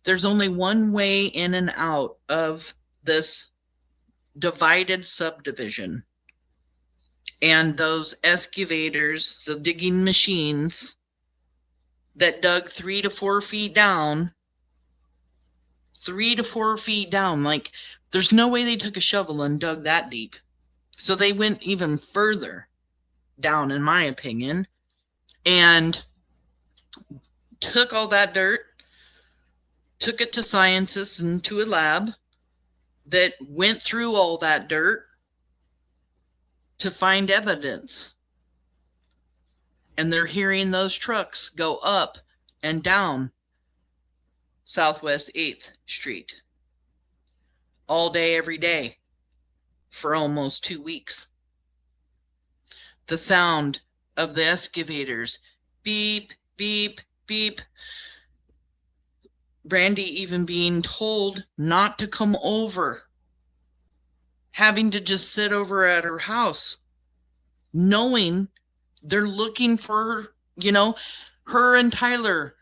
There's only one way in and out of this divided subdivision. And those excavators, the digging machines that dug 3 to 4 feet down, 3 to 4 feet down. Like, there's no way they took a shovel and dug that deep. So they went even further down, in my opinion, and took all that dirt, took it to scientists and to a lab that went through all that dirt to find evidence. And they're hearing those trucks go up and down Southwest 8th Street all day, every day for almost 2 weeks. The sound of the excavators, beep, beep, beep. Brandy even being told not to come over, having to just sit over at her house, knowing they're looking for, her and Tyler,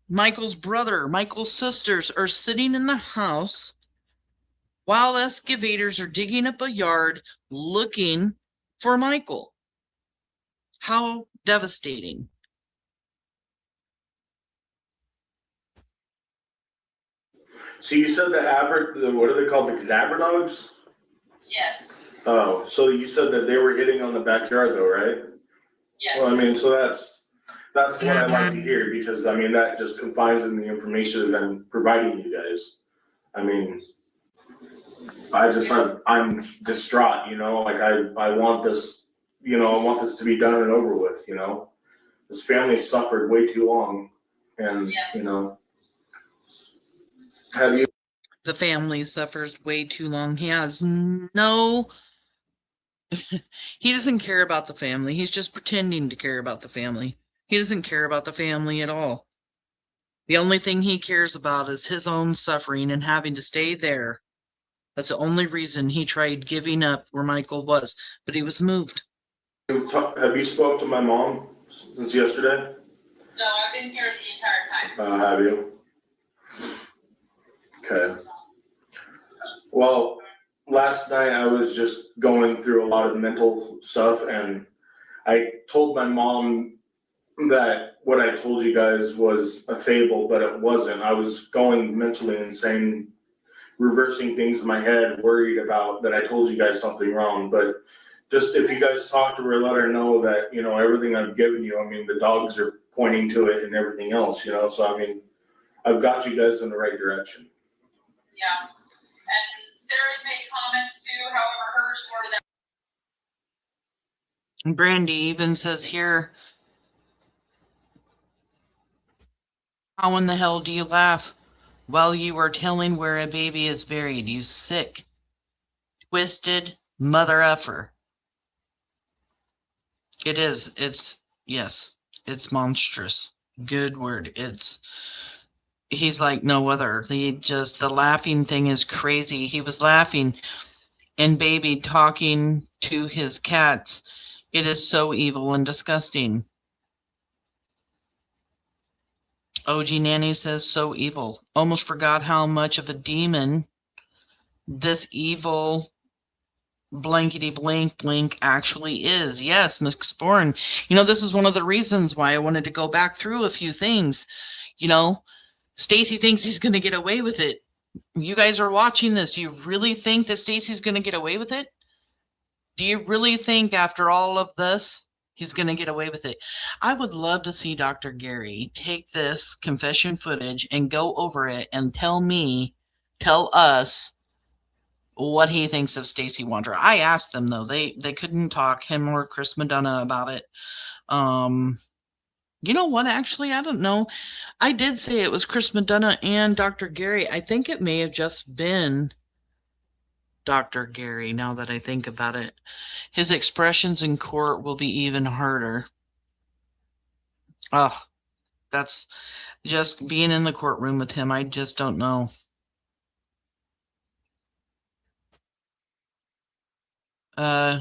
Michael's brother, Michael's sisters, are sitting in the house while excavators are digging up a yard looking for Michael. How devastating. So you said what are they called? The cadaver dogs? Yes. Oh, so you said that they were hitting on the backyard though, right? Yes. Well, I mean, so that's what I like to hear, because I mean that just confines in the information that I'm providing you guys. I mean, I'm distraught, like I want this, I want this to be done and over with, This family suffered way too long, and have you? The family suffers way too long. He has no. He doesn't care about the family. He's just pretending to care about the family. He doesn't care about the family at all. The only thing he cares about is his own suffering and having to stay there. That's the only reason he tried giving up where Michael was, but he was moved. Have you spoke to my mom since yesterday? No, I've been here the entire time. Have you? Okay. Well, last night I was just going through a lot of mental stuff, and I told my mom that what I told you guys was a fable, but it wasn't. I was going mentally insane, reversing things in my head, worried about that I told you guys something wrong. But just if you guys talk to her, let her know that, everything I've given you, I mean, the dogs are pointing to it and everything else, so I mean, I've got you guys in the right direction. Yeah. And Sarah's made comments too, however hers were that. Brandy even says here, how in the hell do you laugh while you are telling where a baby is buried? You sick, twisted mother effer. It is. It's monstrous. Good word. He's like no other. The laughing thing is crazy. He was laughing and baby talking to his cats. It is so evil and disgusting. OG Nanny says so evil. Almost forgot how much of a demon this evil blankety blink actually is. Yes, Miss Sporn. This is one of the reasons why I wanted to go back through a few things. Stacey thinks he's going to get away with it. You guys are watching this. You really think that Stacey's going to get away with it? Do you really think after all of this, he's going to get away with it? I would love to see Dr. Gary take this confession footage and go over it and tell us what he thinks of Stacey Wondra. I asked them, though. They couldn't talk, him or Chris Madonna, about it. You know what? Actually, I don't know. I did say it was Chris Madonna and Dr. Gary. I think it may have just been Dr. Gary, now that I think about it. His expressions in court will be even harder. Oh, that's just being in the courtroom with him. I just don't know.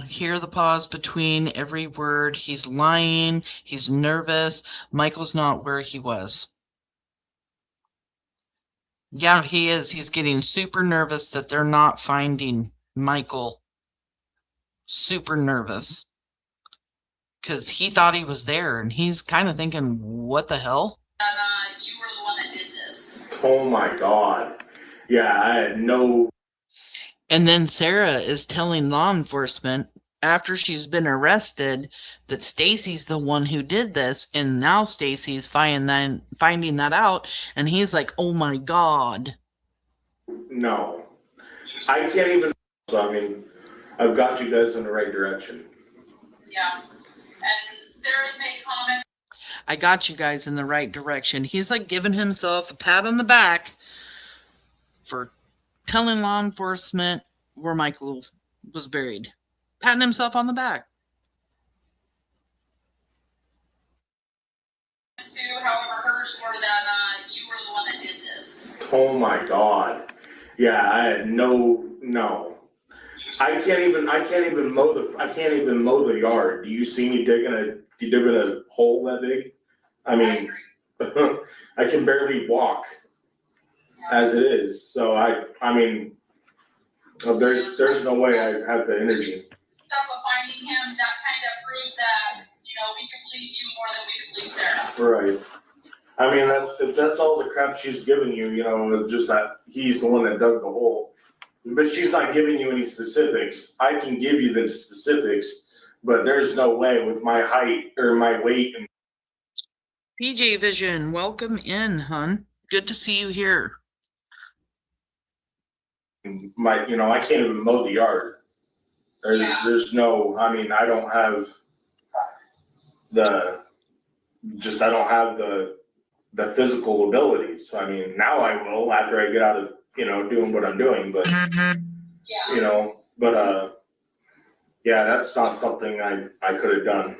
Hear the pause between every word. He's lying. He's nervous. Michael's not where he was. Yeah, he is. He's getting super nervous that they're not finding Michael. Super nervous. Because he thought he was there, and he's kind of thinking, what the hell? You were the one that did this. Oh my God. Yeah, I had no. And then Sarah is telling law enforcement after she's been arrested that Stacey's the one who did this, and now Stacey's finding that out, and he's like, "Oh my God." No, I can't even. So I mean, I've got you guys in the right direction. Yeah. And Sarah's made comments. I got you guys in the right direction. He's like giving himself a pat on the back for telling law enforcement where Michael was buried. Patting himself on the back. However, hers were that you were the one that did this. Oh my God. Yeah, I had no. I can't even mow the yard. Do you see me digging a hole that big? I mean, I can barely walk as it is. So I mean, there's no way I have the energy. Stuff of finding him, that kind of proves that, we can believe you more than we can believe Sarah. Right. I mean, that's all the crap she's giving you, just that he's the one that dug the hole. But she's not giving you any specifics. I can give you the specifics, but there's no way with my height or my weight. And PJ Vision, welcome in, hun. Good to see you here. I can't even mow the yard. There's no, I mean, I don't have the physical abilities. I mean, now I will after I get out of, doing what I'm doing, but, yeah, that's not something I could have done.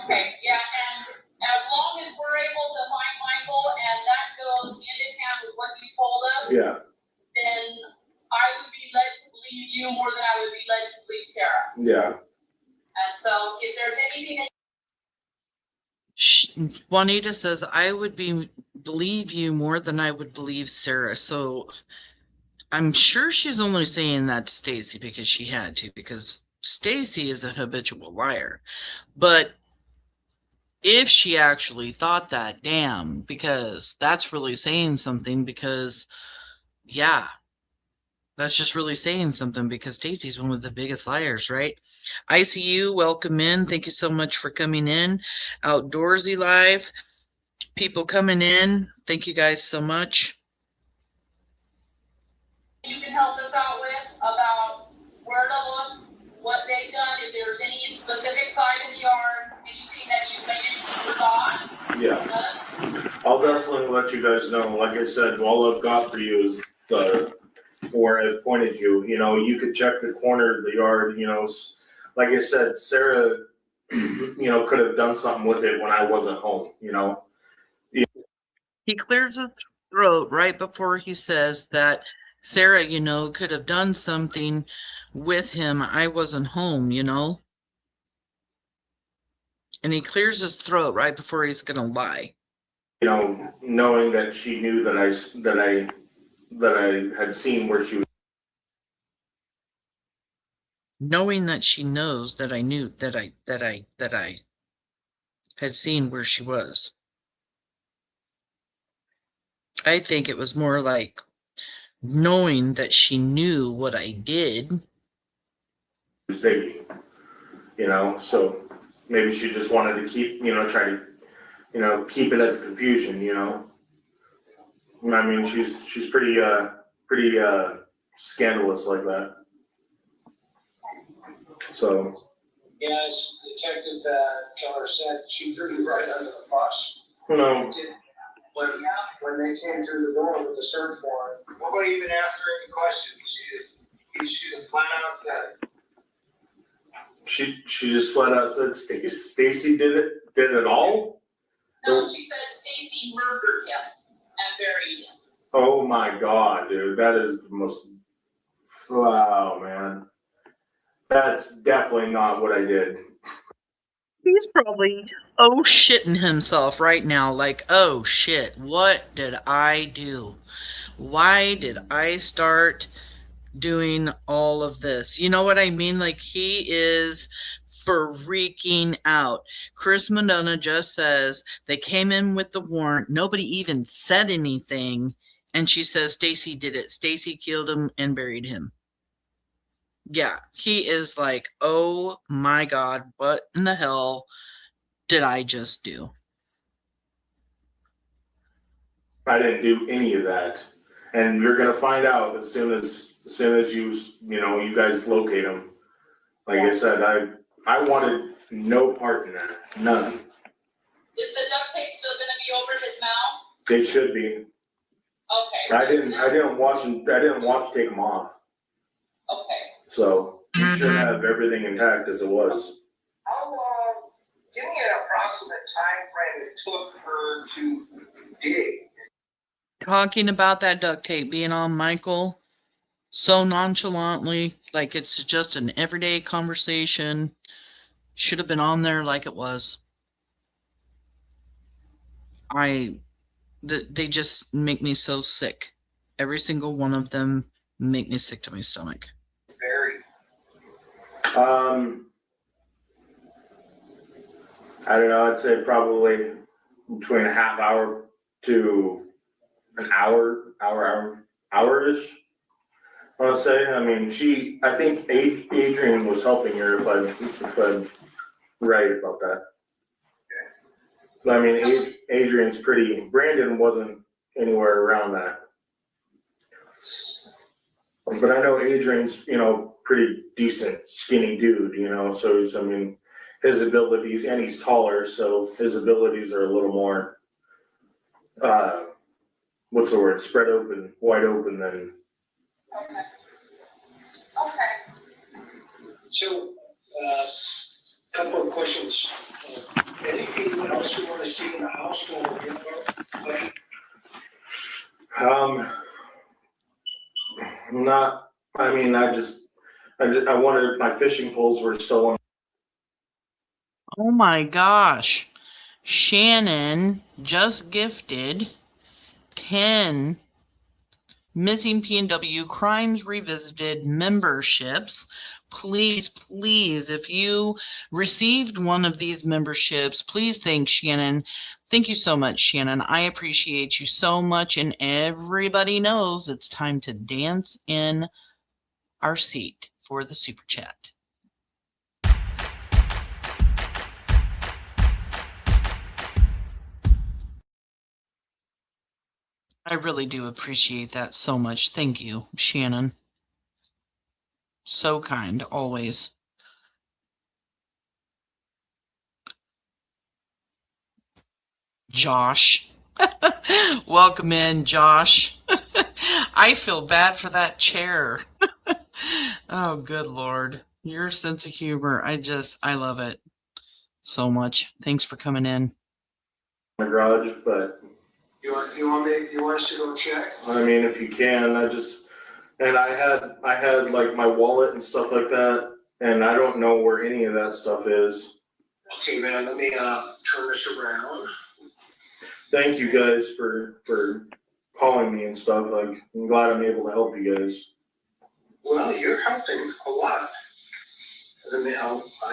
Okay, yeah, and as long as we're able to find Michael and that goes hand in hand with what you told us, then I would be led to believe you more than I would be led to believe Sarah. Yeah. And so if there's anything that Juanita says, I would believe you more than I would believe Sarah. So I'm sure she's only saying that to Stacey because she had to, because Stacey is a habitual liar. But if she actually thought that, damn, because that's really saying something, because yeah, that's just really saying something, because Stacey's one of the biggest liars, right? ICU, welcome in. Thank you so much for coming in. Outdoorsy Live, people coming in. Thank you guys so much. you can help us out with about where to look, what they've done, if there's any specific side of the yard, anything that you may have forgot. Yeah. I'll definitely let you guys know. Like I said, all I've got for you is where I pointed you. You could check the corner of the yard. Like I said, Sarah, could have done something with it when I wasn't home. He clears his throat right before he says that Sarah, could have done something with him. I wasn't home, And he clears his throat right before he's gonna lie. Knowing that she knew that I had seen where she was. Knowing that she knows that I knew that I had seen where she was. I think it was more like knowing that she knew what I did. Baby, so maybe she just wanted to keep, try to, keep it as a confusion, I mean, she's pretty scandalous like that. So. Yes, Detective Keller said she threw you right under the bus. No. When they came through the door with the search warrant, nobody even asked her any questions. She just flat out said it. She just flat out said Stacey did it all? No, she said Stacey murdered him and buried him. Oh my God, dude, that is the most. Wow, man, that's definitely not what I did. He's probably shitting himself right now, like, oh shit, what did I do? Why did I start doing all of this? You know what I mean? Like, he is freaking out. Chris Madonna just says they came in with the warrant. Nobody even said anything. And she says Stacey did it. Stacey killed him and buried him. Yeah, he is like, oh my God, what in the hell did I just do? I didn't do any of that. And you're gonna find out as soon as you guys locate him. Like I said, I wanted no part in that. None. Is the duct tape still gonna be over his mouth? They should be. Okay. I didn't watch take them off. Okay. So you should have everything intact as it was. How long, give me an approximate time frame it took her to dig? Talking about that duct tape being on Michael so nonchalantly, like it's just an everyday conversation. Should have been on there like it was. They just make me so sick. Every single one of them make me sick to my stomach. Very. I don't know. I'd say probably between a half hour to an hour-ish. I want to say. I mean, I think Adrian was helping her if I'm right about that. I mean, Adrian's pretty. Brandon wasn't anywhere around that. But I know Adrian's, pretty decent, skinny dude, so his abilities, and he's taller, so his abilities are a little more, spread open, wide open than. Okay. So, couple of questions. Anything else you want to see in the house while we're in Not. I mean, I wanted my fishing poles were still on. Oh my gosh. Shannon just gifted 10 Missing PNW Crimes Revisited memberships. Please, if you received one of these memberships, please thank Shannon. Thank you so much, Shannon. I appreciate you so much, and everybody knows it's time to dance in our seat for the super chat. I really do appreciate that so much. Thank you, Shannon. So kind, always. Josh. Welcome in, Josh. I feel bad for that chair. Oh, good Lord. Your sense of humor, I love it so much. Thanks for coming in. My garage, but You want us to go check? I mean, if you can, I had like my wallet and stuff like that, and I don't know where any of that stuff is. Okay, man, let me turn this around. Thank you guys for calling me and stuff. Like, I'm glad I'm able to help you guys. Well, you're helping a lot.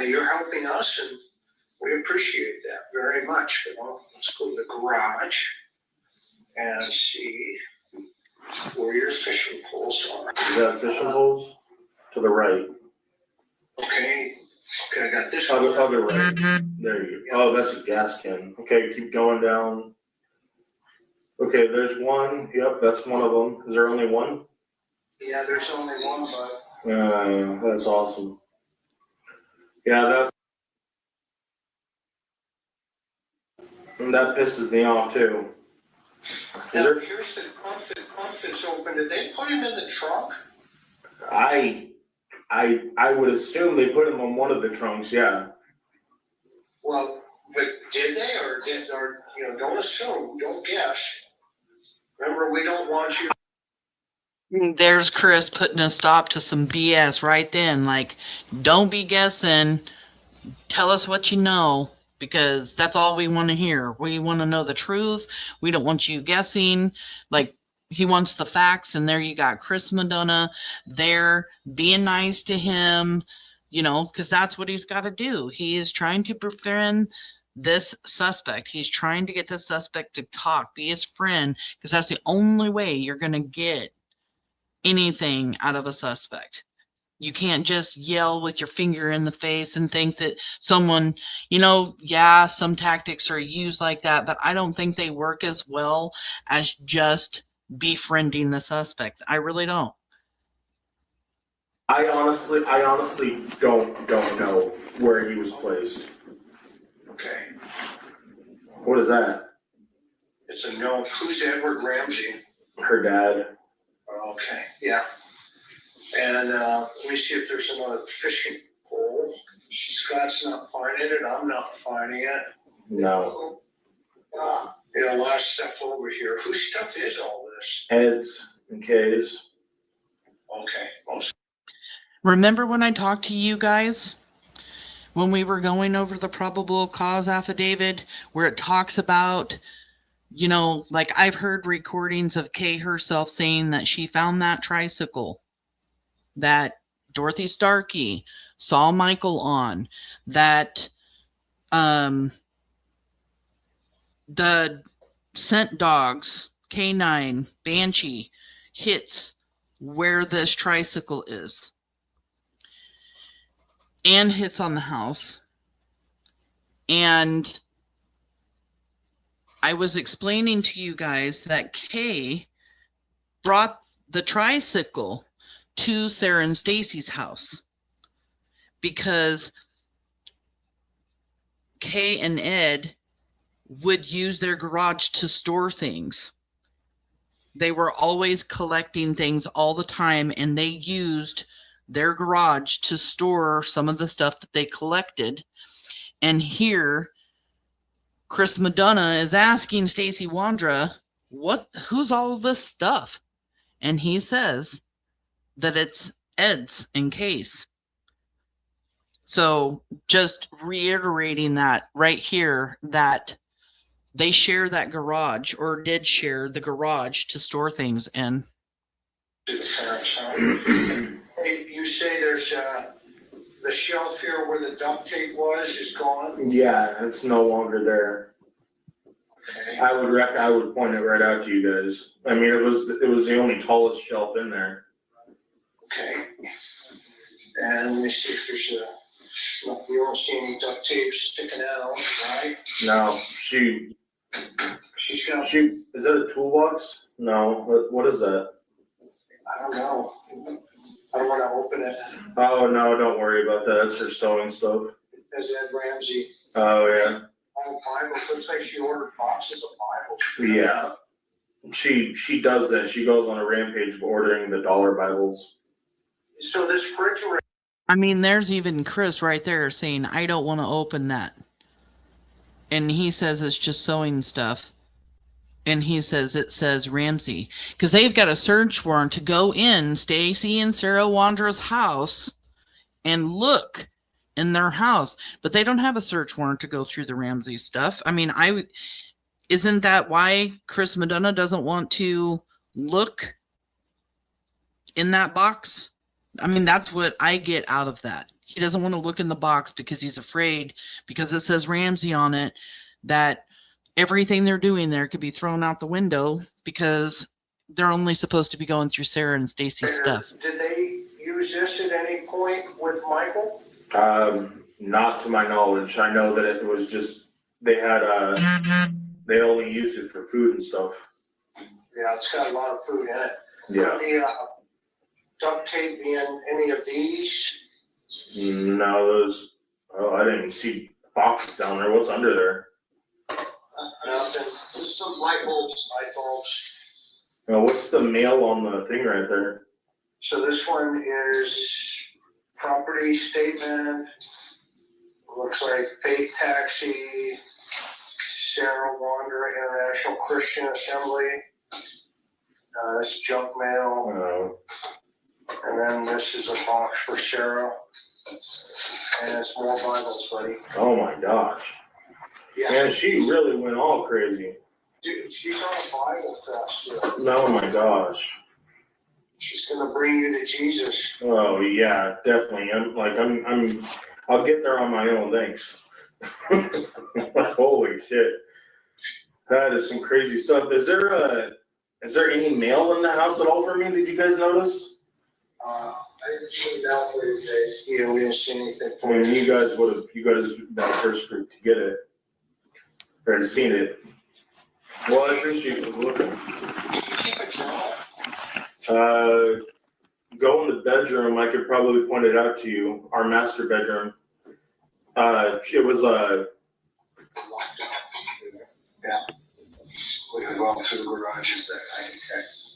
You're helping us, and we appreciate that very much. Let's go to the garage and see where your fishing poles are. You got fishing poles? To the right. Okay, I got this Other right. There you go. Oh, that's a gas can. Okay, keep going down. Okay, there's one. Yep, that's one of them. Is there only one? Yeah, there's only one, but. That's awesome. Yeah, that pisses me off too. Here's the trunk that's open. Did they put him in the trunk? I would assume they put him on one of the trunks, yeah. Well, but did they or don't assume, don't guess. Remember, we don't want you. There's Chris putting a stop to some BS right then. Like, don't be guessing. Tell us what you know, because that's all we want to hear. We want to know the truth. We don't want you guessing. Like, he wants the facts, and there you got Chris Madonna there being nice to him, because that's what he's got to do. He is trying to befriend this suspect. He's trying to get the suspect to talk, be his friend, because that's the only way you're going to get anything out of a suspect. You can't just yell with your finger in the face and think that someone, yeah, some tactics are used like that, but I don't think they work as well as just befriending the suspect. I really don't. I honestly don't know where he was placed. Okay. What is that? It's a no. Who's Edward Ramsey? Her dad. Okay, yeah. And let me see if there's another fishing pole. Scott's not finding it. I'm not finding it. No. A lot of stuff over here. Whose stuff is all this? Ed's and K's. Okay. Remember when I talked to you guys when we were going over the probable cause affidavit where it talks about, like I've heard recordings of Kay herself saying that she found that tricycle that Dorothy Starkey saw Michael on, that the scent dogs, K9, Banshee, hits where this tricycle is and hits on the house. And I was explaining to you guys that Kay brought the tricycle to Sarah and Stacey's house because Kay and Ed would use their garage to store things. They were always collecting things all the time, and they used their garage to store some of the stuff that they collected. And here, Chris Madonna is asking Stacey Wondra, who's all this stuff? And he says that it's Ed's and Kay's. So just reiterating that right here, that they share that garage, or did share the garage to store things in. Hey, you say there's the shelf here where the duct tape was is gone? Yeah, it's no longer there. Okay. I would point it right out to you guys. I mean, it was the only tallest shelf in there. Okay. And let me see if there's you don't see any duct tape sticking out, right? No, she's got. Is that a toolbox? No. What is that? I don't know. I don't want to open it. Oh no, don't worry about that. That's her sewing stuff. There's Ed Ramsey. Oh yeah. Oh, Bible. Looks like she ordered boxes of Bibles. Yeah. She does that. She goes on a rampage of ordering the dollar Bibles. So this refrigerator. I mean, there's even Chris right there saying, I don't want to open that. And he says it's just sewing stuff. And he says it says Ramsey. Because they've got a search warrant to go in Stacey and Sarah Wondra's house and look in their house. But they don't have a search warrant to go through the Ramsey stuff. I mean, isn't that why Chris Madonna doesn't want to look in that box? I mean, that's what I get out of that. He doesn't want to look in the box because he's afraid, because it says Ramsey on it, that everything they're doing there could be thrown out the window because they're only supposed to be going through Sarah and Stacey's stuff. Did they use this at any point with Michael? Not to my knowledge. I know that it was just, they only used it for food and stuff. Yeah, it's got a lot of food in it. Yeah. The duct tape in any of these? No, I didn't even see boxes down there. What's under there? Nothing. Just some light bulbs. What's the mail on the thing right there? So this one is property statement. Looks like Faith Taxi, Sarah Wondra International Christian Assembly. This junk mail. And then this is a box for Sarah. And it's more Bibles, buddy. Oh my gosh. Yeah. Man, she really went all crazy. Dude, she's on a Bible fast here. Oh my gosh. She's gonna bring you to Jesus. Oh yeah, definitely. I'll get there on my own, thanks. Holy shit. That is some crazy stuff. Is there any mail in the house at all for me? Did you guys notice? I didn't see mail for these days. Yeah, we didn't see anything I mean, you guys that first group to get it. Or to seen it. Well, I appreciate you looking. Go in the bedroom. I could probably point it out to you. Our master bedroom. It was Yeah. We can go up to the garages that I can text.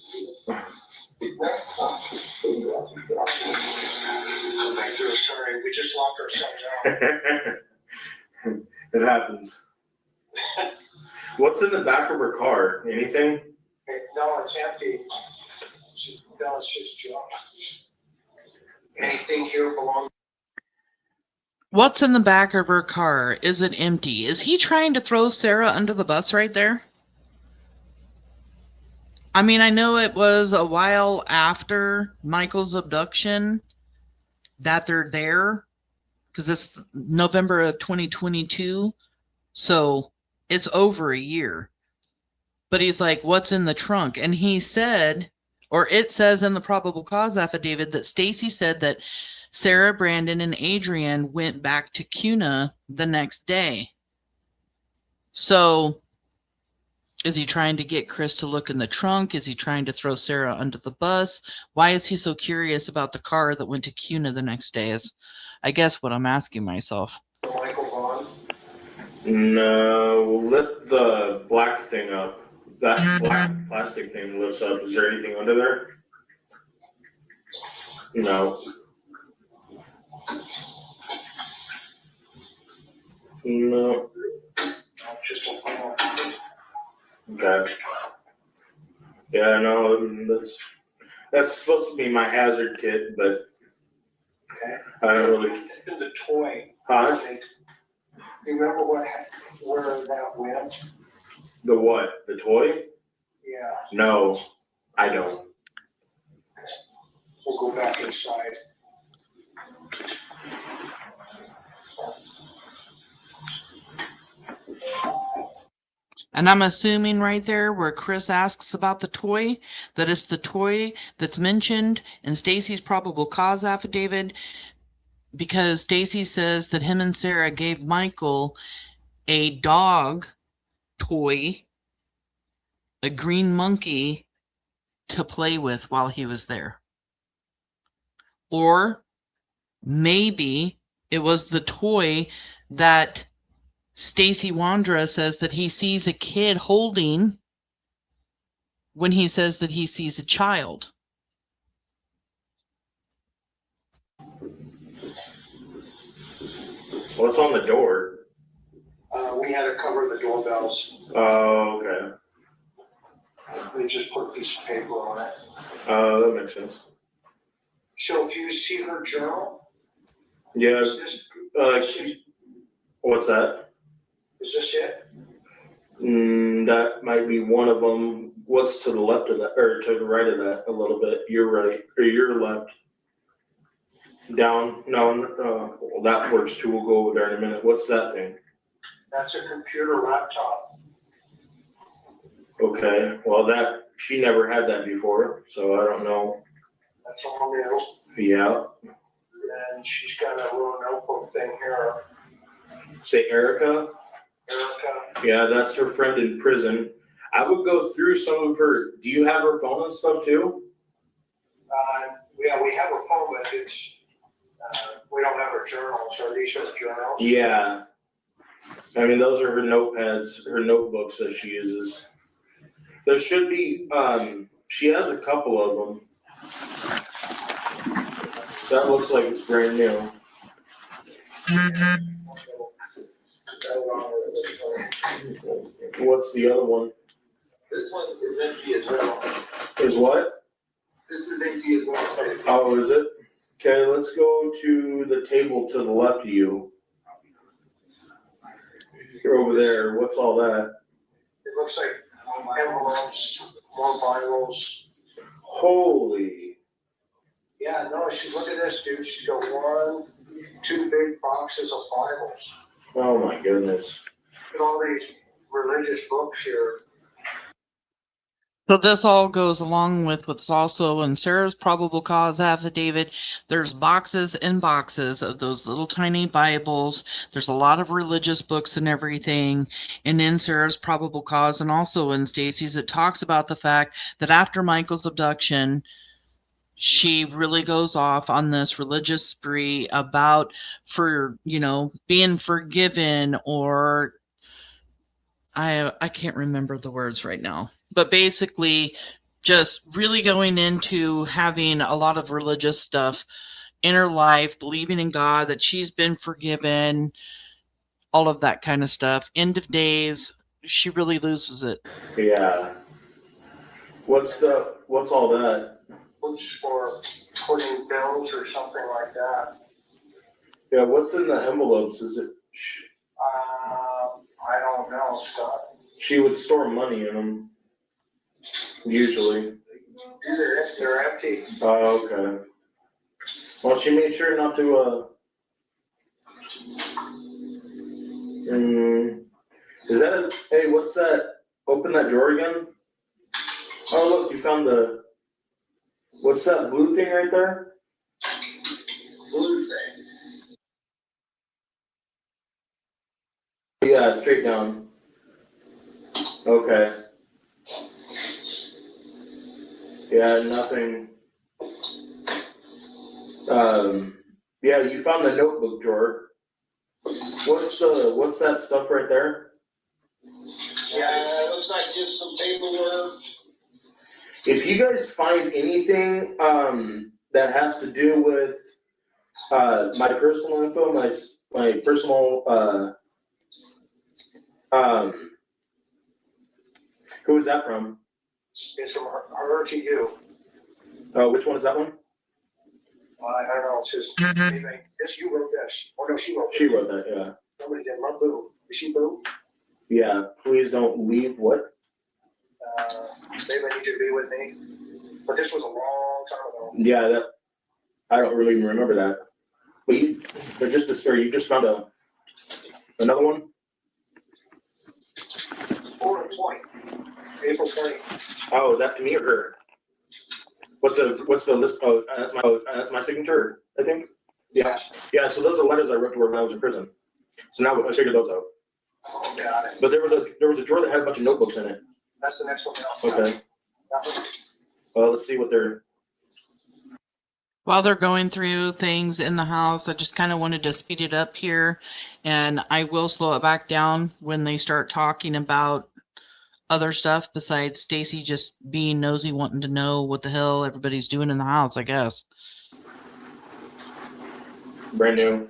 Sorry, we just locked ourselves out. It happens. What's in the back of her car? Anything? No, it's empty. No, it's just junk. Anything here belongs. What's in the back of her car? Is it empty? Is he trying to throw Sarah under the bus right there? I mean, I know it was a while after Michael's abduction that they're there, because it's November of 2022, so it's over a year. But he's like, what's in the trunk? And he said, or it says in the probable cause affidavit, that Stacey said that Sarah, Brandon, and Adrian went back to CUNA the next day. So is he trying to get Chris to look in the trunk? Is he trying to throw Sarah under the bus? Why is he so curious about the car that went to CUNA the next day is, I guess, what I'm asking myself. Michael Vaughan. No, lift the black thing up. That black plastic thing lifts up. Is there anything under there? No. No. Just a phone. Okay. Yeah, no, that's supposed to be my hazard kit, but Okay. I don't really. The toy. Huh? Do you remember where that went? The what? The toy? Yeah. No, I don't. We'll go back inside. And I'm assuming right there where Chris asks about the toy, that it's the toy that's mentioned in Stacey's probable cause affidavit, because Stacey says that him and Sarah gave Michael a dog toy, a green monkey, to play with while he was there. Or maybe it was the toy that Stacey Wondra says that he sees a kid holding when he says that he sees a child. What's on the door? We had to cover the doorbells. Oh, okay. We just put a piece of paper on it. Oh, that makes sense. So if you see her journal, Yeah. is this What's that? it? That might be one of them. What's to the left of that, or to the right of that a little bit? You're right, or you're left. Down, no, well, that works too. We'll go over there in a minute. What's that thing? That's a computer laptop. Okay, well she never had that before, so I don't know. That's all new. Yeah. And she's got a little notebook thing here. Say Erica? Erica. Yeah, that's her friend in prison. I would go through some of her. Do you have her phone and stuff too? Yeah, we have her phone, but we don't have her journals. Are these her journals? Yeah. I mean, those are her notepads, her notebooks that she uses. There should be, she has a couple of them. That looks like it's brand new. What's the other one? This one is empty as well. Is what? This is empty as well. Oh, is it? Okay, let's go to the table to the left of you. You're over there. What's all that? It looks like envelopes, more Bibles. Holy. Yeah, no, look at this, dude. She's got 1, 2 big boxes of Bibles. Oh my goodness. Look at all these religious books here. So this all goes along with what's also in Sarah's probable cause affidavit. There's boxes and boxes of those little tiny Bibles. There's a lot of religious books and everything. And in Sarah's probable cause and also in Stacey's, it talks about the fact that after Michael's abduction, she really goes off on this religious spree about being forgiven, or I can't remember the words right now, but basically just really going into having a lot of religious stuff in her life, believing in God, that she's been forgiven, all of that kind of stuff. End of days, she really loses it. Yeah. What's all that? Books for putting bills or something like that. Yeah, what's in the envelopes? Is it? I don't know, Scott. She would store money in them. Usually. They're empty. Oh, okay. Well, she made sure not to. Is that hey, what's that? Open that drawer again. Oh, look, you found what's that blue thing right there? Blue thing. Yeah, straight down. Okay. Yeah, nothing. Yeah, you found the notebook drawer. What's that stuff right there? Yeah, it looks like just some paperwork. If you guys find anything that has to do with my personal info, my personal who is that from? It's from her to you. Oh, which one is that one? I don't know. It's just this. You wrote this. Or no, she wrote. She wrote that. Yeah. Somebody did. Love Boo. Is she Boo? Yeah. Please don't leave. What? Maybe I need you to be with me. But this was a long time ago. Yeah. I don't really even remember that. But you just found another one. 4/20. April 20. Oh, is that to me or her? What's the list? Oh, that's my signature, I think. Yeah. Yeah. So those are letters I wrote to her when I was in prison. So now I figured those out. Oh, got it. But there was a drawer that had a bunch of notebooks in it. That's the next one. Okay. Well, let's see what they're. While they're going through things in the house, I just kind of wanted to speed it up here, and I will slow it back down when they start talking about other stuff besides Stacey just being nosy, wanting to know what the hell everybody's doing in the house, I guess. Brand new.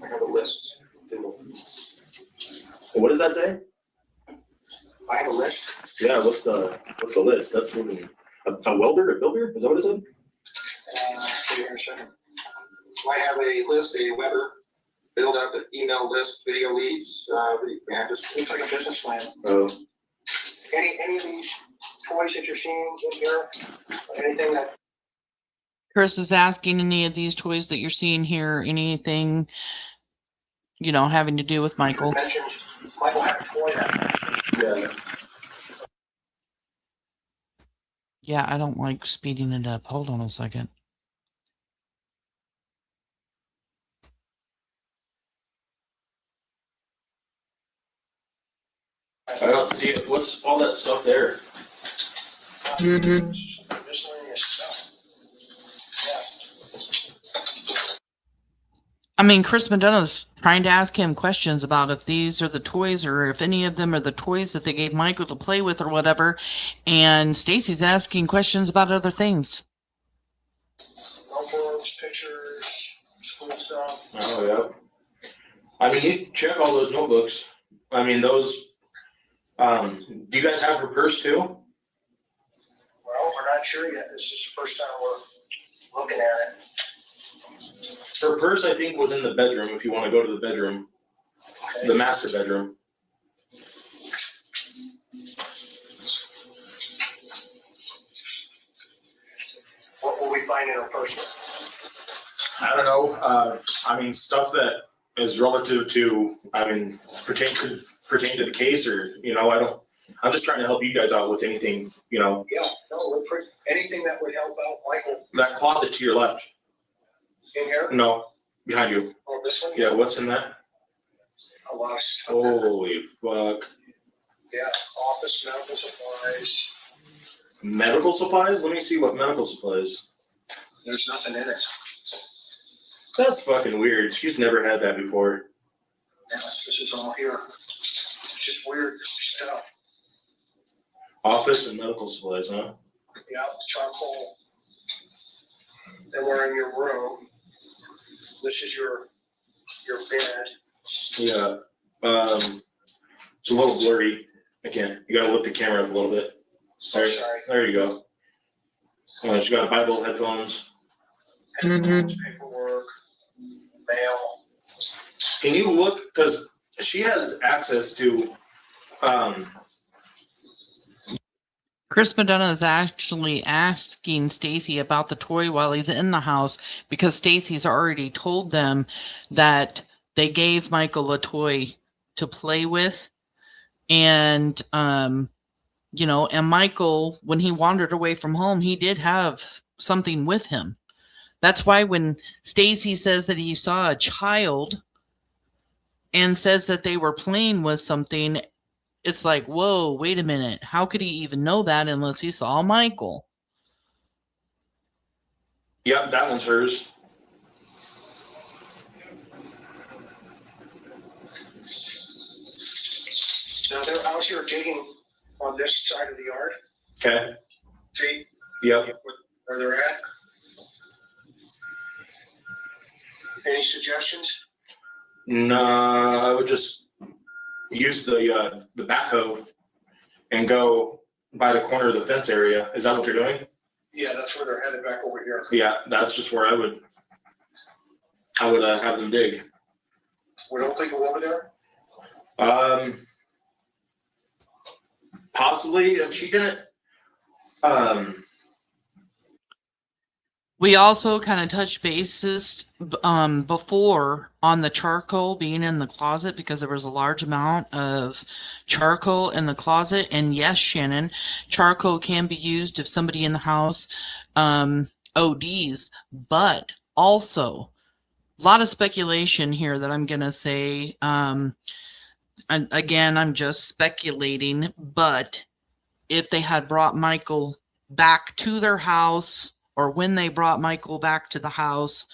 I have a list. What does that say? I have a list. Yeah. What's the list? That's moving. A welder, a builder? Is that what it said? See here in a second. I have a list, a Weber, build out the email list, video leads. Yeah, just looks like a business plan. Oh. Any of these toys that you're seeing in here? Anything that? Chris is asking, any of these toys that you're seeing here, anything, having to do with Michael? You mentioned Michael had a toy that. Yeah. Yeah, I don't like speeding it up. Hold on a second. I don't see it. What's all that stuff there? Miscellaneous stuff. I mean, Chris McDonough's trying to ask him questions about if these are the toys or if any of them are the toys that they gave Michael to play with or whatever. And Stacey's asking questions about other things. Notebooks, pictures, school stuff. Oh, yeah. I mean, you check all those notebooks. I mean, those. Do you guys have her purse too? Well, we're not sure yet. This is the first time we're looking at it. Her purse, I think, was in the bedroom. If you want to go to the bedroom, okay. The master bedroom. What will we find in her purse? I don't know. I mean, stuff that is relative to, pertain to the case, or I'm just trying to help you guys out with anything, Yeah, no, anything that would help out Michael. That closet to your left. In here? No, behind you. Oh, this one? Yeah, what's in that? A lot of stuff. Holy fuck. Yeah, office medical supplies. Medical supplies? Let me see what medical supplies. There's nothing in it. That's fucking weird. She's never had that before. Yeah, this is all here. It's just weird stuff. Office and medical supplies, huh? Yeah, charcoal. They were in your room. This is your bed. Yeah. It's a little blurry. Again, you gotta lift the camera up a little bit. There you go. She got a Bible, headphones. Paperwork, mail. Can you look? Because she has access to. Chris Madonna is actually asking Stacey about the toy while he's in the house, because Stacey's already told them that they gave Michael a toy to play with. And, and Michael, when he wandered away from home, he did have something with him. That's why when Stacey says that he saw a child and says that they were playing with something, it's like, whoa, wait a minute. How could he even know that unless he saw Michael? Yep, that one's hers. Now they're out here digging on this side of the yard. Okay. See? Yep. Where they're at. Any suggestions? No, I would just use the backhoe and go by the corner of the fence area. Is that what they're doing? Yeah, that's where they're headed, back over here. Yeah, that's just where I would have them dig. We don't think we'll over there? Possibly. She didn't. We also kind of touched bases before on the charcoal being in the closet, because there was a large amount of charcoal in the closet. And yes, Shannon, charcoal can be used if somebody in the house ODs, but also a lot of speculation here that I'm going to say. And again, I'm just speculating, but if they had brought Michael back to their house, or when they brought Michael back to the house,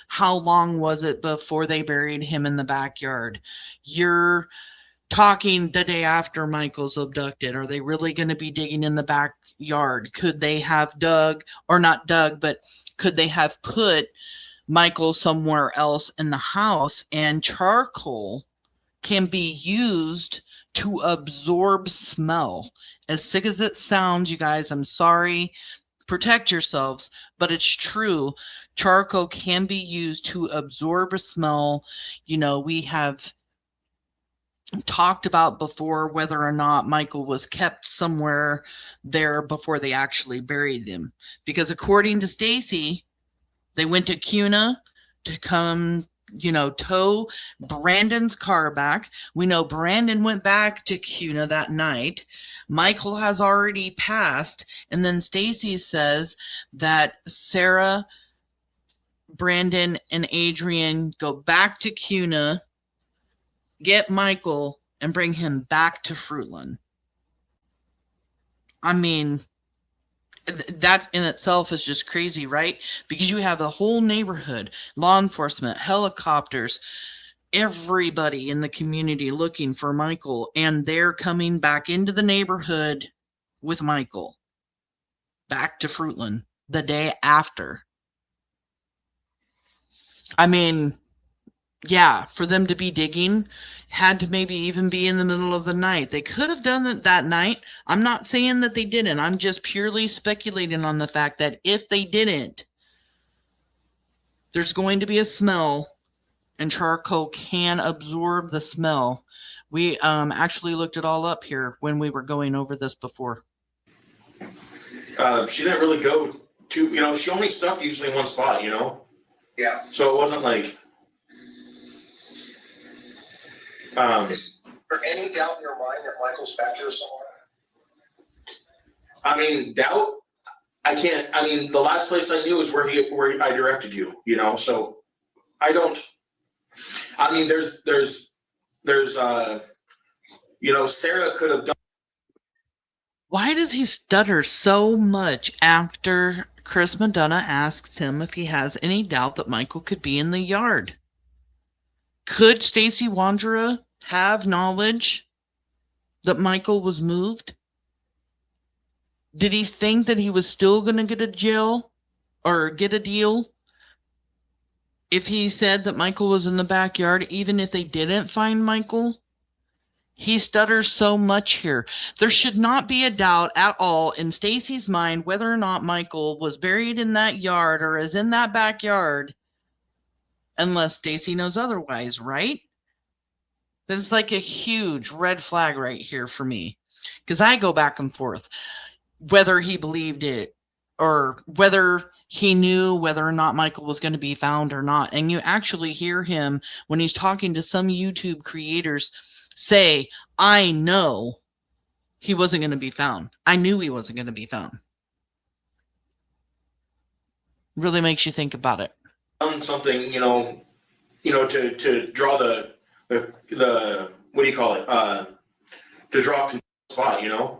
how long was it before they buried him in the backyard? You're talking the day after Michael's abducted. Are they really going to be digging in the backyard? Could they have dug, or not dug, but could they have put Michael somewhere else in the house? And charcoal can be used to absorb smell. As sick as it sounds, you guys, I'm sorry. Protect yourselves, but it's true. Charcoal can be used to absorb a smell. We have talked about before whether or not Michael was kept somewhere there before they actually buried him. Because according to Stacey, they went to Cuna to come, tow Brandon's car back. We know Brandon went back to Cuna that night. Michael has already passed. And then Stacey says that Sarah, Brandon, and Adrian go back to Cuna, get Michael, and bring him back to Fruitland. I mean, that in itself is just crazy, right? Because you have the whole neighborhood, law enforcement, helicopters, everybody in the community looking for Michael, and they're coming back into the neighborhood with Michael back to Fruitland the day after. I mean, yeah, for them to be digging, had to maybe even be in the middle of the night. They could have done it that night. I'm not saying that they didn't. I'm just purely speculating on the fact that if they didn't, there's going to be a smell, and charcoal can absorb the smell. We actually looked it all up here when we were going over this before. She didn't really go to, she only stuck usually in one spot, Yeah. So it wasn't like, Is there any doubt in your mind that Michael's back here somewhere? I mean, doubt. I can't. I mean, the last place I knew is where I directed you. You know, so I don't. I mean, there's you know, Sarah could have done. Why does he stutter so much after Chris Madonna asks him if he has any doubt that Michael could be in the yard? Could Stacey Wondra have knowledge that Michael was moved? Did he think that he was still going to get a jail or get a deal if he said that Michael was in the backyard, even if they didn't find Michael? He stutters so much here. There should not be a doubt at all in Stacey's mind whether or not Michael was buried in that yard or is in that backyard, unless Stacey knows otherwise, right? This is like a huge red flag right here for me, because I go back and forth whether he believed it or whether he knew whether or not Michael was going to be found or not. And you actually hear him when he's talking to some YouTube creators say, I know he wasn't going to be found. I knew he wasn't going to be found. Really makes you think about it. Done something, you know, to draw the what do you call it? To draw a spot, you know.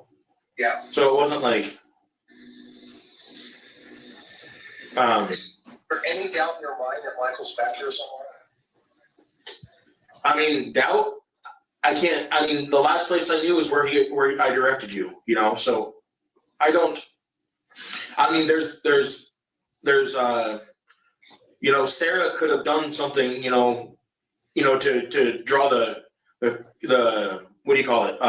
Yeah. So it wasn't like. Is there any doubt in your mind that Michael's back here somewhere? I mean, doubt. I can't. I mean, the last place I knew is where I directed you. You know, so I don't. I mean, there's you know, Sarah could have done something, you know, to draw the what do you call it?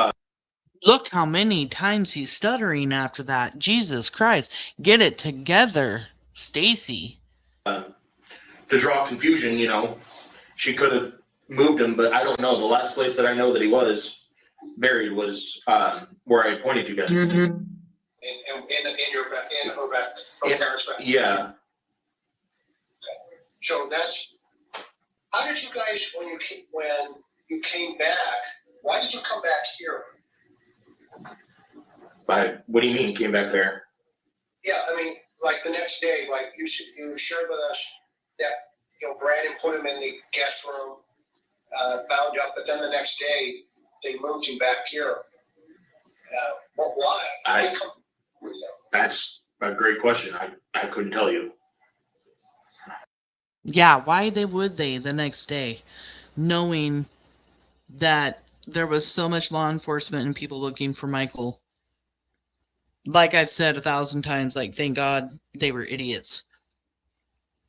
Look how many times he's stuttering after that. Jesus Christ, get it together, Stacey. To draw confusion, you know, she could have moved him, but I don't know. The last place that I know that he was buried was where I pointed you guys. In her parents' back. Yeah. So that's how did you guys when you came back? Why did you come back here? What do you mean came back there? Yeah, I mean, like the next day, like you shared with us that Brandon put him in the guest room, bound up, but then the next day they moved him back here. Why? That's a great question. I couldn't tell you. Yeah, why would they the next day, knowing that there was so much law enforcement and people looking for Michael? Like I've said 1,000 times, like, thank God they were idiots.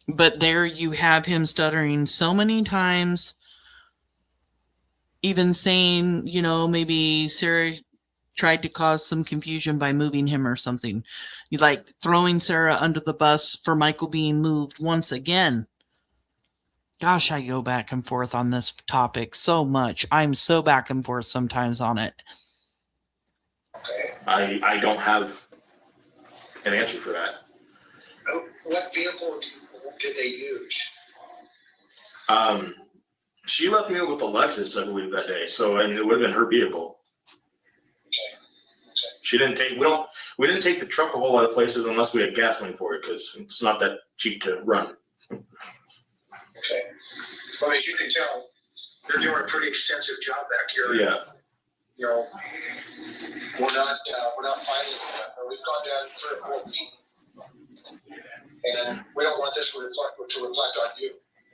But there you have him stuttering so many times, even saying, you know, maybe Sarah tried to cause some confusion by moving him or something. Like throwing Sarah under the bus for Michael being moved once again. Gosh, I go back and forth on this topic so much. I'm so back and forth sometimes on it. I don't have an answer for that. What vehicle did they use? She left me with a Lexus, I believe, that day. So, and it would have been her vehicle. Okay. She didn't take. We didn't take the truck a whole lot of places unless we had gas money for it, because it's not that cheap to run. Okay. Well, as you can tell, they're doing a pretty extensive job back here. Yeah. You know, we're not finding that. We've gone down 3 or 4 feet, and we don't want this to reflect on you.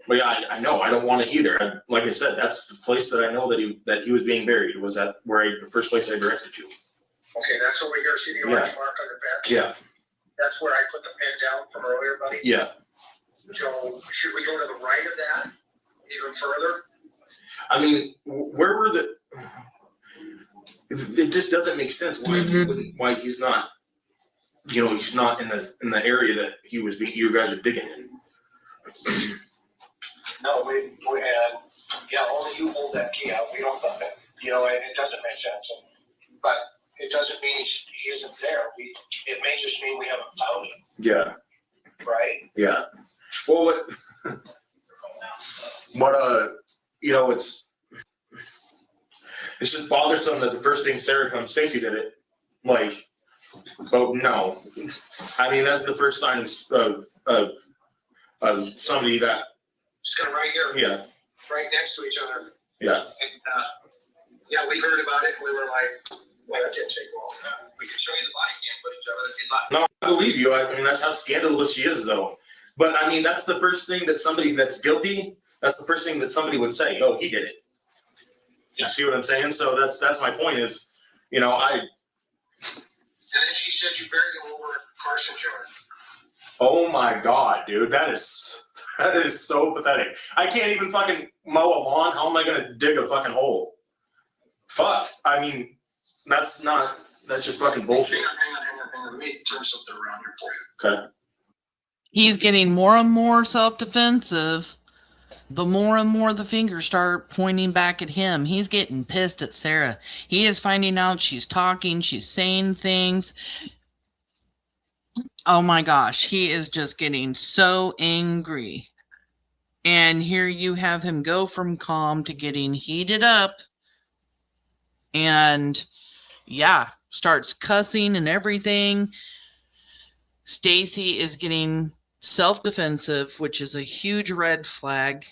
Well, yeah, I know. I don't want it either. Like I said, that's the place that I know that he was being buried. Was at the first place I directed you. Okay, that's over here. See the orange mark on the fence? Yeah. That's where I put the pen down from earlier, buddy. Yeah. So should we go to the right of that even further? I mean, where were the? It just doesn't make sense why he's not. You know, he's not in the area that he was. You guys are digging in. No, we had. Yeah, only you hold that key out. We don't. You know, it doesn't make sense. But it doesn't mean he isn't there. It may just mean we haven't found him. Yeah. Right. Yeah. Well, But you know, it's just bothersome that the first thing Sarah comes, Stacey did it. Like, oh no. I mean, that's the first sign of somebody that. Just kind of right here. Yeah. Right next to each other. Yeah. And yeah, we heard about it and we were like, well, that didn't take long. We can show you the body cam footage of it if you'd like. No, I believe you. I mean, that's how scandalous she is, though. But I mean, that's the first thing that somebody that's guilty, that's the first thing that somebody would say, oh, he did it. You see what I'm saying? So that's my point is, you know, And then she said you buried him over Carson's yard. oh my God, dude, that is so pathetic. I can't even fucking mow a lawn. How am I going to dig a fucking hole? Fuck. I mean, that's just fucking bullshit. Hang on. Let me turn something around here for you. Okay. He's getting more and more self-defensive. The more and more the fingers start pointing back at him. He's getting pissed at Sarah. He is finding out she's talking, she's saying things. Oh my gosh, he is just getting so angry. And here you have him go from calm to getting heated up. And yeah, starts cussing and everything. Stacey is getting self-defensive, which is a huge red flag.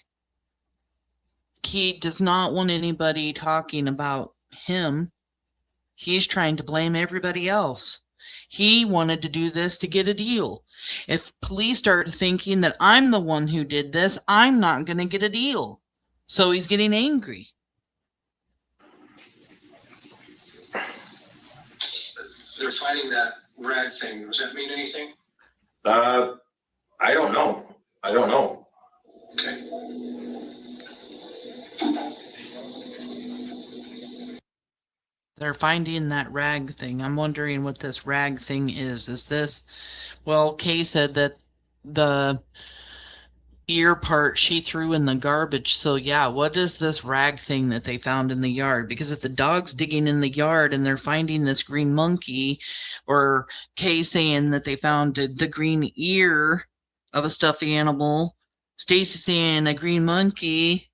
He does not want anybody talking about him. He's trying to blame everybody else. He wanted to do this to get a deal. If police start thinking that I'm the one who did this, I'm not going to get a deal. So he's getting angry. They're finding that rag thing. Does that mean anything? I don't know. Okay. They're finding that rag thing. I'm wondering what this rag thing is. Is this, well, Kay said that the ear part she threw in the garbage. So yeah, what is this rag thing that they found in the yard? Because if the dog's digging in the yard and they're finding this green monkey, or Kay saying that they found the green ear of a stuffed animal, Stacey saying a green monkey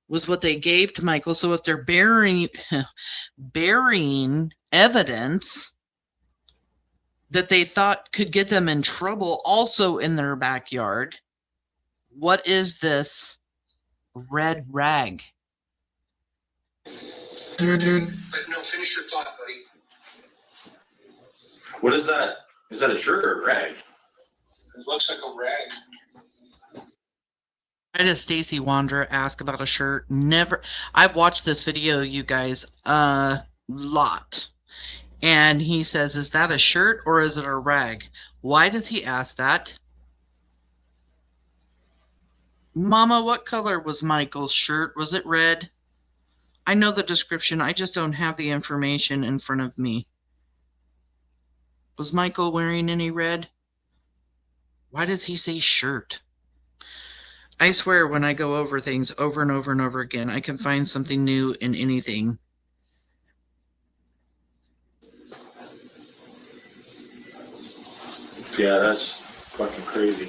was what they gave to Michael. So if they're burying evidence that they thought could get them in trouble also in their backyard, what is this red rag? But no, finish your thought, buddy. What is that? Is that a shirt or a rag? It looks like a rag. I had Stacey Wondra ask about a shirt. Never. I've watched this video, you guys, a lot. And he says, is that a shirt or is it a rag? Why does he ask that? Mama, what color was Michael's shirt? Was it red? I know the description. I just don't have the information in front of me. Was Michael wearing any red? Why does he say shirt? I swear when I go over things over and over and over again, I can find something new in anything. Yeah, that's fucking crazy.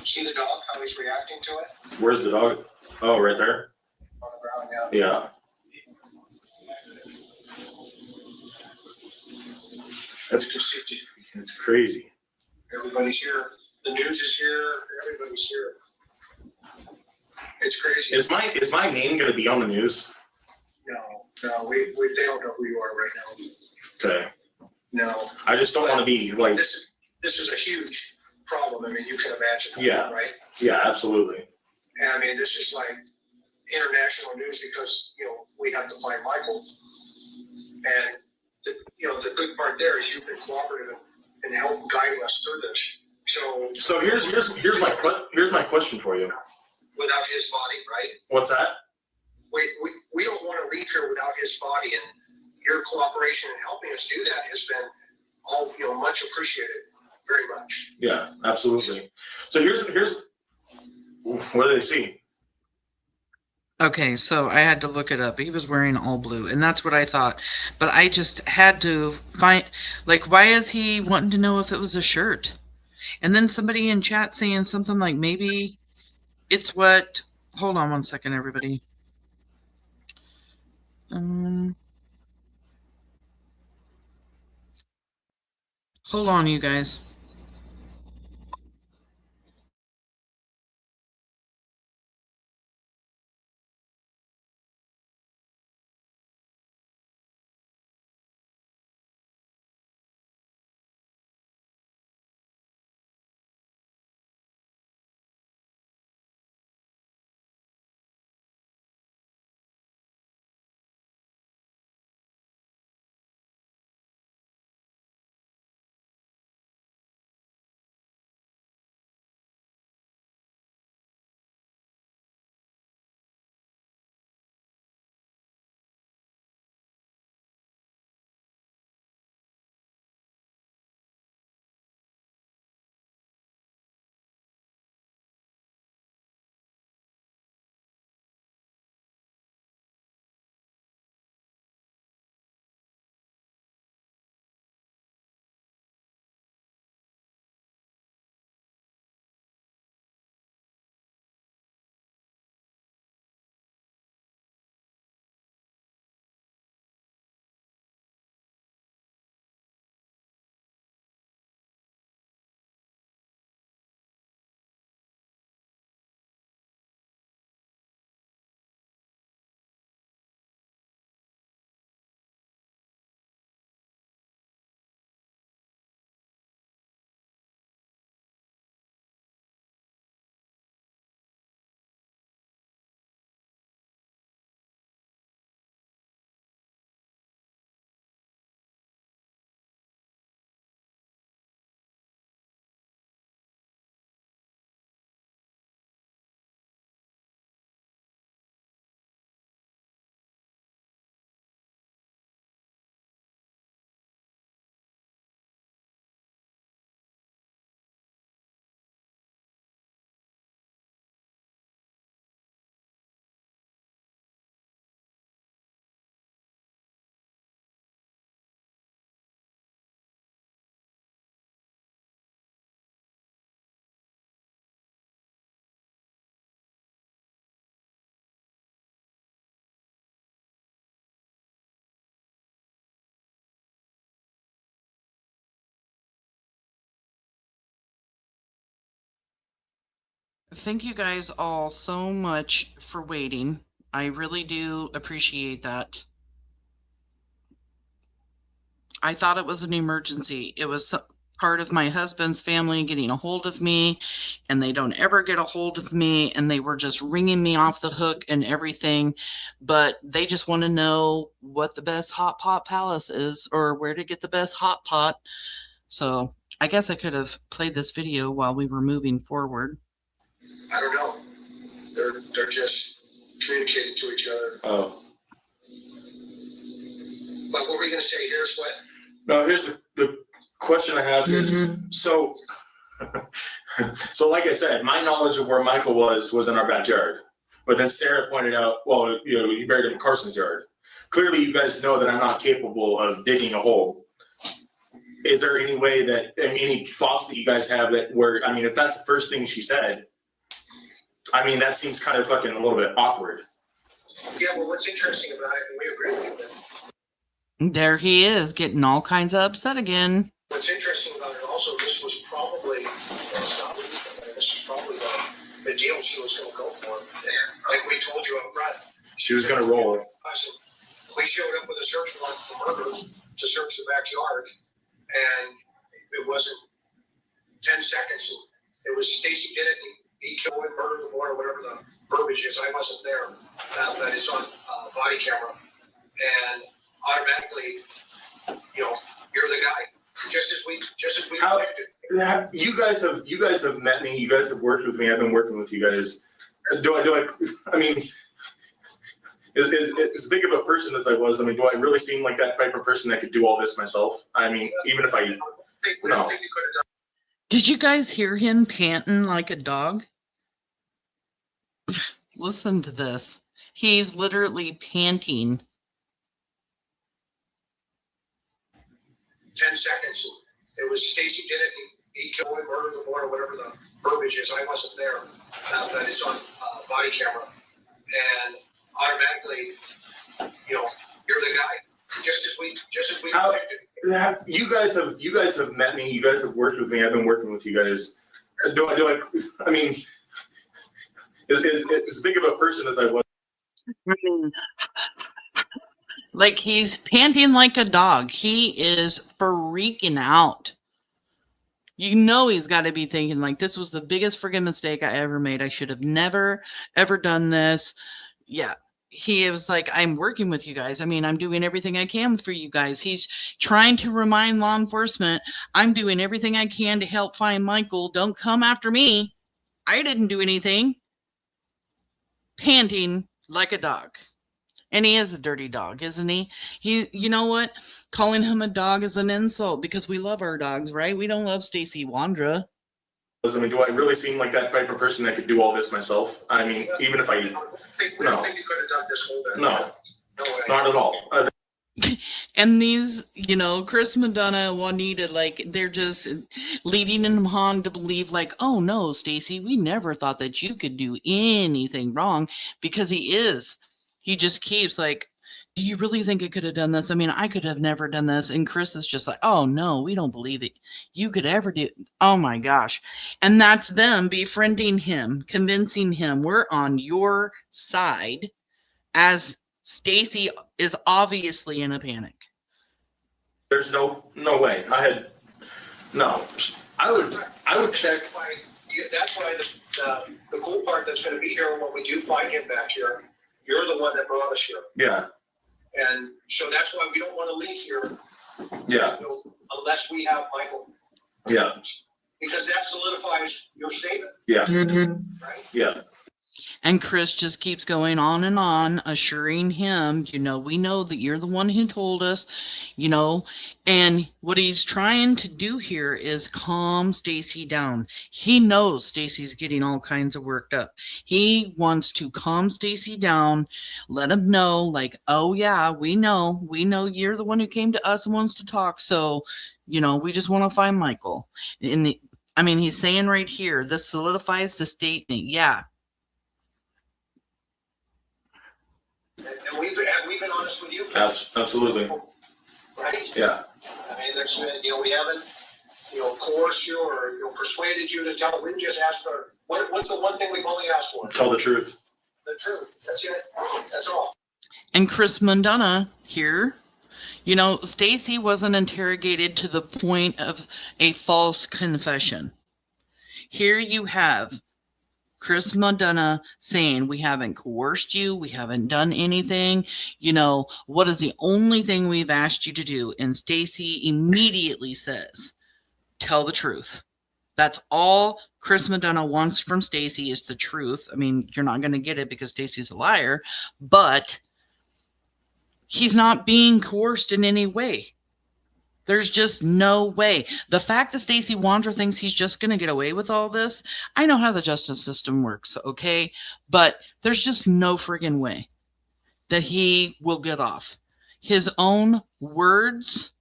See the dog, how he's reacting to it? Where's the dog? Oh, right there? On the ground, yeah. Yeah. That's crazy. Everybody's here. The news is here. Everybody's here. It's crazy. Is my name going to be on the news? No, we they don't know who you are right now. Okay. No. I just don't want to be like. This is a huge problem. I mean, you can imagine. Yeah. Right. Yeah, absolutely. And I mean, this is like international news because we have to find Michael. And the good part there is you've been cooperative and helped guiding us through this. So here's my question for you. Without his body, right? What's that? We don't want to leave here without his body, and your cooperation in helping us do that has been all much appreciated, very much. Yeah, absolutely. So here's what do they see? Okay, so I had to look it up. He was wearing all blue, and that's what I thought. But I just had to find, like, why is he wanting to know if it was a shirt? And then somebody in chat saying something like maybe it's what. Hold on one second, everybody. Hold on, you guys. Thank you guys all so much for waiting. I really do appreciate that. I thought it was an emergency. It was part of my husband's family getting a hold of me, and they don't ever get a hold of me, and they were just ringing me off the hook and everything, but they just want to know what the best hot pot palace is or where to get the best hot pot. So I guess I could have played this video while we were moving forward. I don't know. They're just communicating to each other. Oh. But what were you going to say? Here's what. No, here's the question I have is, so like I said, my knowledge of where Michael was in our backyard. But then Sarah pointed out, well, you know, you buried him in Carson's yard. Clearly, you guys know that I'm not capable of digging a hole. Is there any way that, I mean, any thoughts that you guys have that where, I mean, if that's the first thing she said, I mean, that seems kind of fucking a little bit awkward. Yeah, well, what's interesting about it, and we agree with you, There he is, getting all kinds of upset again. what's interesting about it also, this was probably, this is probably the deal she was going to go for. Like we told you up front. She was going to roll. We showed up with a search warrant for murder to search the backyard, and it wasn't 10 seconds. It was Stacey did it, he killed him, murdered the boy, or whatever the verbiage is. I wasn't there. That is on body camera. And automatically, you know, you're the guy. Just as we predicted. You guys have met me. You guys have worked with me. I've been working with you guys. I mean, as big of a person as I was, I mean, do I really seem like that type of person that could do all this myself? I mean, even if I, no. Did you guys hear him panting like a dog? Listen to this. He's literally panting. 10 seconds. It was Stacey did it. he killed him, murdered him, or whatever the verbiage is. I wasn't there. That is on body camera, and automatically, you're the guy. Just as we predicted. Yeah, you guys have met me. You guys have worked with me. I've been working with you guys. I mean, as big of a person as I was. I mean, like he's panting like a dog. He is freaking out. You know he's got to be thinking like, this was the biggest friggin' mistake I ever made. I should have never, ever done this. Yeah. He was like, I'm working with you guys. I mean, I'm doing everything I can for you guys. He's trying to remind law enforcement, I'm doing everything I can to help find Michael. Don't come after me. I didn't do anything. Panting like a dog. And he is a dirty dog, isn't he? You know what? Calling him a dog is an insult because we love our dogs, right? We don't love Stacey Wondra. I mean, do I really seem like that type of person that could do all this myself? I mean, even if I... I don't think you could have done this whole thing. No, not at all. And these, Chris Madonna, Juanita, like, they're just leading him on to believe, like, oh, no, Stacey, we never thought that you could do anything wrong, because he is. He just keeps, like, do you really think I could have done this? I mean, I could have never done this. And Chris is just like, oh, no, we don't believe it. You could ever do. Oh, my gosh. And that's them befriending him, convincing him we're on your side, as Stacey is obviously in a panic. There's no way. I would check. That's why the cool part that's going to be here when we do find him back here, you're the one that brought us here. Yeah. And so that's why we don't want to leave here. Yeah. Unless we have Michael. Yeah. Because that solidifies your statement. Yeah. Right? Yeah. And Chris just keeps going on and on, assuring him, we know that you're the one who told us, and what he's trying to do here is calm Stacey down. He knows Stacey's getting all kinds of worked up. He wants to calm Stacey down, let him know, like, oh yeah, we know you're the one who came to us and wants to talk. So, we just want to find Michael. And he's saying right here, this solidifies the statement. Yeah. And we've been honest with you. Absolutely. Right? Yeah. I mean, there's, we haven't, coerced you or, persuaded you to tell. We've just asked for, what's the one thing we've only asked for? Tell the truth. The truth. That's it. That's all. And Chris Madonna here, Stacey wasn't interrogated to the point of a false confession. Here you have Chris Madonna saying, we haven't coerced you. We haven't done anything. What is the only thing we've asked you to do? And Stacey immediately says, tell the truth. That's all Chris Madonna wants from Stacey is the truth. I mean, you're not going to get it because Stacey's a liar, but he's not being coerced in any way. There's just no way. The fact that Stacey Wondra thinks he's just going to get away with all this, I know how the justice system works, okay? But there's just no friggin' way that he will get off. His own words,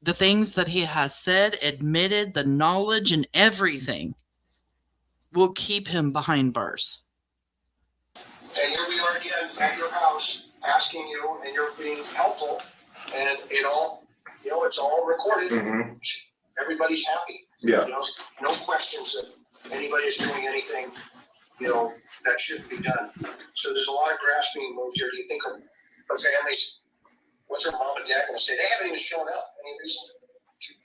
the things that he has said, admitted, the knowledge and everything will keep him behind bars. And here we are again at your house asking you, and you're being helpful, and it all... it's all recorded. Mm-hmm. Everybody's happy. Yeah. No questions that anybody's doing anything, that shouldn't be done. So there's a lot of grass being moved here. Do you think of families, what's her mom and dad going to say? They haven't even shown up. Any reason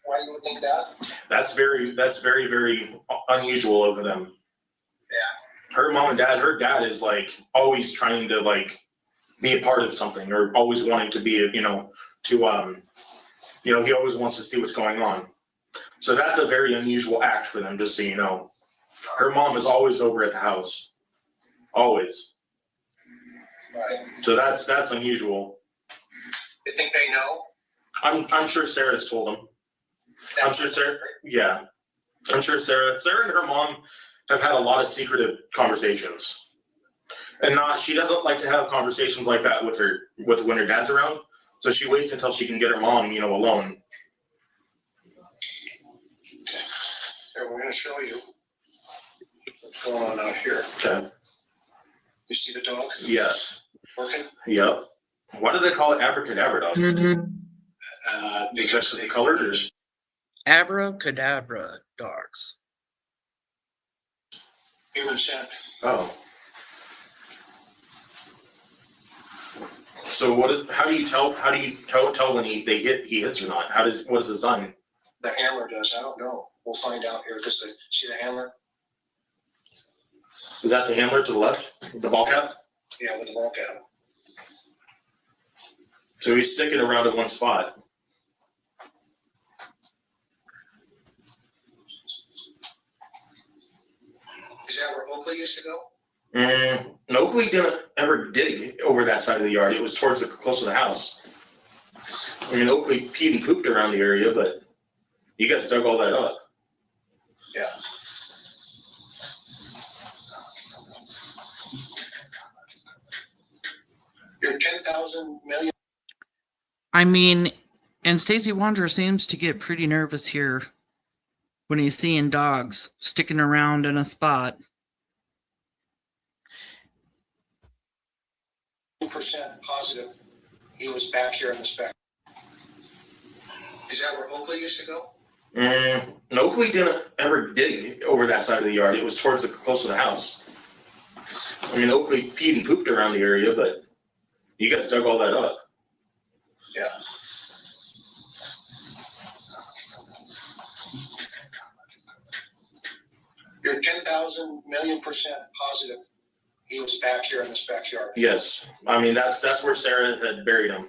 why you would think that? That's very, very unusual of them. Yeah. Her mom and dad, her dad is like always trying to like be a part of something or always wanting to be, he always wants to see what's going on. So that's a very unusual act for them, just so you know. Her mom is always over at the house. Always. Right. So that's unusual. You think they know? I'm sure Sarah's told them. I'm sure Sarah and her mom have had a lot of secretive conversations. And she doesn't like to have conversations like that with when her dad's around. So she waits until she can get her mom, alone. we're gonna show you what's going on out here. Okay. You see the dog? Yes. Working? Yep. Why do they call it abracadabra dog? Because the color is Abracadabra dogs. human scent. oh. So how do you tell when he hits or not? What's the sign? The handler does. I don't know. We'll find out here. See the handler? Is that the handler to the left? The ball cap? Yeah, with the ball cap. So he's sticking around at one spot. Is that where Oakley used to go? And Oakley didn't ever dig over that side of the yard. It was towards close to the house. I mean, Oakley peed and pooped around the area, but you guys dug all that up. Yeah. You're 10,000 million. I mean, and Stacey Wondra seems to get pretty nervous here when he's seeing dogs sticking around in a spot. % positive he was back here in the spec. Is that where Oakley used to go? And Oakley didn't ever dig over that side of the yard. It was towards close to the house. I mean, Oakley peed and pooped around the area, but you guys dug all that up. Yeah. You're 10,000 million % positive he was back here in this backyard. Yes. I mean, that's where Sarah had buried him.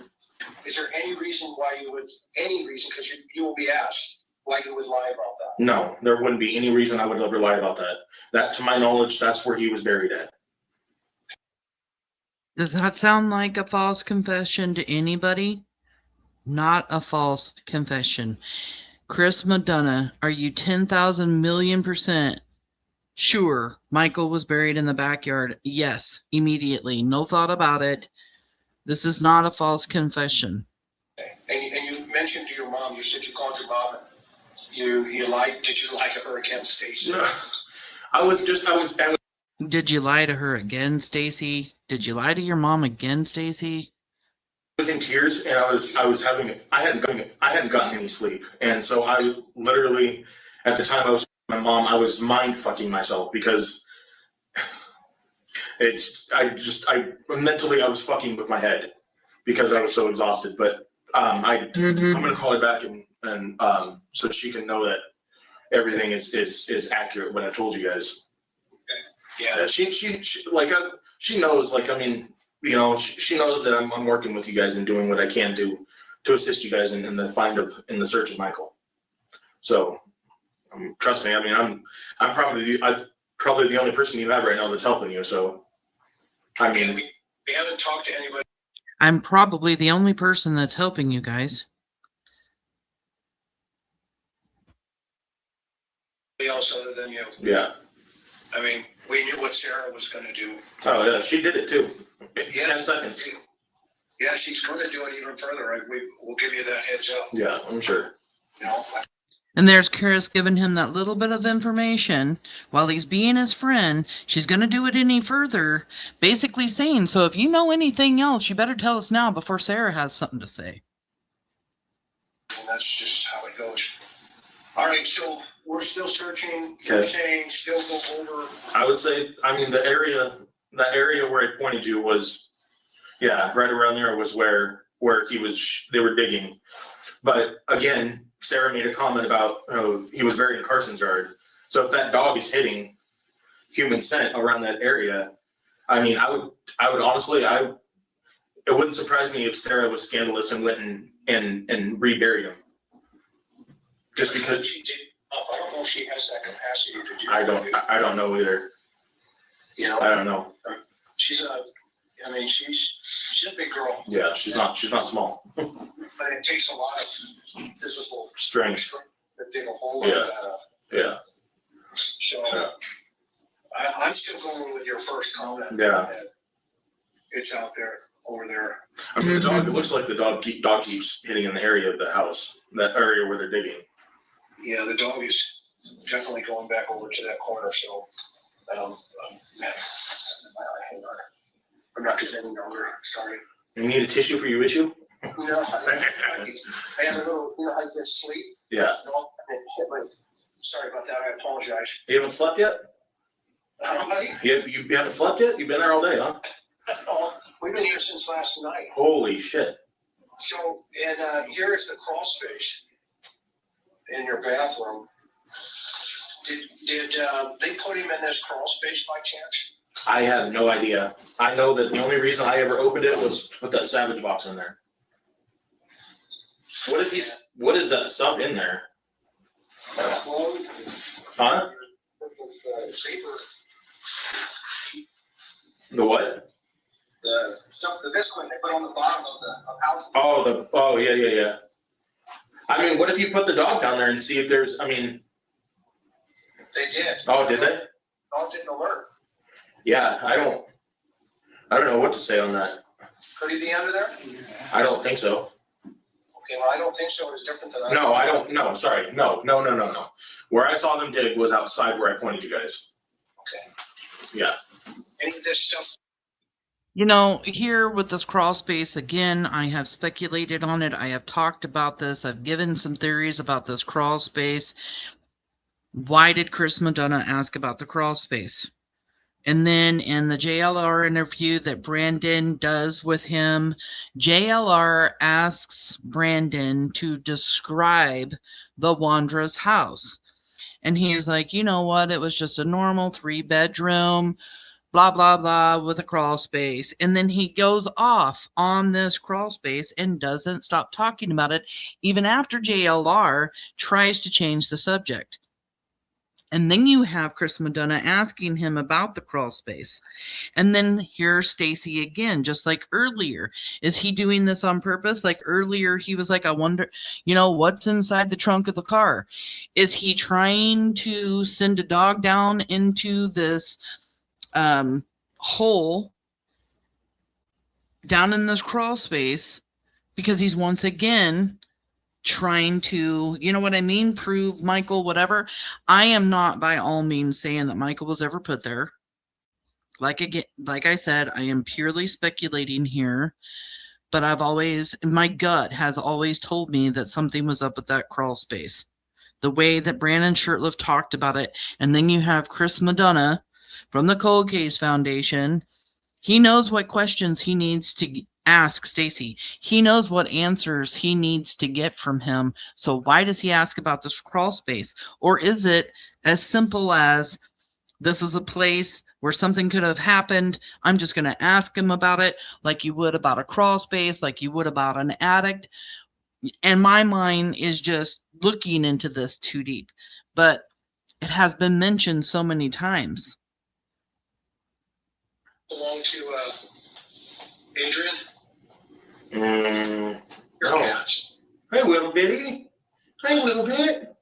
Is there any reason why you would, because you will be asked why you would lie about that? No, there wouldn't be any reason I would ever lie about that. That, to my knowledge, that's where he was buried at. Does that sound like a false confession to anybody? Not a false confession. Chris Madonna, are you 10,000 million % sure Michael was buried in the backyard? Yes, immediately. No thought about it. This is not a false confession. And you mentioned to your mom, you said you called your mom and you lied. Did you lie to her again, Stacey? No. Did you lie to her again, Stacey? Did you lie to your mom again, Stacey? I was in tears, and I hadn't gotten any sleep, and so I literally, at the time I was with my mom, I was mind fucking myself because mentally I was fucking with my head because I was so exhausted. But I'm gonna call her back and so she can know that everything is accurate what I told you guys. Yeah, she knows. Like, I mean, you know, she knows that I'm working with you guys and doing what I can do to assist you guys in the search of Michael. So, trust me. I mean, I'm probably the only person you have right now that's helping you. So, I mean, we haven't talked to anybody. I'm probably the only person that's helping you guys. Else other than you. Yeah. I mean, we knew what Sarah was going to do. Oh yeah, she did it too. Yeah, 10 seconds. Yeah, she's going to do it even further. Right? We'll give you that heads up. Yeah, I'm sure. You know. And there's Chris giving him that little bit of information while he's being his friend. She's going to do it any further, basically saying, so if you know anything else, you better tell us now before Sarah has something to say. And that's just how it goes. All right, so we're still searching. Okay. You're saying still go over. I would say, I mean, the area where I pointed you was, yeah, right around there was where they were digging. But again, Sarah made a comment about he was buried in Carson's yard. So if that dog is hitting human scent around that area, I mean, I would honestly, it wouldn't surprise me if Sarah was scandalous and went and reburied him. Just because she did. I don't know if she has that capacity to do. I don't know either. You know, I don't know. She's a big girl. Yeah, she's not small. But it takes a lot of physical strength to dig a hole yeah. like that up. Yeah. So I'm still going with your first comment. Yeah. That it's out there, over there. I mean, the dog. It looks like the dog keeps hitting in the area of the house, that area where they're digging. Yeah, the dog is definitely going back over to that corner. So, hang on. I'm not getting any younger. Sorry. You need a tissue for your issue? No, I had a little, I get sleep. Yeah. Sorry about that. I apologize. You haven't slept yet? Buddy? You haven't slept yet? You've been there all day, huh? We've been here since last night. Holy shit. So, and here is the crawl space in your bathroom. Did they put him in this crawl space by chance? I have no idea. I know that the only reason I ever opened it was to put that Savage box in there. What is that stuff in there? Huh? The what? The stuff, the visqueen they put on the bottom of the house. Oh, yeah. I mean, what if you put the dog down there and see if there's, I mean. They did. Oh, did they? Dog didn't alert. Yeah, I don't know what to say on that. Could he be under there? I don't think so. Okay, well, I don't think so. It's different than No, I don't. No, sorry. No. Where I saw them dig was outside where I pointed you guys. Okay. Yeah. Any of this stuff. You know, here with this crawl space, again, I have speculated on it. I have talked about this. I've given some theories about this crawl space. Why did Chris Madonna ask about the crawl space? And then in the JLR interview that Brandon does with him, JLR asks Brandon to describe the Wondra's house. And he is like, you know what? It was just a normal 3-bedroom, blah, blah, blah, with a crawl space. And then he goes off on this crawl space and doesn't stop talking about it, even after JLR tries to change the subject. And then you have Chris Madonna asking him about the crawl space. And then here's Stacey again, just like earlier. Is he doing this on purpose? Like earlier, he was like, I wonder, you know, what's inside the trunk of the car? Is he trying to send a dog down into this hole down in this crawl space because he's once again trying to, you know what I mean, prove Michael whatever? I am not by all means saying that Michael was ever put there. Like I said, I am purely speculating here, but my gut has always told me that something was up with that crawl space. The way that Brandon Shurtleff talked about it, and then you have Chris Madonna from the Cold Case Foundation. He knows what questions he needs to ask Stacey. He knows what answers he needs to get from him. So why does he ask about this crawl space? Or is it as simple as, this is a place where something could have happened, I'm just going to ask him about it, like you would about a crawl space, like you would about an addict? And my mind is just looking into this too deep. But it has been mentioned so many times. Belong to Adrian? Your cat. Hey, little bitty. Hey, little bit.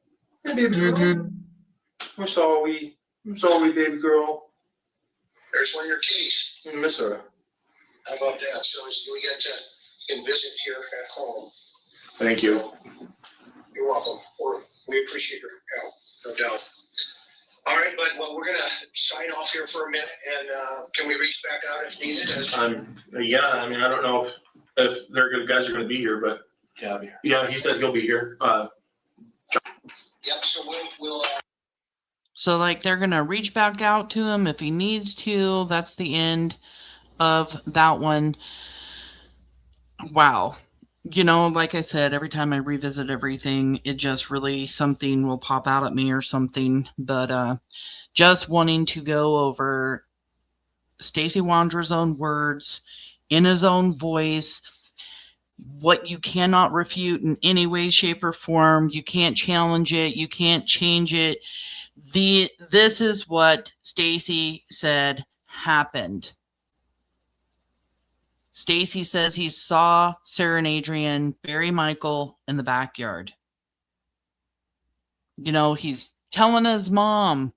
Hey, baby girl. I'm sorry, baby girl. There's one of your kitties. I miss her. How about that? So we get to you can visit here at home. Thank you. You're welcome. We appreciate your help, no doubt. All right, bud. Well, we're gonna sign off here for a minute, and can we reach back out if needed? Yeah. I mean, I don't know if they're good guys are going to be here, but Yeah, I'll be here. yeah, he said he'll be here. Yep. So we'll. So like they're gonna reach back out to him if he needs to. That's the end of that one. Wow. You know, like I said, every time I revisit everything, it just really, something will pop out at me or something. But just wanting to go over Stacey Wondra's own words, in his own voice, what you cannot refute in any way, shape, or form. You can't challenge it. You can't change it. This is what Stacey said happened. Stacey says he saw Sarah and Adrian bury Michael in the backyard. You know, he's telling his mom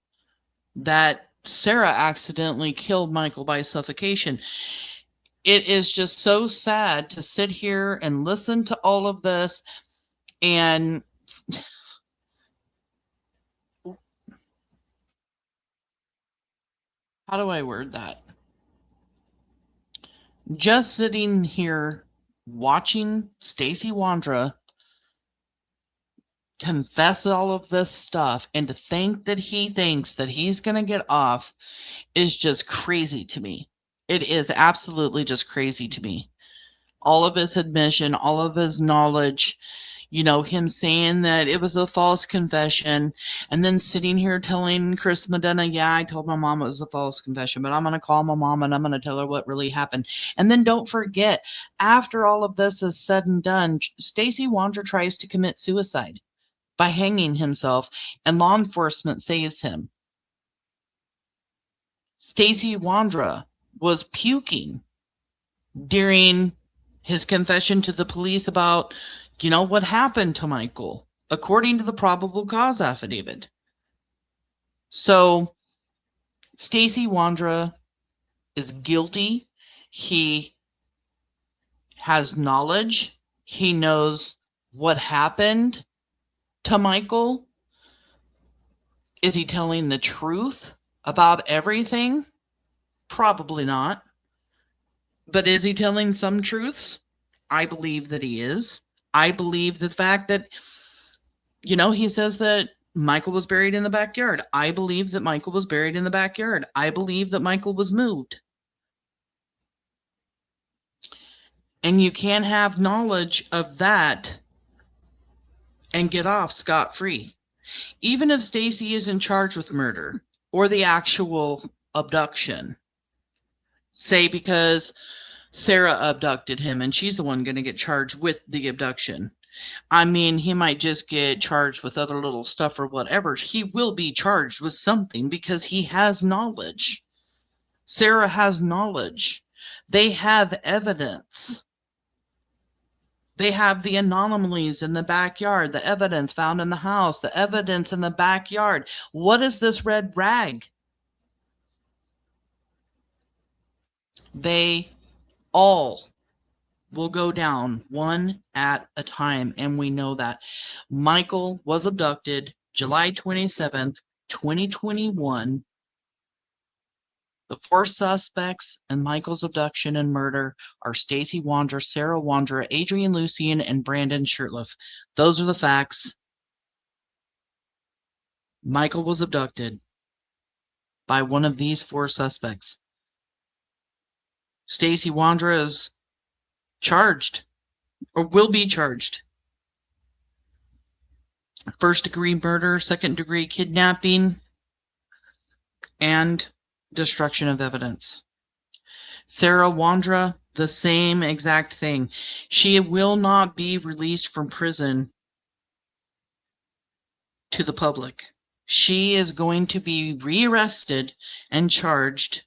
that Sarah accidentally killed Michael by suffocation. It is just so sad to sit here and listen to all of this. And how do I word that? Just sitting here watching Stacey Wondra confess all of this stuff, and to think that he thinks that he's going to get off is just crazy to me. It is absolutely just crazy to me. All of his admission, all of his knowledge, you know, him saying that it was a false confession, and then sitting here telling Chris Medina, yeah, I told my mom it was a false confession, but I'm going to call my mom and I'm going to tell her what really happened. And then don't forget, after all of this is said and done, Stacey Wondra tries to commit suicide by hanging himself, and law enforcement saves him. Stacey Wondra was puking during his confession to the police about, you know, what happened to Michael, according to the probable cause affidavit. So Stacey Wondra is guilty. He has knowledge. He knows what happened to Michael. Is he telling the truth about everything? Probably not. But is he telling some truths? I believe that he is. I believe the fact that, you know, he says that Michael was buried in the backyard. I believe that Michael was buried in the backyard. I believe that Michael was moved. And you can't have knowledge of that and get off scot-free. Even if Stacey isn't charged with murder or the actual abduction, say because Sarah abducted him and she's the one going to get charged with the abduction. I mean, he might just get charged with other little stuff or whatever. He will be charged with something because he has knowledge. Sarah has knowledge. They have evidence. They have the anomalies in the backyard, the evidence found in the house, the evidence in the backyard. What is this red rag? They all will go down one at a time, and we know that. Michael was abducted July 27th, 2021. The four suspects in Michael's abduction and murder are Stacey Wondra, Sarah Wondra, Adrian Lucien, and Brandon Shirtliff. Those are the facts. Michael was abducted by one of these four suspects. Stacey Wondra is charged, or will be charged. First-degree murder, second-degree kidnapping, and destruction of evidence. Sarah Wondra, the same exact thing. She will not be released from prison to the public. She is going to be rearrested and charged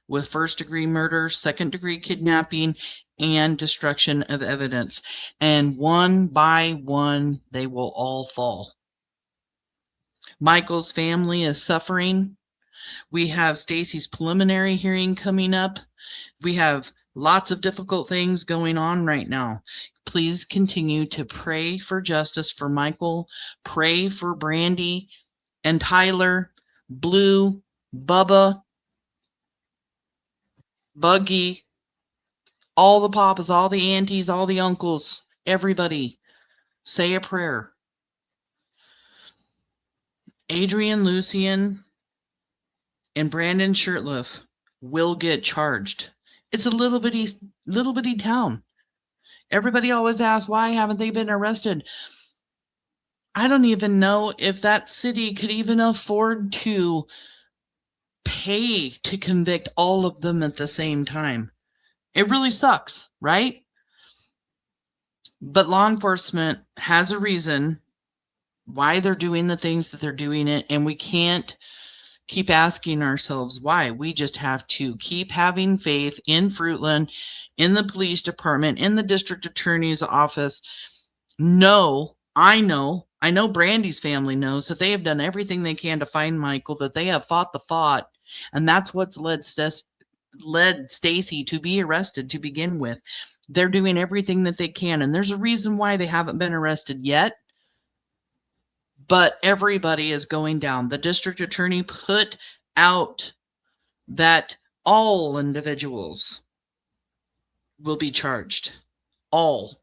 with first-degree murder, second-degree kidnapping, and destruction of evidence. And one by one, they will all fall. Michael's family is suffering. We have Stacey's preliminary hearing coming up. We have lots of difficult things going on right now. Please continue to pray for justice for Michael. Pray for Brandy and Tyler, Blue, Bubba, Buggy, all the papas, all the aunties, all the uncles, everybody. Say a prayer. Adrian Lucien and Brandon Shirtliff will get charged. It's a little bitty town. Everybody always asks, why haven't they been arrested? I don't even know if that city could even afford to pay to convict all of them at the same time. It really sucks, right? But law enforcement has a reason why they're doing the things that they're doing it, and we can't keep asking ourselves why. We just have to keep having faith in Fruitland, in the police department, in the district attorney's office. I know Brandy's family knows that they have done everything they can to find Michael, that they have fought the fight, and that's what's led Stacey to be arrested to begin with. They're doing everything that they can, and there's a reason why they haven't been arrested yet. But everybody is going down. The district attorney put out that all individuals will be charged. All.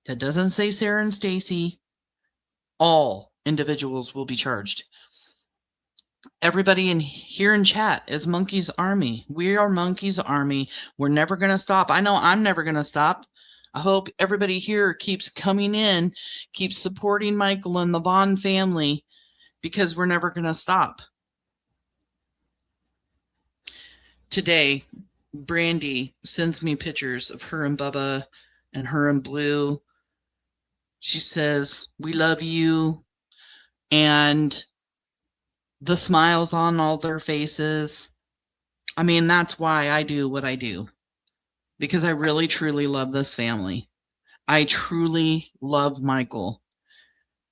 That doesn't say Sarah and Stacey. All individuals will be charged. Everybody here in chat is Monkey's Army. We are Monkey's Army. We're never going to stop. I know I'm never going to stop. I hope everybody here keeps coming in, keeps supporting Michael and the Vaughan family, because we're never going to stop. Today, Brandy sends me pictures of her and Bubba and her and Blue. She says, "We love you." And the smiles on all their faces. I mean, that's why I do what I do. Because I really, truly love this family. I truly love Michael.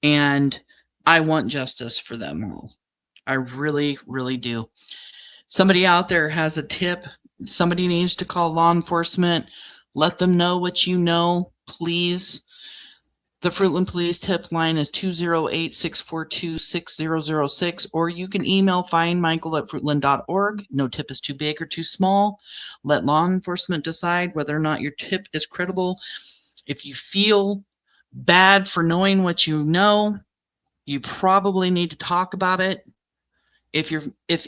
And I want justice for them all. I really, really do. Somebody out there has a tip. Somebody needs to call law enforcement. Let them know what you know, please. The Fruitland Police tip line is 208-642-6006, or you can email findmichael@fruitland.org. No tip is too big or too small. Let law enforcement decide whether or not your tip is credible. If you feel bad for knowing what you know, you probably need to talk about it. If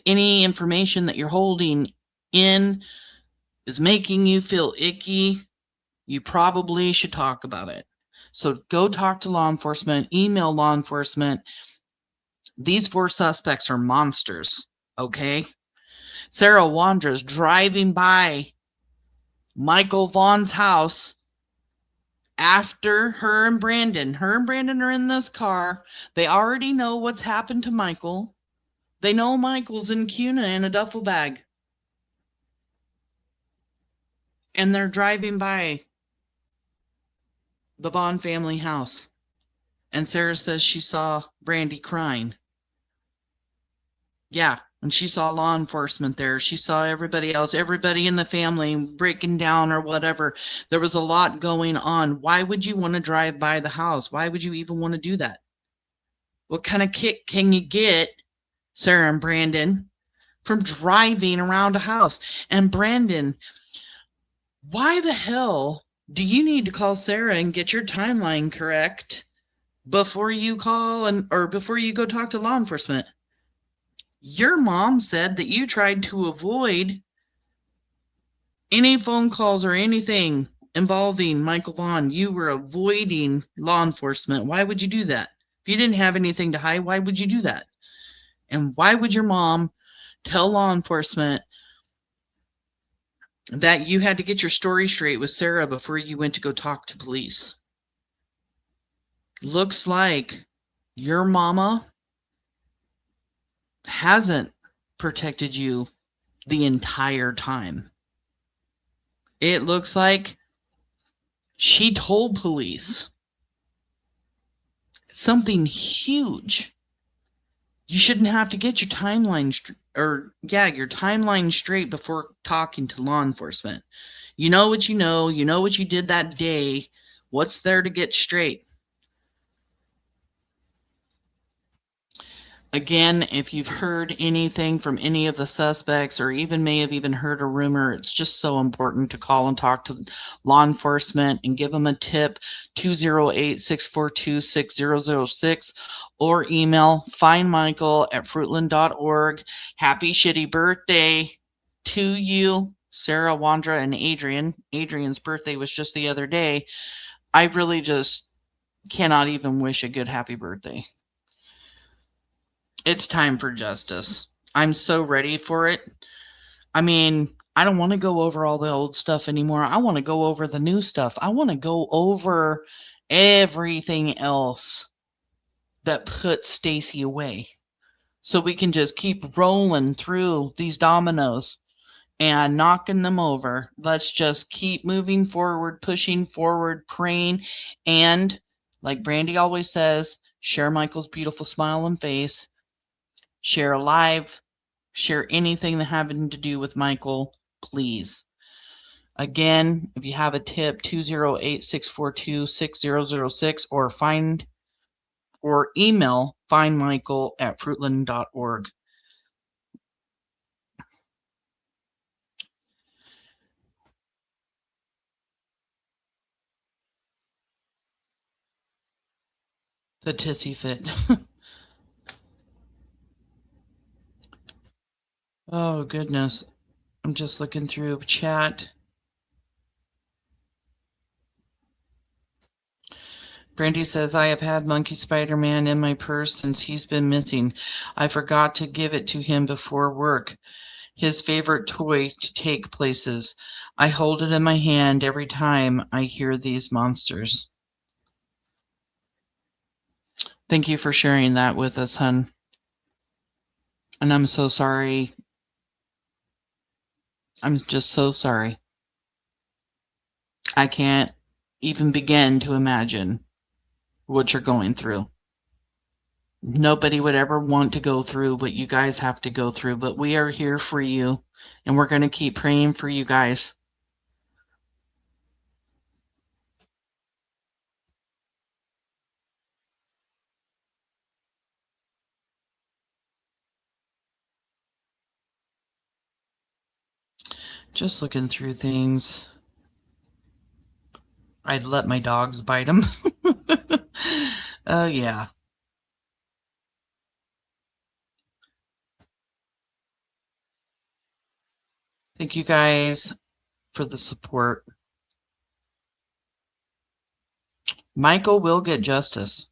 any information that you're holding in is making you feel icky, you probably should talk about it. So go talk to law enforcement, email law enforcement. These 4 suspects are monsters, okay? Sarah Wondra is driving by Michael Vaughan's house after her and Brandon. Her and Brandon are in this car. They already know what's happened to Michael. They know Michael's in Cuna in a duffel bag. And they're driving by the Vaughan family house. And Sarah says she saw Brandy crying. Yeah, and she saw law enforcement there. She saw everybody else, everybody in the family breaking down or whatever. There was a lot going on. Why would you want to drive by the house? Why would you even want to do that? What kind of kick can you get, Sarah and Brandon, from driving around a house? And Brandon, why the hell do you need to call Sarah and get your timeline correct before you call or before you go talk to law enforcement? Your mom said that you tried to avoid any phone calls or anything involving Michael Vaughan. You were avoiding law enforcement. Why would you do that? If you didn't have anything to hide, why would you do that? And why would your mom tell law enforcement that you had to get your story straight with Sarah before you went to go talk to police? Looks like your mama hasn't protected you the entire time. It looks like she told police something huge. You shouldn't have to get your timeline your timeline straight before talking to law enforcement. You know what you know. You know what you did that day. What's there to get straight? Again, if you've heard anything from any of the suspects or even may have even heard a rumor, it's just so important to call and talk to law enforcement and give them a tip, 208-642-6006, or email findmichael@fruitland.org. Happy shitty birthday to you, Sarah, Wondra, and Adrian. Adrian's birthday was just the other day. I really just cannot even wish a good happy birthday. It's time for justice. I'm so ready for it. I mean, I don't want to go over all the old stuff anymore. I want to go over the new stuff. I want to go over everything else that put Stacey away, so we can just keep rolling through these dominoes and knocking them over. Let's just keep moving forward, pushing forward, praying, and like Brandy always says, share Michael's beautiful smile and face. Share a live, share anything that having to do with Michael, please. Again, if you have a tip, 208-642-6006, or email findmichael@fruitland.org. The tissy fit. Oh, goodness. I'm just looking through chat. Brandy says, I have had Monkey Spider-Man in my purse since he's been missing. I forgot to give it to him before work. His favorite toy to take places. I hold it in my hand every time I hear these monsters. Thank you for sharing that with us, hun. And I'm so sorry. I'm just so sorry. I can't even begin to imagine what you're going through. Nobody would ever want to go through what you guys have to go through, but we are here for you, and we're going to keep praying for you guys. Just looking through things. I'd let my dogs bite them. Oh, yeah. Thank you guys for the support. Michael will get justice.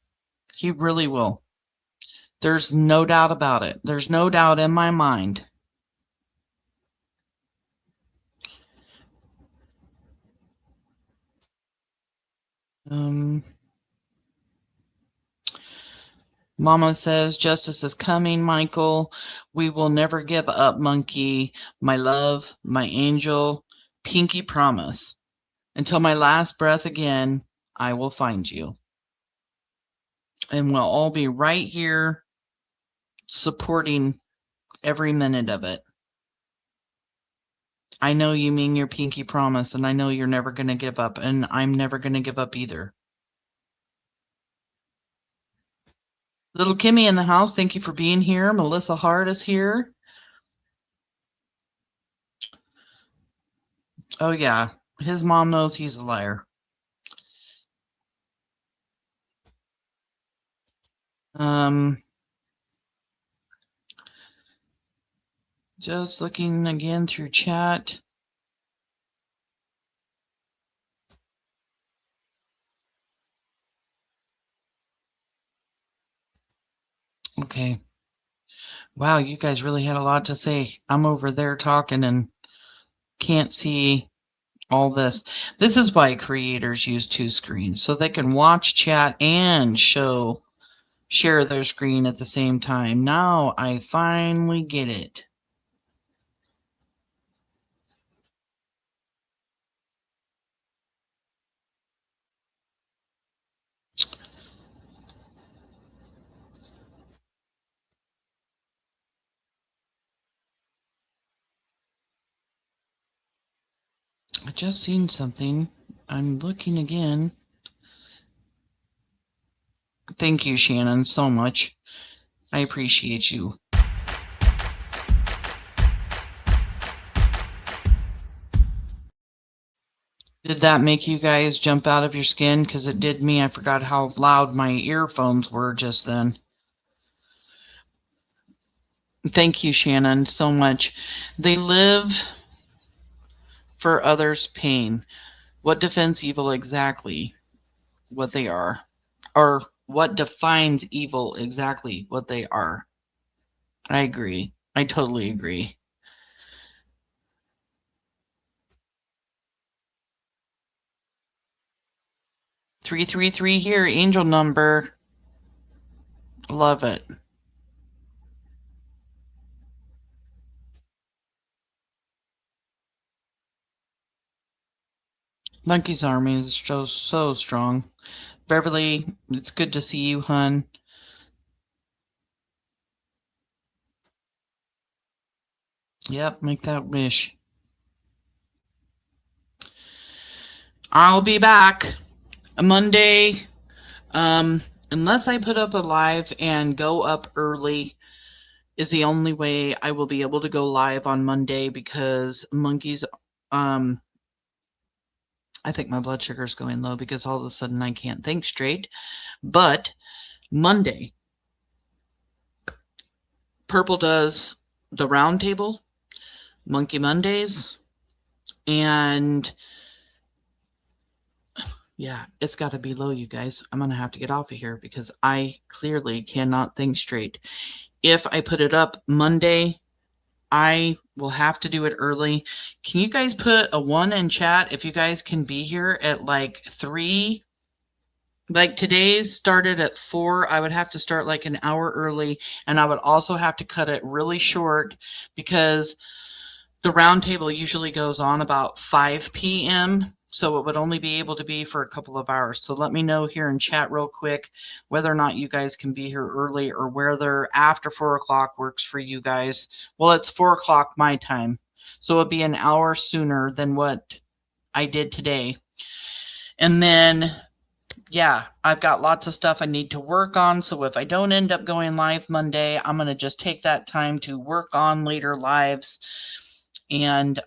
He really will. There's no doubt about it. There's no doubt in my mind. Mama says, justice is coming, Michael. We will never give up, Monkey. My love, my angel, pinky promise. Until my last breath again, I will find you. And we'll all be right here supporting every minute of it. I know you mean your pinky promise, and I know you're never going to give up, and I'm never going to give up either. Little Kimmy in the house, thank you for being here. Melissa Hart is here. Oh, yeah. His mom knows he's a liar. Just looking again through chat. Okay. Wow, you guys really had a lot to say. I'm over there talking and can't see all this. This is why creators use two screens, so they can watch chat and share their screen at the same time. Now I finally get it. I just seen something. I'm looking again. Thank you, Shannon, so much. I appreciate you. Did that make you guys jump out of your skin? Because it did me. I forgot how loud my earphones were just then. Thank you, Shannon, so much. They live for others' pain. What defines evil exactly? What they are. Or what defines evil exactly? What they are. I agree. I totally agree. $333 here, angel number. Love it. Monkey's army is so strong. Beverly, it's good to see you, hun. Yep, make that wish. I'll be back Monday. Unless I put up a live and go up early is the only way I will be able to go live on Monday, because Monkey's, I think my blood sugar is going low because all of a sudden I can't think straight. But Monday, Purple does the round table, Monkey Mondays, and yeah, it's got to be low, you guys. I'm going to have to get off of here because I clearly cannot think straight. If I put it up Monday, I will have to do it early. Can you guys put a 1 in chat if you guys can be here at like 3? Like today's started at 4. I would have to start like an hour early, and I would also have to cut it really short because the round table usually goes on about 5 p.m. So it would only be able to be for a couple of hours. So let me know here in chat real quick whether or not you guys can be here early or whether after 4 o'clock works for you guys. Well, it's 4 o'clock my time. So it'll be an hour sooner than what I did today. And then, yeah, I've got lots of stuff I need to work on. So if I don't end up going live Monday, I'm going to just take that time to work on later lives. And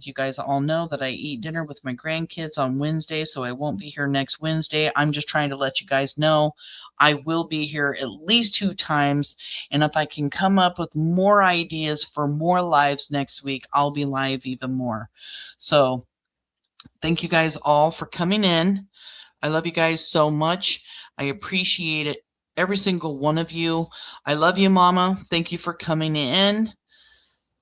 you guys all know that I eat dinner with my grandkids on Wednesday, so I won't be here next Wednesday. I'm just trying to let you guys know I will be here at least 2 times. And if I can come up with more ideas for more lives next week, I'll be live even more. So thank you guys all for coming in. I love you guys so much. I appreciate it, every single one of you. I love you, Mama. Thank you for coming in.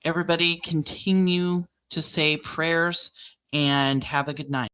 Everybody continue to say prayers and have a good night.